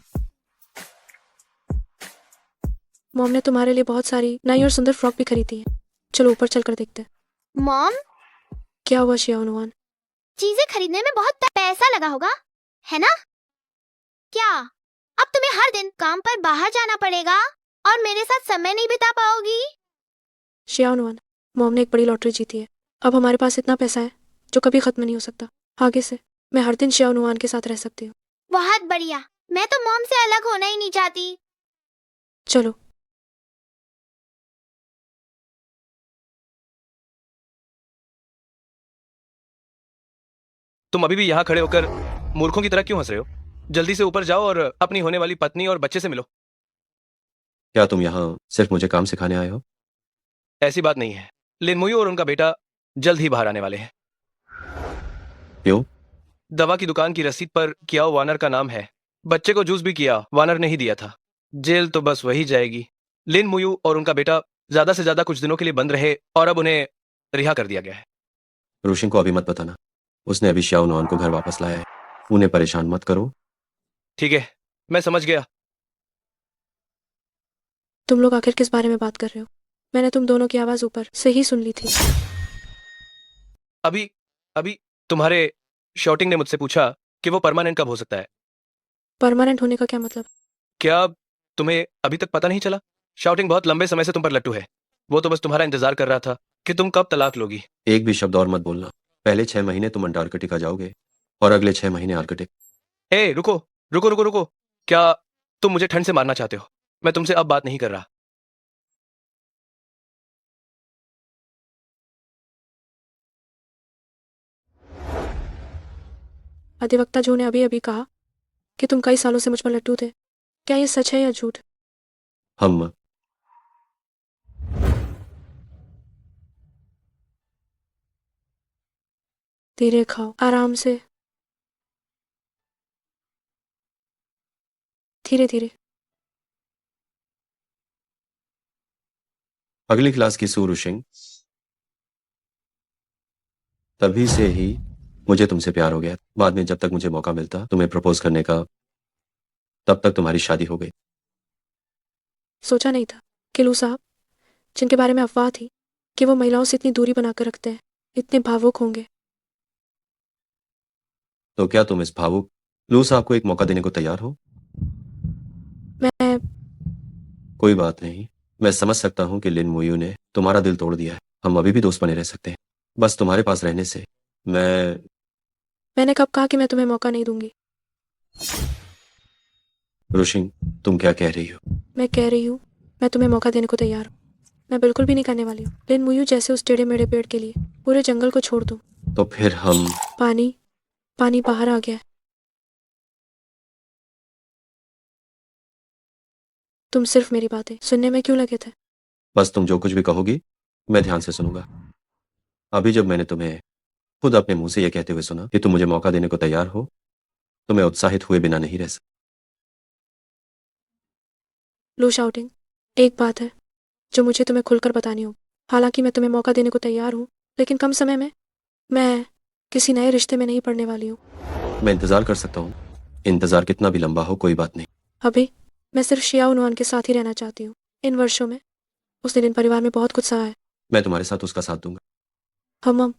S1: मॉम ने तुम्हारे लिए बहुत सारी नई और सुंदर फ्रॉक भी खरीदी है। चलो ऊपर चलकर देखते हैं।
S6: मॉम,
S1: क्या हुआ शियाओ नुआन?
S6: चीजें खरीदने में बहुत पैसा लगा होगा, है ना? क्या अब तुम्हें हर दिन काम पर बाहर जाना पड़ेगा और मेरे साथ समय नहीं बिता पाओगी?
S1: शियाओ नुआन, मॉम ने एक बड़ी लॉटरी जीती है। अब हमारे पास इतना पैसा है जो कभी खत्म नहीं हो सकता। आगे से मैं हर दिन शियाओ नुआन के साथ रह सकती हूँ।
S6: बहुत बढ़िया। मैं तो मॉम से अलग होना ही नहीं चाहती।
S1: चलो।
S3: तुम अभी भी यहाँ खड़े होकर मूर्खों की तरह क्यों हंस रहे हो? जल्दी से ऊपर जाओ और अपनी होने वाली पत्नी और बच्चे से मिलो।
S9: क्या तुम यहाँ सिर्फ मुझे काम सिखाने आए हो?
S3: ऐसी बात नहीं है। लिन मुयू और उनका बेटा जल्द ही बाहर आने वाले हैं।
S9: क्यों?
S3: दवा की दुकान की रसीद पर कियाओ वानर का नाम है। बच्चे को जूस भी किया वानर ने ही दिया था। जेल तो बस वही जाएगी। लिन मुयू और उनका बेटा ज्यादा से ज्यादा कुछ दिनों के लिए बंद रहे और अब उन्हें रिहा कर दिया गया है।
S9: रोशिंग को अभी मत बताना, उसने अभी श्याओ नुआन को घर वापस लाया है। उन्हें परेशान मत करो।
S3: ठीक है, मैं समझ गया।
S1: तुम लोग आखिर किस बारे में बात कर रहे हो? मैंने तुम दोनों की आवाज ऊपर से ही सुन ली थी।
S3: अभी अभी तुम्हारे शॉटिंग ने मुझसे पूछा कि वो परमानेंट कब हो सकता है।
S1: परमानेंट होने का क्या मतलब?
S3: क्या तुम्हें अभी तक पता नहीं चला? शाउटिंग बहुत लंबे समय से तुम पर लट्टू है। वो तो बस तुम्हारा इंतजार कर रहा था कि तुम कब तलाक लोगी।
S9: एक भी शब्द और मत बोलना। पहले 6 महीने तुम अंटार्कटिका जाओगे और अगले 6 महीने आर्कटिक।
S3: ए रुको रुको रुको रुको, क्या तुम मुझे ठंड से मारना चाहते हो? मैं तुमसे अब बात नहीं कर रहा।
S1: अधिवक्ता जो ने अभी अभी कहा कि तुम कई सालों से मुझ पर लट्टू थे, क्या ये सच है या झूठ?
S9: हम
S1: धीरे खाओ, आराम से, धीरे धीरे।
S9: अगली क्लास की सू रुशिंग, तभी से ही मुझे तुमसे प्यार हो गया। बाद में जब तक मुझे मौका मिलता तुम्हें प्रपोज करने का, तब तक तुम्हारी शादी हो गई।
S1: सोचा नहीं था कि लू साहब, जिनके बारे में अफवाह थी कि वो महिलाओं से इतनी दूरी बनाकर रखते हैं, इतने भावुक होंगे।
S9: तो क्या तुम इस भावुक लू साहब को एक मौका देने को तैयार हो?
S1: मैं
S9: कोई बात नहीं, मैं समझ सकता हूँ कि लिन मुयू ने तुम्हारा दिल तोड़ दिया है। हम अभी भी दोस्त बने रह सकते हैं। बस तुम्हारे पास रहने से
S1: मैंने कब कहा कि मैं तुम्हें मौका नहीं दूंगी?
S9: रुशिंग, तुम क्या कह रही हो?
S1: मैं कह रही हूँ, मैं तुम्हें मौका देने को तैयार हूँ। मैं बिल्कुल भी नहीं करने वाली हूँ। लिन मुयू जैसे उस टेढ़े मेढ़े पेड़ के लिए पूरे जंगल को छोड़ दूँ।
S9: तो फिर हम
S1: पानी बाहर आ गया है। तुम सिर्फ मेरी बातें सुनने में क्यों लगे थे?
S9: बस तुम जो कुछ भी कहोगी मैं ध्यान से सुनूंगा। अभी जब मैंने तुम्हें खुद अपने मुंह से यह कहते हुए सुना कि तुम मुझे मौका देने को तैयार हो, तो मैं उत्साहित हुए बिना नहीं रह सकता।
S1: लो शाउटिंग, एक बात है जो मुझे तुम्हें खुलकर बतानी हो। हालांकि मैं तुम्हें मौका देने को तैयार हूँ, लेकिन कम समय में मैं किसी नए रिश्ते में नहीं पड़ने वाली हूँ।
S9: मैं इंतजार कर सकता हूँ। इंतजार कितना भी लंबा हो कोई बात नहीं।
S1: अभी मैं सिर्फ शिया उनवान के साथ ही रहना चाहती हूँ। इन वर्षों में उसने लिन परिवार में बहुत कुछ सहा है।
S9: मैं तुम्हारे साथ उसका साथ दूंगा।
S1: हम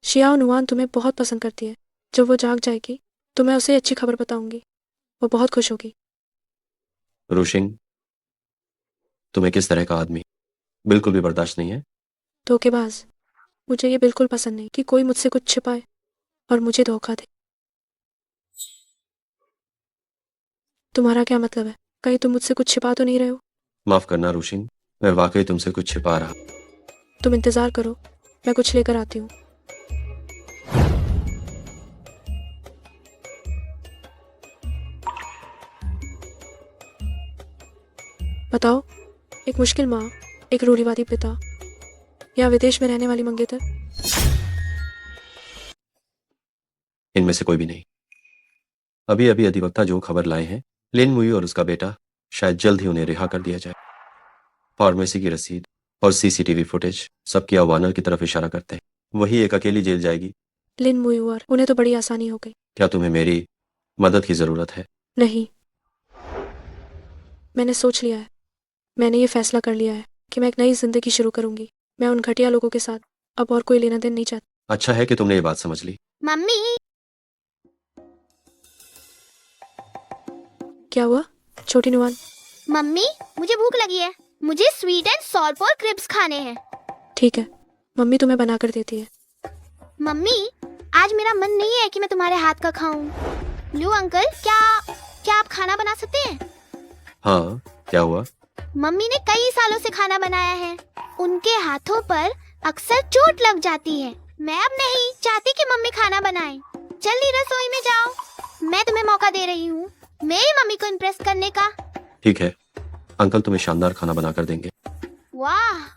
S1: शिया उनवान तुम्हें बहुत पसंद करती है। जब वो जाग जाएगी तो मैं उसे अच्छी खबर बताऊंगी। वो बहुत खुश होगी।
S9: रुशिंग, तुम्हें किस तरह का आदमी बिल्कुल भी बर्दाश्त नहीं है।
S1: धोखेबाज, मुझे ये बिल्कुल पसंद नहीं कि कोई मुझसे कुछ छिपाए और मुझे धोखा दे। तुम्हारा क्या मतलब है? कहीं तुम मुझसे कुछ छिपा तो नहीं रहे हो?
S9: माफ करना रुशिंग, मैं वाकई तुमसे कुछ छिपा रहा।
S1: तुम इंतजार करो, मैं कुछ लेकर आती हूँ। बताओ, एक मुश्किल माँ, एक रूढ़िवादी पिता या विदेश में रहने वाली मंगेतर?
S9: इनमें से कोई भी नहीं। अभी अभी अधिवक्ता जो खबर लाए हैं, लिन मुई और उसका बेटा शायद जल्द ही उन्हें रिहा कर दिया जाए। फार्मेसी की रसीद और सीसीटीवी फुटेज सबकी वार्नर की तरफ इशारा करते हैं। वही एक अकेली जेल जाएगी।
S1: लिन मुयूर, उन्हें तो बड़ी आसानी हो गई।
S9: क्या तुम्हें मेरी मदद की जरूरत है?
S1: नहीं, मैंने सोच लिया है। मैंने ये फैसला कर लिया है कि मैं एक नई जिंदगी शुरू करूंगी। मैं उन घटिया लोगों के साथ अब और कोई लेना देन नहीं चाहती।
S9: अच्छा है कि तुमने ये बात समझ ली।
S6: मम्मी,
S1: क्या हुआ छोटी नुआन?
S6: मम्मी मुझे भूख लगी है। मुझे स्वीट एंड सॉल्ट क्रिप्स खाने हैं।
S1: ठीक है, मम्मी तुम्हें बना कर देती है।
S6: मम्मी, आज मेरा मन नहीं है कि मैं तुम्हारे हाथ का खाऊं। लू अंकल, क्या आप खाना बना सकते हैं?
S9: हाँ, क्या हुआ?
S6: मम्मी ने कई सालों से खाना बनाया है। उनके हाथों पर अक्सर चोट लग जाती है। मैं अब नहीं चाहती कि मम्मी खाना बनाए। जल्दी रसोई में जाओ। मैं तुम्हें मौका दे रही हूँ मेरी मम्मी को इम्प्रेस करने का।
S9: ठीक है, अंकल तुम्हें शानदार खाना बना कर देंगे।
S6: वाह,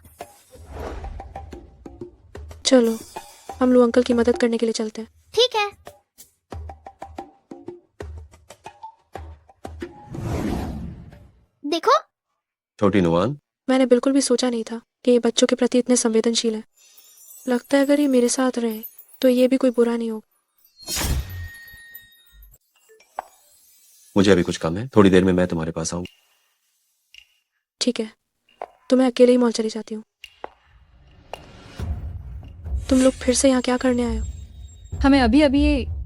S1: चलो हम लू अंकल की मदद करने के लिए चलते हैं।
S6: ठीक है। देखो,
S9: छोटी नुआन,
S1: मैंने बिल्कुल भी सोचा नहीं था कि ये बच्चों के प्रति इतने संवेदनशील है। लगता है अगर ये मेरे साथ रहे तो ये भी कोई बुरा नहीं होगा।
S9: मुझे अभी कुछ काम है, थोड़ी देर में मैं तुम्हारे पास आऊंगा।
S1: ठीक है, तो मैं अकेले ही मॉल चली जाती हूँ। तुम लोग फिर से यहाँ क्या करने आए हो?
S5: हमें अभी अभी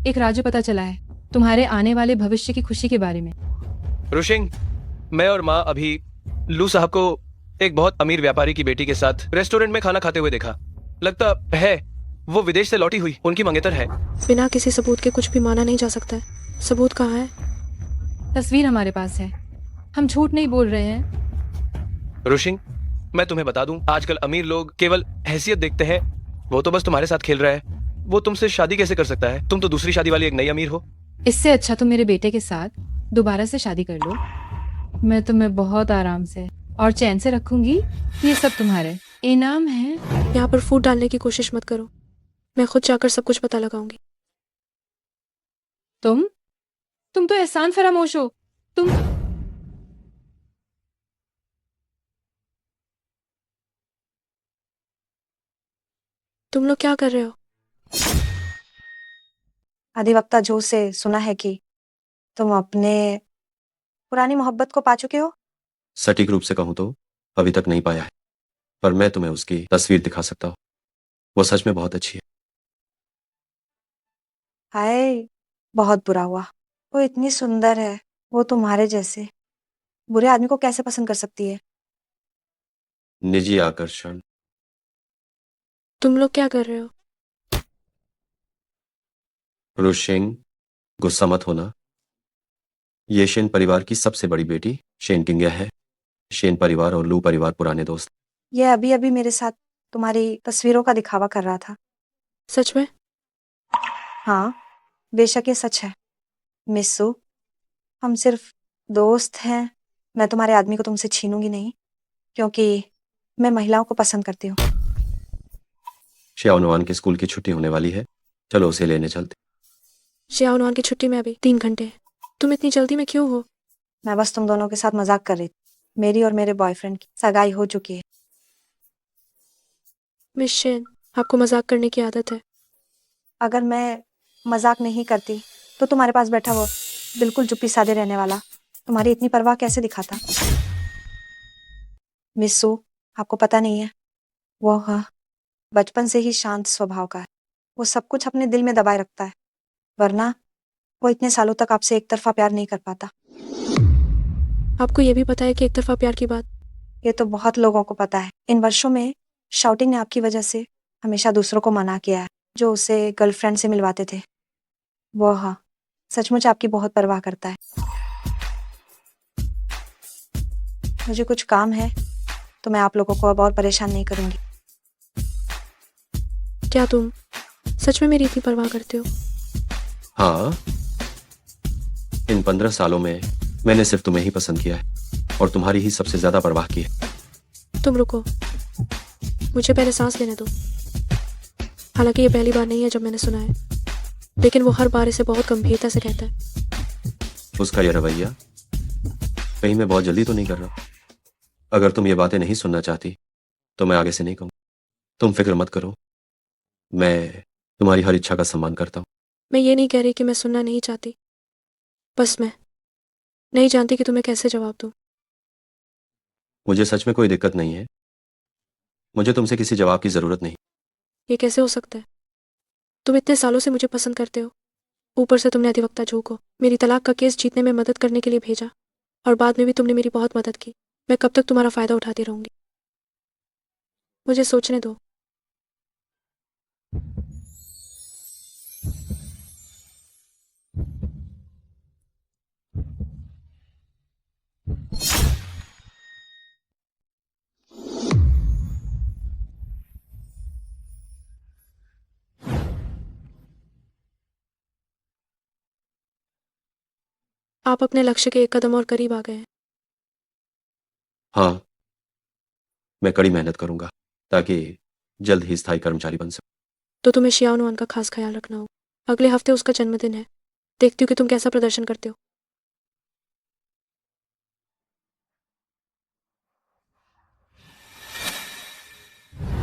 S5: एक राजू पता चला है तुम्हारे आने वाले भविष्य की खुशी के बारे में।
S3: रुशिंग, मैं और माँ अभी लू साहब को एक बहुत अमीर व्यापारी की बेटी के साथ रेस्टोरेंट में खाना खाते हुए देखा। लगता है वो विदेश से लौटी हुई उनकी मंगेतर है।
S1: बिना किसी सबूत के कुछ भी माना नहीं जा सकता है। सबूत कहाँ है?
S5: तस्वीर हमारे पास है। हम झूठ नहीं बोल रहे हैं।
S3: रुशिंग, मैं तुम्हें बता दूं, आजकल अमीर लोग केवल हैसियत देखते हैं। वो तो बस तुम्हारे साथ खेल रहा है। वो तुमसे शादी कैसे कर सकता है? तुम तो दूसरी शादी वाली एक नई अमीर हो।
S5: इससे अच्छा तुम मेरे बेटे के साथ दोबारा से शादी कर लो। मैं तुम्हें बहुत आराम से और चैन से रखूंगी। ये सब तुम्हारे इनाम है।
S1: यहाँ पर फूट डालने की कोशिश मत करो, मैं खुद जाकर सब कुछ पता लगाऊंगी।
S5: तुम तो एहसान फरामोश हो। तुम
S1: तुम लोग क्या कर रहे हो?
S7: अधिवक्ता जो से सुना है कि तुम अपने पुरानी मोहब्बत को पा चुके हो।
S9: सटीक रूप से कहूं तो अभी तक नहीं पाया है, पर मैं तुम्हें उसकी तस्वीर दिखा सकता हूँ। वो सच में बहुत अच्छी है।
S7: हाय, बहुत बुरा हुआ। वो इतनी सुंदर है, वो तुम्हारे जैसे बुरे आदमी को कैसे पसंद कर सकती है?
S9: निजी आकर्षण।
S1: तुम लोग क्या कर रहे हो?
S9: रुशिंग, गुस्सा मत होना। ये शेन परिवार की सबसे बड़ी बेटी शेन किंग्या है। शेन परिवार और लू परिवार पुराने दोस्त।
S7: ये अभी अभी मेरे साथ तुम्हारी तस्वीरों का दिखावा कर रहा था।
S1: सच में?
S7: हाँ, बेशक ये सच है। मिस्सू, हम सिर्फ दोस्त हैं। मैं तुम्हारे आदमी को तुमसे छीनूंगी नहीं, क्योंकि मैं महिलाओं को पसंद करती हूँ।
S9: श्याओनुआन की स्कूल की छुट्टी होने वाली है, चलो उसे लेने चलते।
S1: श्याओनुआन की छुट्टी में अभी 3 घंटे है। तुम इतनी जल्दी में क्यों हो?
S7: मैं बस तुम दोनों के साथ मजाक कर रही थी। मेरी और मेरे बॉयफ्रेंड की सगाई हो चुकी है।
S1: मिस शेन, आपको मजाक करने की आदत है।
S7: अगर मैं मजाक नहीं करती तो तुम्हारे पास बैठा वो बिल्कुल चुप्पी साधे रहने वाला तुम्हारी इतनी परवाह कैसे दिखाता? मिस्सू, आपको पता नहीं है, वो हाँ बचपन से ही शांत स्वभाव का है। वो सब कुछ अपने दिल में दबाए रखता है, वरना वो इतने सालों तक आपसे एक तरफा प्यार नहीं कर पाता।
S1: आपको ये भी पता है कि एक तरफा प्यार की बात?
S7: ये तो बहुत लोगों को पता है। इन वर्षों में शाउटिंग ने आपकी वजह से हमेशा दूसरों को मना किया है, जो उसे गर्लफ्रेंड से मिलवाते थे। वो हाँ सचमुच आपकी बहुत परवाह करता है। मुझे कुछ काम है, तो मैं आप लोगों को अब और परेशान नहीं करूंगी।
S1: क्या तुम सच में मेरी इतनी परवाह करते हो?
S9: हाँ, इन 15 सालों में मैंने सिर्फ तुम्हें ही पसंद किया है और तुम्हारी ही सबसे ज्यादा परवाह की है।
S1: तुम रुको, मुझे पहले सांस लेने दो। हालांकि ये पहली बार नहीं है जब मैंने सुना है, लेकिन वो हर बार इसे बहुत गंभीरता से कहता है।
S9: उसका यह रवैया कहीं मैं बहुत जल्दी तो नहीं कर रहा। अगर तुम ये बातें नहीं सुनना चाहती तो मैं आगे से नहीं कहूँ। तुम फिक्र मत करो, मैं तुम्हारी हर इच्छा का सम्मान करता हूँ।
S1: मैं ये नहीं कह रही कि मैं सुनना नहीं चाहती, बस मैं नहीं जानती कि तुम्हें कैसे जवाब दूं।
S9: मुझे सच में कोई दिक्कत नहीं है। मुझे तुमसे किसी जवाब की जरूरत नहीं।
S1: ये कैसे हो सकता है? तुम इतने सालों से मुझे पसंद करते हो, ऊपर से तुमने अधिवक्ता जू को मेरी तलाक का केस जीतने में मदद करने के लिए भेजा, और बाद में भी तुमने मेरी बहुत मदद की। मैं कब तक तुम्हारा फायदा उठाती रहूंगी? मुझे सोचने दो। आप अपने लक्ष्य के एक कदम और करीब आ गए हैं।
S9: हाँ, मैं कड़ी मेहनत करूंगा ताकि जल्द ही स्थायी कर्मचारी बन सकूं।
S1: तो तुम्हें शियाओनुआन का खास ख्याल रखना हो। अगले हफ्ते उसका जन्मदिन है, देखती हूँ कि तुम कैसा प्रदर्शन करते हो।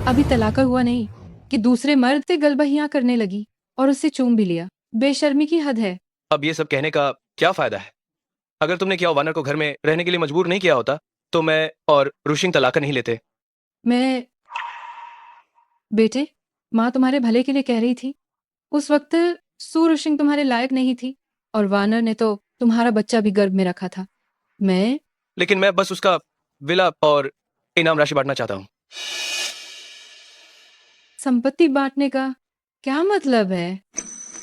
S5: अभी तलाका हुआ नहीं कि दूसरे मर्द से गलबहियां करने लगी और उससे चूम भी लिया। बेशर्मी की हद है।
S3: अब ये सब कहने का क्या फायदा है? अगर तुमने किया वानर को घर में रहने के लिए मजबूर नहीं किया होता तो मैं और रुशिंग तलाक नहीं लेते।
S5: मैं बेटे, माँ तुम्हारे भले के लिए कह रही थी। उस वक्त सूरुशिंग तुम्हारे लायक नहीं थी और वानर ने तो तुम्हारा बच्चा भी गर्भ में रखा था। मैं
S3: लेकिन मैं बस उसका विला और इनाम राशि बांटना चाहता हूँ।
S5: संपत्ति बांटने का क्या मतलब है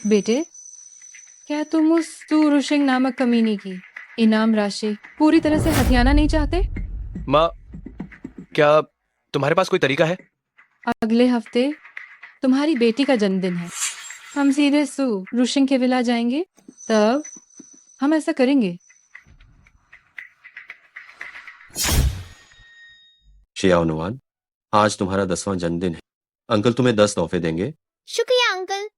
S5: बेटे? क्या तुम उस सूरुशिंग नामक कमीनी की इनाम राशि पूरी तरह से हथियाना नहीं चाहते?
S3: माँ, क्या तुम्हारे पास कोई तरीका है?
S5: अगले हफ्ते तुम्हारी बेटी का जन्मदिन है, हम सीधे रुशिंग के विला जाएंगे, तब हम ऐसा करेंगे।
S9: शियाओ नुआन, आज तुम्हारा 10वां जन्मदिन है। अंकल तुम्हें 10 तोहफे देंगे।
S6: शुक्रिया अंकल।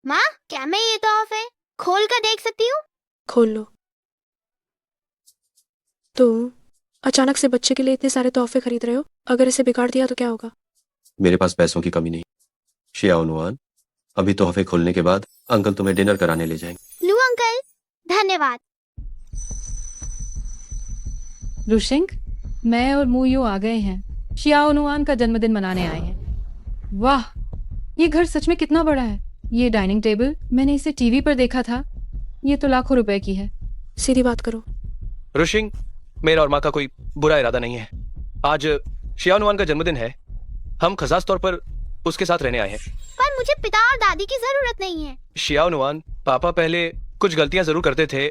S6: माँ, क्या मैं ये तोहफे खोल कर देख सकती हूँ?
S1: खोल लो। तुम अचानक से बच्चे के लिए इतने सारे तोहफे खरीद रहे हो, अगर इसे बिगाड़ दिया तो क्या होगा?
S9: मेरे पास पैसों की कमी नहीं। शियाओ नुआन, अभी तोहफे खोलने के बाद अंकल तुम्हें डिनर कराने ले जाएंगे।
S6: लू अंकल, धन्यवाद।
S5: रुशिंग, मैं और मुयो आ गए हैं, शियाओ नुआन का जन्मदिन मनाने आए हैं। वाह, ये घर सच में कितना बड़ा है। ये डाइनिंग टेबल, मैंने इसे टीवी पर देखा था, ये तो लाखों रुपए की है।
S1: सीधी बात करो।
S3: रुशिंग, मेरा और माँ का कोई बुरा इरादा नहीं है। आज शियानुआन का जन्मदिन है, हम खास तौर पर उसके साथ रहने आए हैं।
S6: पर मुझे पिता और दादी की जरूरत नहीं है।
S3: शियानुआन, पापा पहले कुछ गलतियां जरूर करते थे,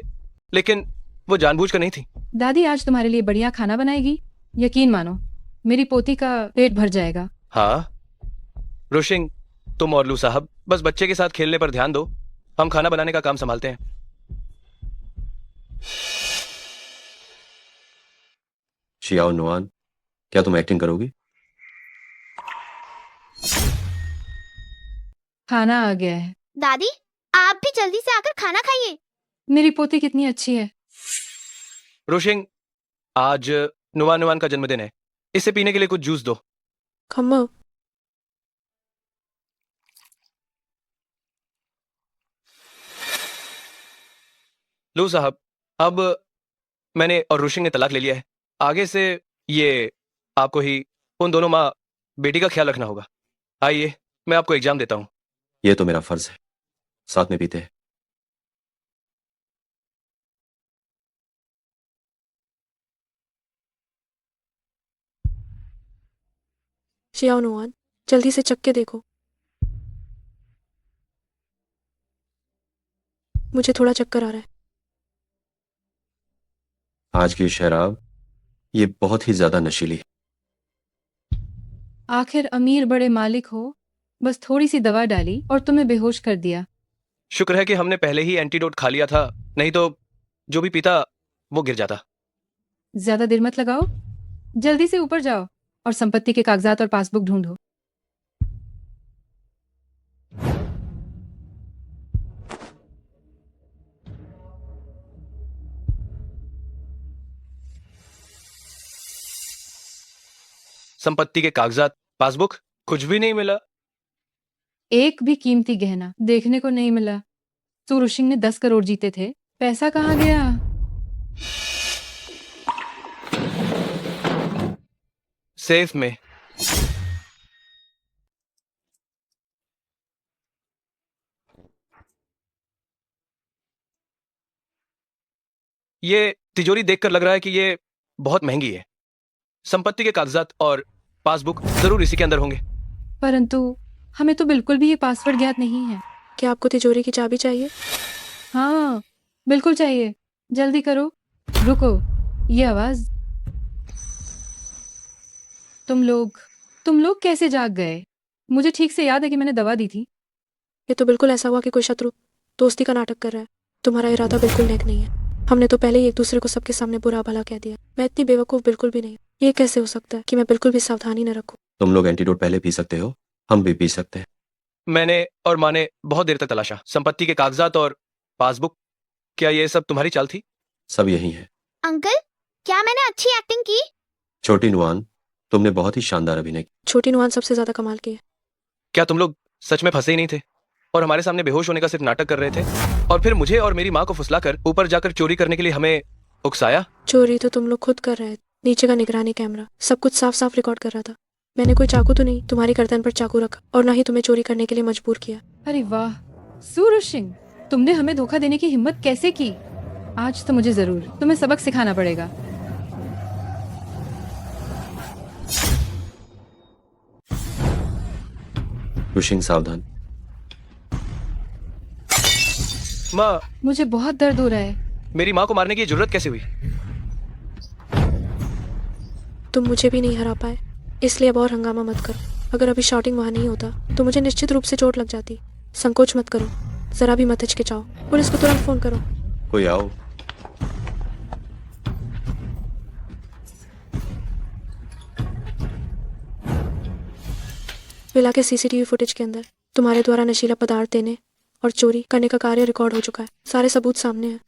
S3: लेकिन वो जानबूझकर नहीं थी।
S5: दादी आज तुम्हारे लिए बढ़िया खाना बनाएगी, यकीन मानो मेरी पोती का पेट भर जाएगा।
S3: हाँ रुशिंग, तुम और लू साहब बस बच्चे के साथ खेलने पर ध्यान दो, हम खाना बनाने का काम संभालते हैं।
S9: शियाओ नुआन, क्या तुम एक्टिंग करोगी?
S5: खाना आ गया है।
S6: दादी, आप भी जल्दी से आकर खाना खाइए।
S5: मेरी पोती कितनी अच्छी है।
S3: रुशिंग, आज नुआन का जन्मदिन है, इसे पीने के लिए कुछ जूस दो।
S1: खम्मा,
S3: लू साहब, अब मैंने और रुशिंग ने तलाक ले लिया है, आगे से ये आपको ही उन दोनों माँ बेटी का ख्याल रखना होगा। आइए, मैं आपको एग्जाम देता हूँ।
S9: ये तो मेरा फर्ज है, साथ में पीते हैं।
S1: शियाओ नुआन, जल्दी से चख के देखो। मुझे थोड़ा चक्कर आ रहा है।
S9: आज की शराब ये बहुत ही ज्यादा नशीली है।
S5: आखिर अमीर बड़े मालिक हो, बस थोड़ी सी दवा डाली और तुम्हें बेहोश कर दिया।
S3: शुक्र है कि हमने पहले ही एंटीडोट खा लिया था, नहीं तो जो भी पीता वो गिर जाता।
S5: ज्यादा देर मत लगाओ, जल्दी से ऊपर जाओ और संपत्ति के कागजात और पासबुक ढूंढो।
S3: संपत्ति के कागजात, पासबुक, कुछ भी नहीं मिला।
S5: एक भी कीमती गहना देखने को नहीं मिला। सूरज सिंह ने 10 करोड़ जीते थे, पैसा कहाँ गया?
S3: सेफ में। ये तिजोरी देखकर लग रहा है कि ये बहुत महंगी है। संपत्ति के कागजात और पासबुक जरूर इसी के अंदर होंगे।
S5: परंतु हमें तो बिल्कुल भी ये पासवर्ड ज्ञात नहीं है।
S1: क्या आपको तिजोरी की चाबी चाहिए?
S5: हाँ, बिल्कुल चाहिए। जल्दी करो। रुको, ये आवाज। तुम लोग कैसे जाग गए? मुझे ठीक से याद है कि मैंने दवा दी थी।
S1: ये तो बिल्कुल ऐसा हुआ कि कोई शत्रु दोस्ती का नाटक कर रहा है। तुम्हारा इरादा बिल्कुल नेक नहीं है। हमने तो पहले ही एक दूसरे को सबके सामने बुरा भला कह दिया। मैं इतनी बेवकूफ बिल्कुल भी नहीं। ये कैसे हो सकता है कि मैं बिल्कुल भी सावधानी न रखूं?
S9: तुम लोग एंटीडोट पहले पी सकते हो, हम भी पी सकते हैं।
S3: मैंने और माँ ने बहुत देर तक तलाशा, संपत्ति के कागजात और पासबुक। क्या ये सब तुम्हारी चाल थी?
S9: सब यही है।
S6: अंकल, क्या मैंने अच्छी एक्टिंग की?
S9: छोटी नुआन, तुमने बहुत ही शानदार अभिनय किया।
S1: छोटी नुआन सबसे ज्यादा कमाल की है।
S3: क्या तुम लोग सच में फंसे ही नहीं थे और हमारे सामने बेहोश होने का सिर्फ नाटक कर रहे थे, और फिर मुझे और मेरी माँ को फुसलाकर ऊपर जाकर चोरी करने के लिए हमें उकसाया?
S1: चोरी तो तुम लोग खुद कर रहे थे। नीचे का निगरानी कैमरा सब कुछ साफ साफ रिकॉर्ड कर रहा था। मैंने कोई चाकू तो नहीं तुम्हारी गर्दन पर चाकू रखा और ना ही तुम्हें चोरी करने के लिए मजबूर किया।
S5: अरे वाह सूरज सिंह, तुमने हमें धोखा देने की हिम्मत कैसे की? आज तो मुझे जरूर तुम्हें सबक सिखाना पड़ेगा।
S9: रुशिंग, सावधान।
S3: माँ,
S5: मुझे बहुत दर्द हो रहा है।
S3: मेरी माँ को मारने की जरूरत कैसे हुई?
S1: तुम मुझे भी नहीं हरा पाए, इसलिए अब और हंगामा मत करो। अगर अभी शॉटिंग वहाँ नहीं होता तो मुझे निश्चित रूप से चोट लग जाती। संकोच मत करो, जरा भी मत हिचकिचाओ, पुलिस को तुरंत फोन करो।
S9: कोई आओ।
S1: विला के सीसीटीवी फुटेज के अंदर तुम्हारे द्वारा नशीला पदार्थ देने और चोरी करने का कार्य रिकॉर्ड हो चुका है। सारे सबूत सामने हैं।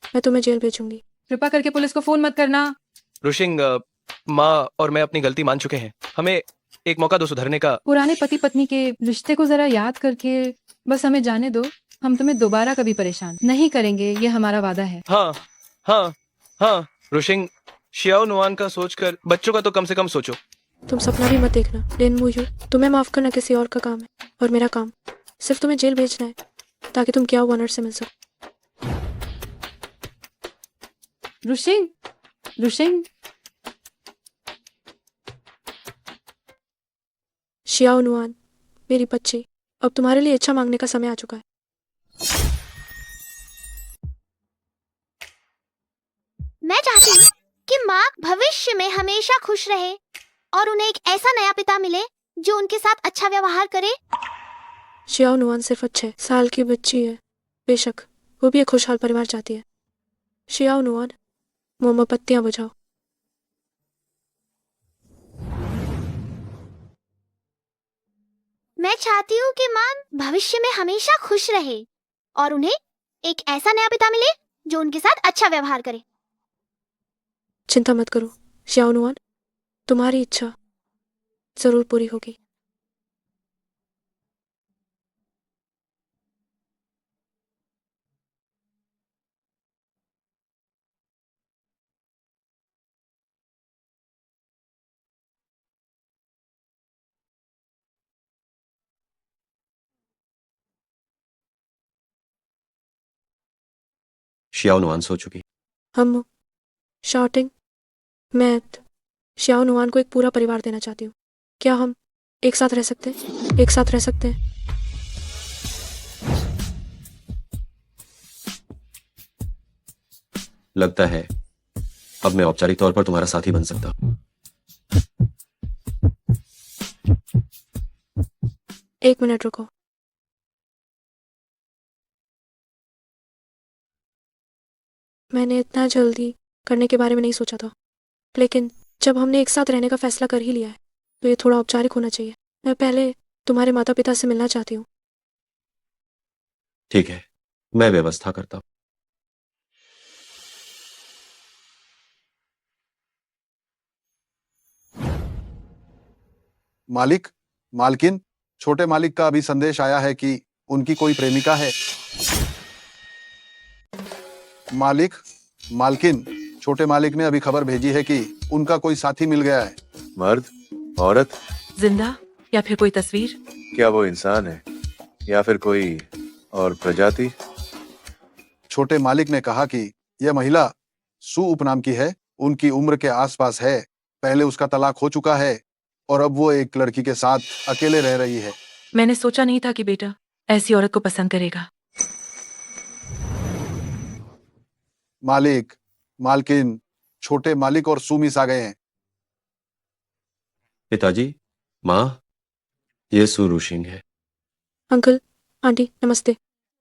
S1: मैं तुम्हें जेल भेजूंगी।
S5: कृपा करके पुलिस को फोन मत करना।
S3: रुशिंग, माँ और मैं अपनी गलती मान चुके हैं। हमें एक मौका दो सुधरने का।
S5: पुराने पति पत्नी के रिश्ते को जरा याद करके बस हमें जाने दो। हम तुम्हें दोबारा कभी परेशान नहीं करेंगे, ये हमारा वादा है।
S3: हाँ हाँ हाँ रुशिंग, शियाओ नुआन का सोचकर बच्चों का तो कम से कम सोचो।
S1: तुम सपना भी मत देखना लिन मुयू। तुम्हें माफ करना किसी और का काम है और मेरा काम सिर्फ तुम्हें जेल भेजना है ताकि तुम क्या वनर से मिल सको।
S5: रुशिंग, रुशिंग,
S1: शियाओ नुआन, मेरी बच्ची, अब तुम्हारे लिए इच्छा मांगने का समय आ चुका है।
S6: मैं चाहती हूँ कि माँ भविष्य में हमेशा खुश रहे और उन्हें एक ऐसा नया पिता मिले जो उनके साथ अच्छा व्यवहार करे।
S1: शियाओ नुआन सिर्फ 6 साल की बच्ची है। बेशक वो भी एक खुशहाल परिवार चाहती है। शियाओ नुआन, मोमबत्तियां बुझाओ।
S6: मैं चाहती हूँ कि माँ भविष्य में हमेशा खुश रहे और उन्हें एक ऐसा नया पिता मिले जो उनके साथ अच्छा व्यवहार करे।
S1: चिंता मत करो शियाओ नुआन, तुम्हारी इच्छा जरूर पूरी होगी।
S9: शियाओ नुआन सो चुकी।
S1: हम शॉटिंग, मैथ, शियाओ नुआन को एक पूरा परिवार देना चाहती हूँ। क्या हम एक साथ रह सकते हैं? एक साथ रह सकते हैं?
S9: लगता है अब मैं औपचारिक तौर पर तुम्हारा साथी बन सकता हूँ।
S1: एक मिनट रुको। मैंने इतना जल्दी करने के बारे में नहीं सोचा था, लेकिन जब हमने एक साथ रहने का फैसला कर ही लिया है तो ये थोड़ा औपचारिक होना चाहिए। मैं पहले तुम्हारे माता पिता से मिलना चाहती हूँ।
S9: ठीक है, मैं व्यवस्था करता हूँ।
S10: मालिक, मालकिन, छोटे मालिक का अभी संदेश आया है कि उनकी कोई प्रेमिका है। मालिक, मालकिन, छोटे मालिक ने अभी खबर भेजी है कि उनका कोई साथी मिल गया है।
S11: मर्द, औरत,
S12: जिंदा या फिर कोई तस्वीर?
S11: क्या वो इंसान है या फिर कोई और प्रजाति?
S10: छोटे मालिक ने कहा कि यह महिला सु उपनाम की है, उनकी उम्र के आसपास है, पहले उसका तलाक हो चुका है और अब वो एक लड़की के साथ अकेले रह रही है।
S12: मैंने सोचा नहीं था कि बेटा ऐसी औरत को पसंद करेगा।
S10: मालिक, मालकिन, छोटे मालिक और सु मिस आ गए हैं।
S9: पिताजी, माँ, ये सु रुशिंग है।
S1: अंकल, आंटी, नमस्ते।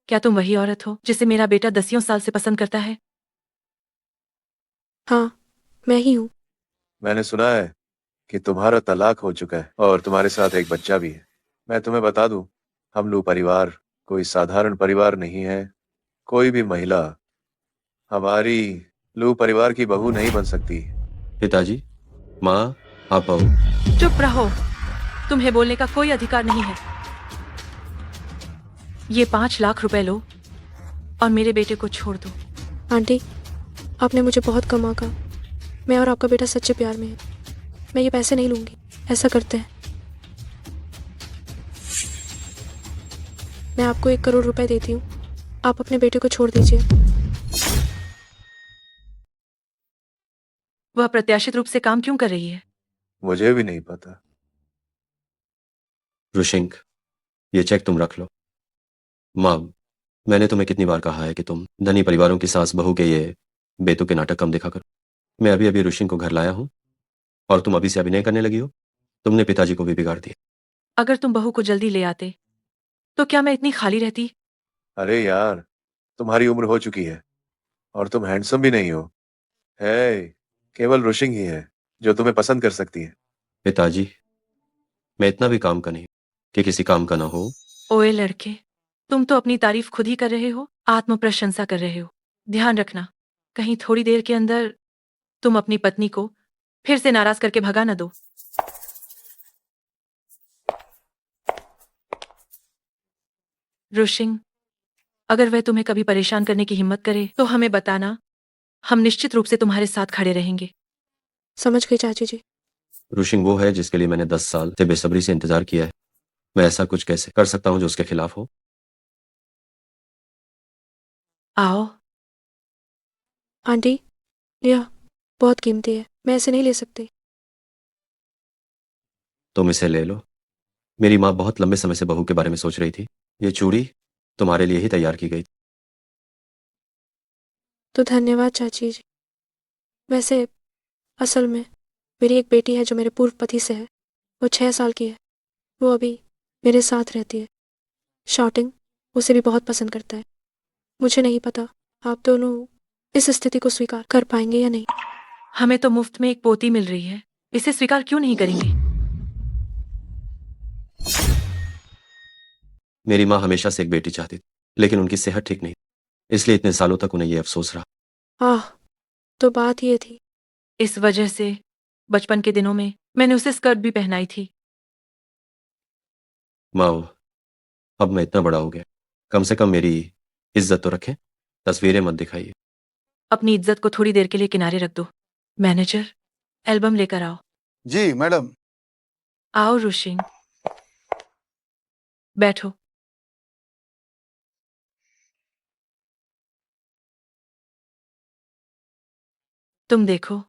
S12: क्या तुम वही औरत हो जिसे मेरा बेटा 10 साल से पसंद करता है?
S1: हाँ, मैं ही हूँ।
S11: मैंने सुना है कि तुम्हारा तलाक हो चुका है और तुम्हारे साथ एक बच्चा भी है। मैं तुम्हें बता दूं, हम लू परिवार कोई साधारण परिवार नहीं है। कोई भी महिला हमारी लू परिवार की बहू नहीं बन सकती।
S9: पिताजी, माँ, आप आओ।
S12: चुप रहो, तुम्हें बोलने का कोई अधिकार नहीं है। ये 5 लाख रुपए लो और मेरे बेटे को छोड़ दो।
S1: आंटी, आपने मुझे बहुत कम कहा। मैं और आपका बेटा सच्चे प्यार में है। मैं ये पैसे नहीं लूंगी। ऐसा करते हैं, मैं आपको 1 करोड़ रुपए देती हूँ। आप अपने बेटे को छोड़ दीजिए।
S12: वह अप्रत्याशित रूप से काम क्यों कर रही है?
S11: मुझे भी नहीं पता।
S9: रुशिंग, ये चेक तुम रख लो। माँ, मैंने तुम्हें कितनी बार कहा है कि तुम धनी परिवारों की सास बहू के ये बेतुके नाटक कम देखा करो। मैं अभी अभी रुशिंग को घर लाया हूँ और तुम अभी से अभिनय करने लगी हो। तुमने पिताजी को भी बिगाड़ दिया।
S12: अगर तुम बहू को जल्दी ले आते तो क्या मैं इतनी खाली रहती?
S11: अरे यार, तुम्हारी उम्र हो चुकी है और तुम हैंडसम भी नहीं हो। है, केवल रुशिंग ही है जो तुम्हें पसंद कर सकती है।
S9: पिताजी, मैं इतना भी काम का नहीं कि किसी काम का ना हो।
S12: ओए लड़के, तुम तो अपनी तारीफ खुद ही कर रहे हो, आत्म प्रशंसा कर रहे हो। ध्यान रखना, कहीं थोड़ी देर के अंदर तुम अपनी पत्नी को फिर से नाराज करके भगा न दो। रुशिंग, अगर वह तुम्हें कभी परेशान करने की हिम्मत करे तो हमें बताना, हम निश्चित रूप से तुम्हारे साथ खड़े रहेंगे।
S1: समझ गई चाची जी।
S9: रुशिंग वो है जिसके लिए मैंने 10 साल से बेसब्री से इंतजार किया है। मैं ऐसा कुछ कैसे कर सकता हूँ जो उसके खिलाफ हो?
S12: आओ।
S1: आंटी, यह बहुत कीमती है, मैं ऐसे नहीं ले सकती।
S9: तुम इसे ले लो। मेरी माँ बहुत लंबे समय से बहू के बारे में सोच रही थी। ये चूड़ी तुम्हारे लिए ही तैयार की गई।
S1: तो धन्यवाद चाची जी। वैसे असल में मेरी एक बेटी है जो मेरे पूर्व पति से है। वो 6 साल की है। वो अभी मेरे साथ रहती है। शॉटिंग उसे भी बहुत पसंद करता है। मुझे नहीं पता आप दोनों इस स्थिति को स्वीकार कर पाएंगे या नहीं।
S12: हमें तो मुफ्त में एक पोती मिल रही है, इसे स्वीकार क्यों नहीं करेंगे?
S9: मेरी माँ हमेशा से एक बेटी चाहती थी, लेकिन उनकी सेहत ठीक नहीं, इसलिए इतने सालों तक उन्हें यह अफसोस रहा।
S1: आह, तो बात ये थी।
S12: इस वजह से बचपन के दिनों में मैंने उसे स्कर्ट भी पहनाई थी।
S9: माँ, अब मैं इतना बड़ा हो गया, कम से कम मेरी इज्जत तो रखें। तस्वीरें मत दिखाइए।
S12: अपनी इज्जत को थोड़ी देर के लिए किनारे रख दो। मैनेजर, एल्बम लेकर आओ।
S10: जी मैडम।
S12: आओ रुशिंग, बैठो। तुम देखो,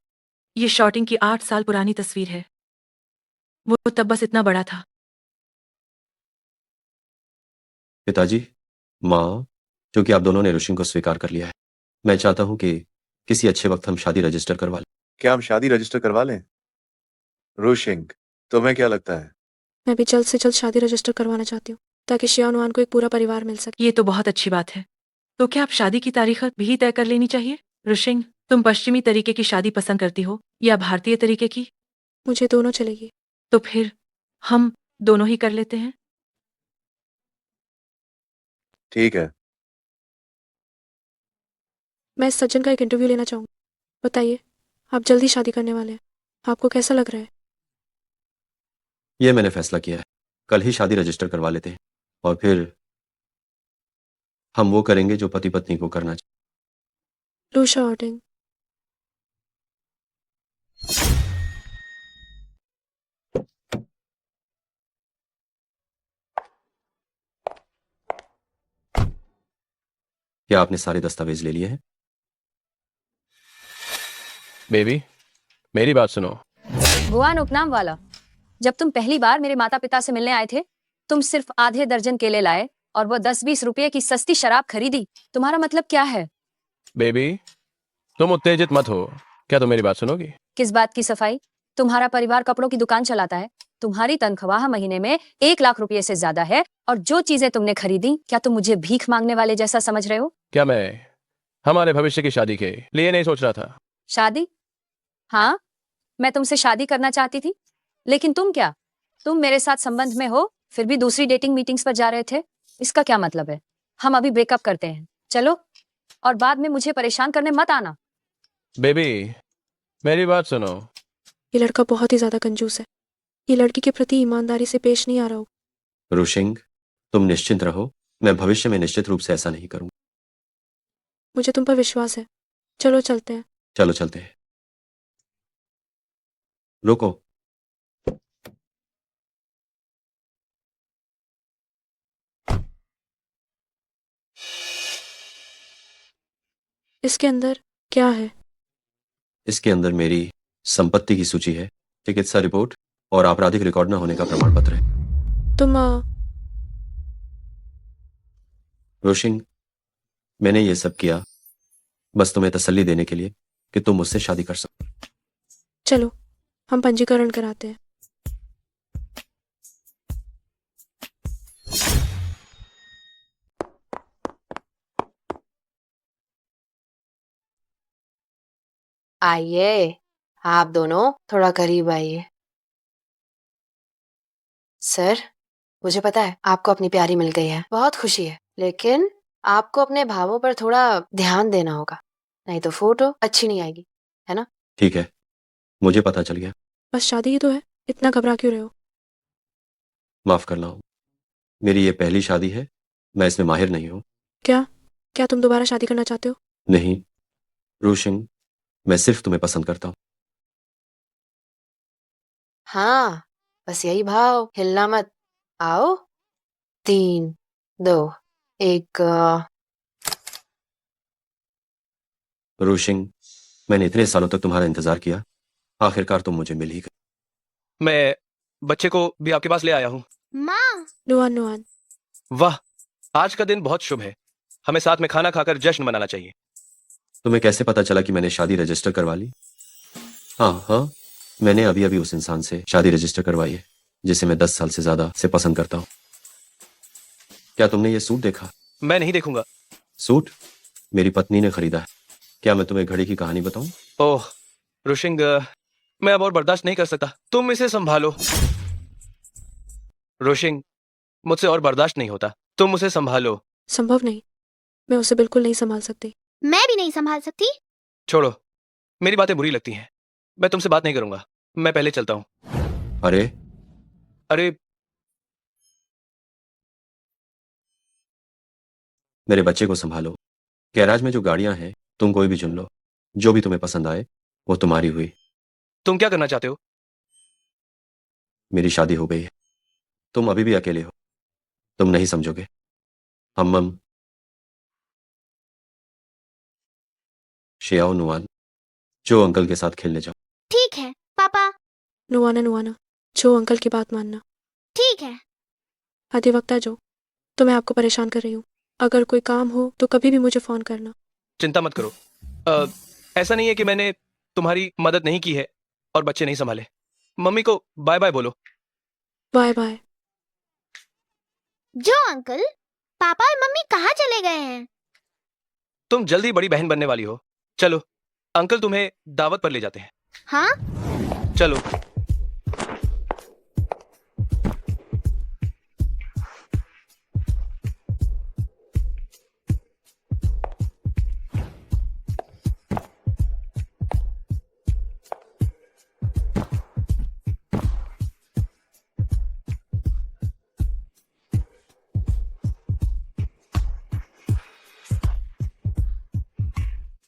S12: ये शॉटिंग की 8 साल पुरानी तस्वीर है। वो तब बस इतना बड़ा था।
S9: पिताजी, माँ, क्योंकि आप दोनों ने रुशिंग को स्वीकार कर लिया है, मैं चाहता हूँ कि किसी अच्छे वक्त हम शादी रजिस्टर करवा लें।
S11: क्या हम शादी रजिस्टर करवा लें? रुशिंग, तुम्हें क्या लगता है?
S1: मैं भी जल्द से जल्द शादी रजिस्टर करवाना चाहती हूँ ताकि शियानुआन को एक पूरा परिवार मिल सके।
S12: ये तो बहुत अच्छी बात है। तो क्या आप शादी की तारीख भी तय कर लेनी चाहिए? रुशिंग, तुम पश्चिमी तरीके की शादी पसंद करती हो या भारतीय तरीके की?
S1: मुझे दोनों चलेगी।
S12: तो फिर हम दोनों ही कर लेते हैं।
S11: ठीक है।
S1: मैं इस सज्जन का एक इंटरव्यू लेना चाहूँगी। बताइए, आप जल्दी शादी करने वाले हैं, आपको कैसा लग रहा है?
S9: यह मैंने फैसला किया है, कल ही शादी रजिस्टर करवा लेते हैं और फिर हम वो करेंगे जो पति पत्नी को करना चाहिए।
S1: लू शॉटिंग।
S9: क्या आपने सारे दस्तावेज ले लिए हैं?
S4: बेबी, मेरी बात सुनो।
S8: भुआन उपनाम वाला, जब तुम पहली बार मेरे माता पिता से मिलने आए थे, तुम सिर्फ आधे दर्जन केले लाए और वो 10-20 रुपए की सस्ती शराब खरीदी। तुम्हारा मतलब क्या है?
S4: बेबी, तुम उत्तेजित मत हो। क्या तुम मेरी बात सुनोगी?
S8: किस बात की सफाई? तुम्हारा परिवार कपड़ों की दुकान चलाता है। तुम्हारी तनख्वाह महीने में 1 लाख रुपए से ज्यादा है और जो चीजें तुमने खरीदी, क्या तुम मुझे भीख मांगने वाले जैसा समझ रहे हो?
S4: क्या मैं हमारे भविष्य की शादी के लिए नहीं सोच रहा था?
S8: शादी? हाँ, मैं तुमसे शादी करना चाहती थी, लेकिन तुम क्या? तुम मेरे साथ संबंध में हो, फिर भी दूसरी डेटिंग मीटिंग्स पर जा रहे थे। इसका क्या मतलब है? हम अभी ब्रेकअप करते हैं, चलो, और बाद में मुझे परेशान करने मत आना।
S4: बेबी, मेरी बात सुनो।
S1: ये लड़का बहुत ही ज्यादा कंजूस है। ये लड़की के प्रति ईमानदारी से पेश नहीं आ रहा हो।
S9: रुशिंग, तुम निश्चिंत रहो, मैं भविष्य में निश्चित रूप से ऐसा नहीं करूंगा।
S1: मुझे तुम पर विश्वास है। चलो चलते हैं।
S9: चलो चलते हैं। रुको।
S1: इसके अंदर क्या है?
S9: इसके अंदर मेरी संपत्ति की सूची है, चिकित्सा रिपोर्ट और आपराधिक रिकॉर्ड न होने का प्रमाण पत्र है।
S1: तुम
S9: रोशिंग, मैंने ये सब किया बस तुम्हें तसल्ली देने के लिए कि तुम मुझसे शादी कर सको।
S1: चलो, हम पंजीकरण कराते हैं।
S2: आइए, आप दोनों थोड़ा करीब आइए। सर, मुझे पता है आपको अपनी प्यारी मिल गई है, बहुत खुशी है, लेकिन आपको अपने भावों पर थोड़ा ध्यान देना होगा, नहीं तो फोटो अच्छी नहीं आएगी, है ना?
S9: ठीक है, मुझे पता चल गया।
S1: बस शादी ही तो है, इतना घबरा क्यों रहे हो?
S9: माफ करना हो, मेरी ये पहली शादी है, मैं इसमें माहिर नहीं हूँ।
S1: क्या क्या तुम दोबारा शादी करना चाहते हो?
S9: नहीं रोशन, मैं सिर्फ तुम्हें पसंद करता हूँ।
S2: हाँ, बस यही भाव, हिलना मत। आओ, 3, 2, 1।
S9: रोशिंग, मैंने इतने सालों तक तुम्हारा इंतजार किया, आखिरकार तुम मुझे मिल ही गई।
S3: मैं बच्चे को भी आपके पास ले आया हूँ।
S6: माँ,
S1: नुआन नुआन,
S3: वाह, आज का दिन बहुत शुभ है, हमें साथ में खाना खाकर जश्न मनाना चाहिए।
S9: तुम्हें कैसे पता चला कि मैंने शादी रजिस्टर करवा ली? हाँ, मैंने अभी अभी उस इंसान से शादी रजिस्टर करवाई है जिसे मैं 10 साल से ज्यादा से पसंद करता हूँ। क्या तुमने ये सूट देखा?
S3: मैं नहीं देखूंगा।
S9: सूट मेरी पत्नी ने खरीदा है। क्या मैं तुम्हें घड़ी की कहानी बताऊं?
S3: ओह रुशिंग, मैं अब और बर्दाश्त नहीं कर सकता, तुम इसे संभालो। रोशिंग, मुझसे और बर्दाश्त नहीं होता, तुम उसे संभालो।
S1: संभव नहीं, मैं उसे बिल्कुल नहीं संभाल सकती।
S6: मैं भी नहीं संभाल सकती।
S3: छोड़ो, मेरी बातें बुरी लगती हैं, मैं तुमसे बात नहीं करूंगा, मैं पहले चलता हूं।
S9: अरे
S3: अरे
S9: मेरे बच्चे को संभालो। गैराज में जो गाड़ियां हैं, तुम कोई भी चुन लो, जो भी तुम्हें पसंद आए वो तुम्हारी हुई।
S3: तुम क्या करना चाहते हो?
S9: मेरी शादी हो गई है, तुम अभी भी अकेले हो, तुम नहीं समझोगे। अम्मम, शियाओ नुआन, जो अंकल के साथ खेलने जाओ।
S6: ठीक है पापा।
S1: नुआना नुआना, जो अंकल की बात मानना।
S6: ठीक है।
S1: अधिवक्ता जो, तो मैं आपको परेशान कर रही हूँ, अगर कोई काम हो तो कभी भी मुझे फोन करना।
S3: चिंता मत करो, ऐसा नहीं है कि मैंने तुम्हारी मदद नहीं की है और बच्चे नहीं संभाले। मम्मी को बाय बाय बोलो।
S1: Bye bye.
S6: जो अंकल, पापा और मम्मी कहाँ चले गए हैं?
S3: तुम जल्दी बड़ी बहन बनने वाली हो, चलो अंकल तुम्हें दावत पर ले जाते हैं।
S6: हाँ?
S3: चलो।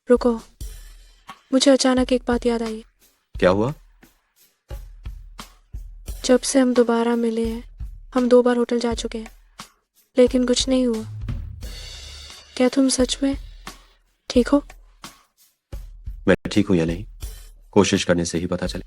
S1: रुको, मुझे अचानक एक बात याद आई।
S9: क्या हुआ?
S1: जब से हम दोबारा मिले हैं, हम 2 बार होटल जा चुके हैं, लेकिन कुछ नहीं हुआ। क्या तुम सच में ठीक हो?
S9: मैं ठीक हूं या नहीं, कोशिश करने से ही पता चले।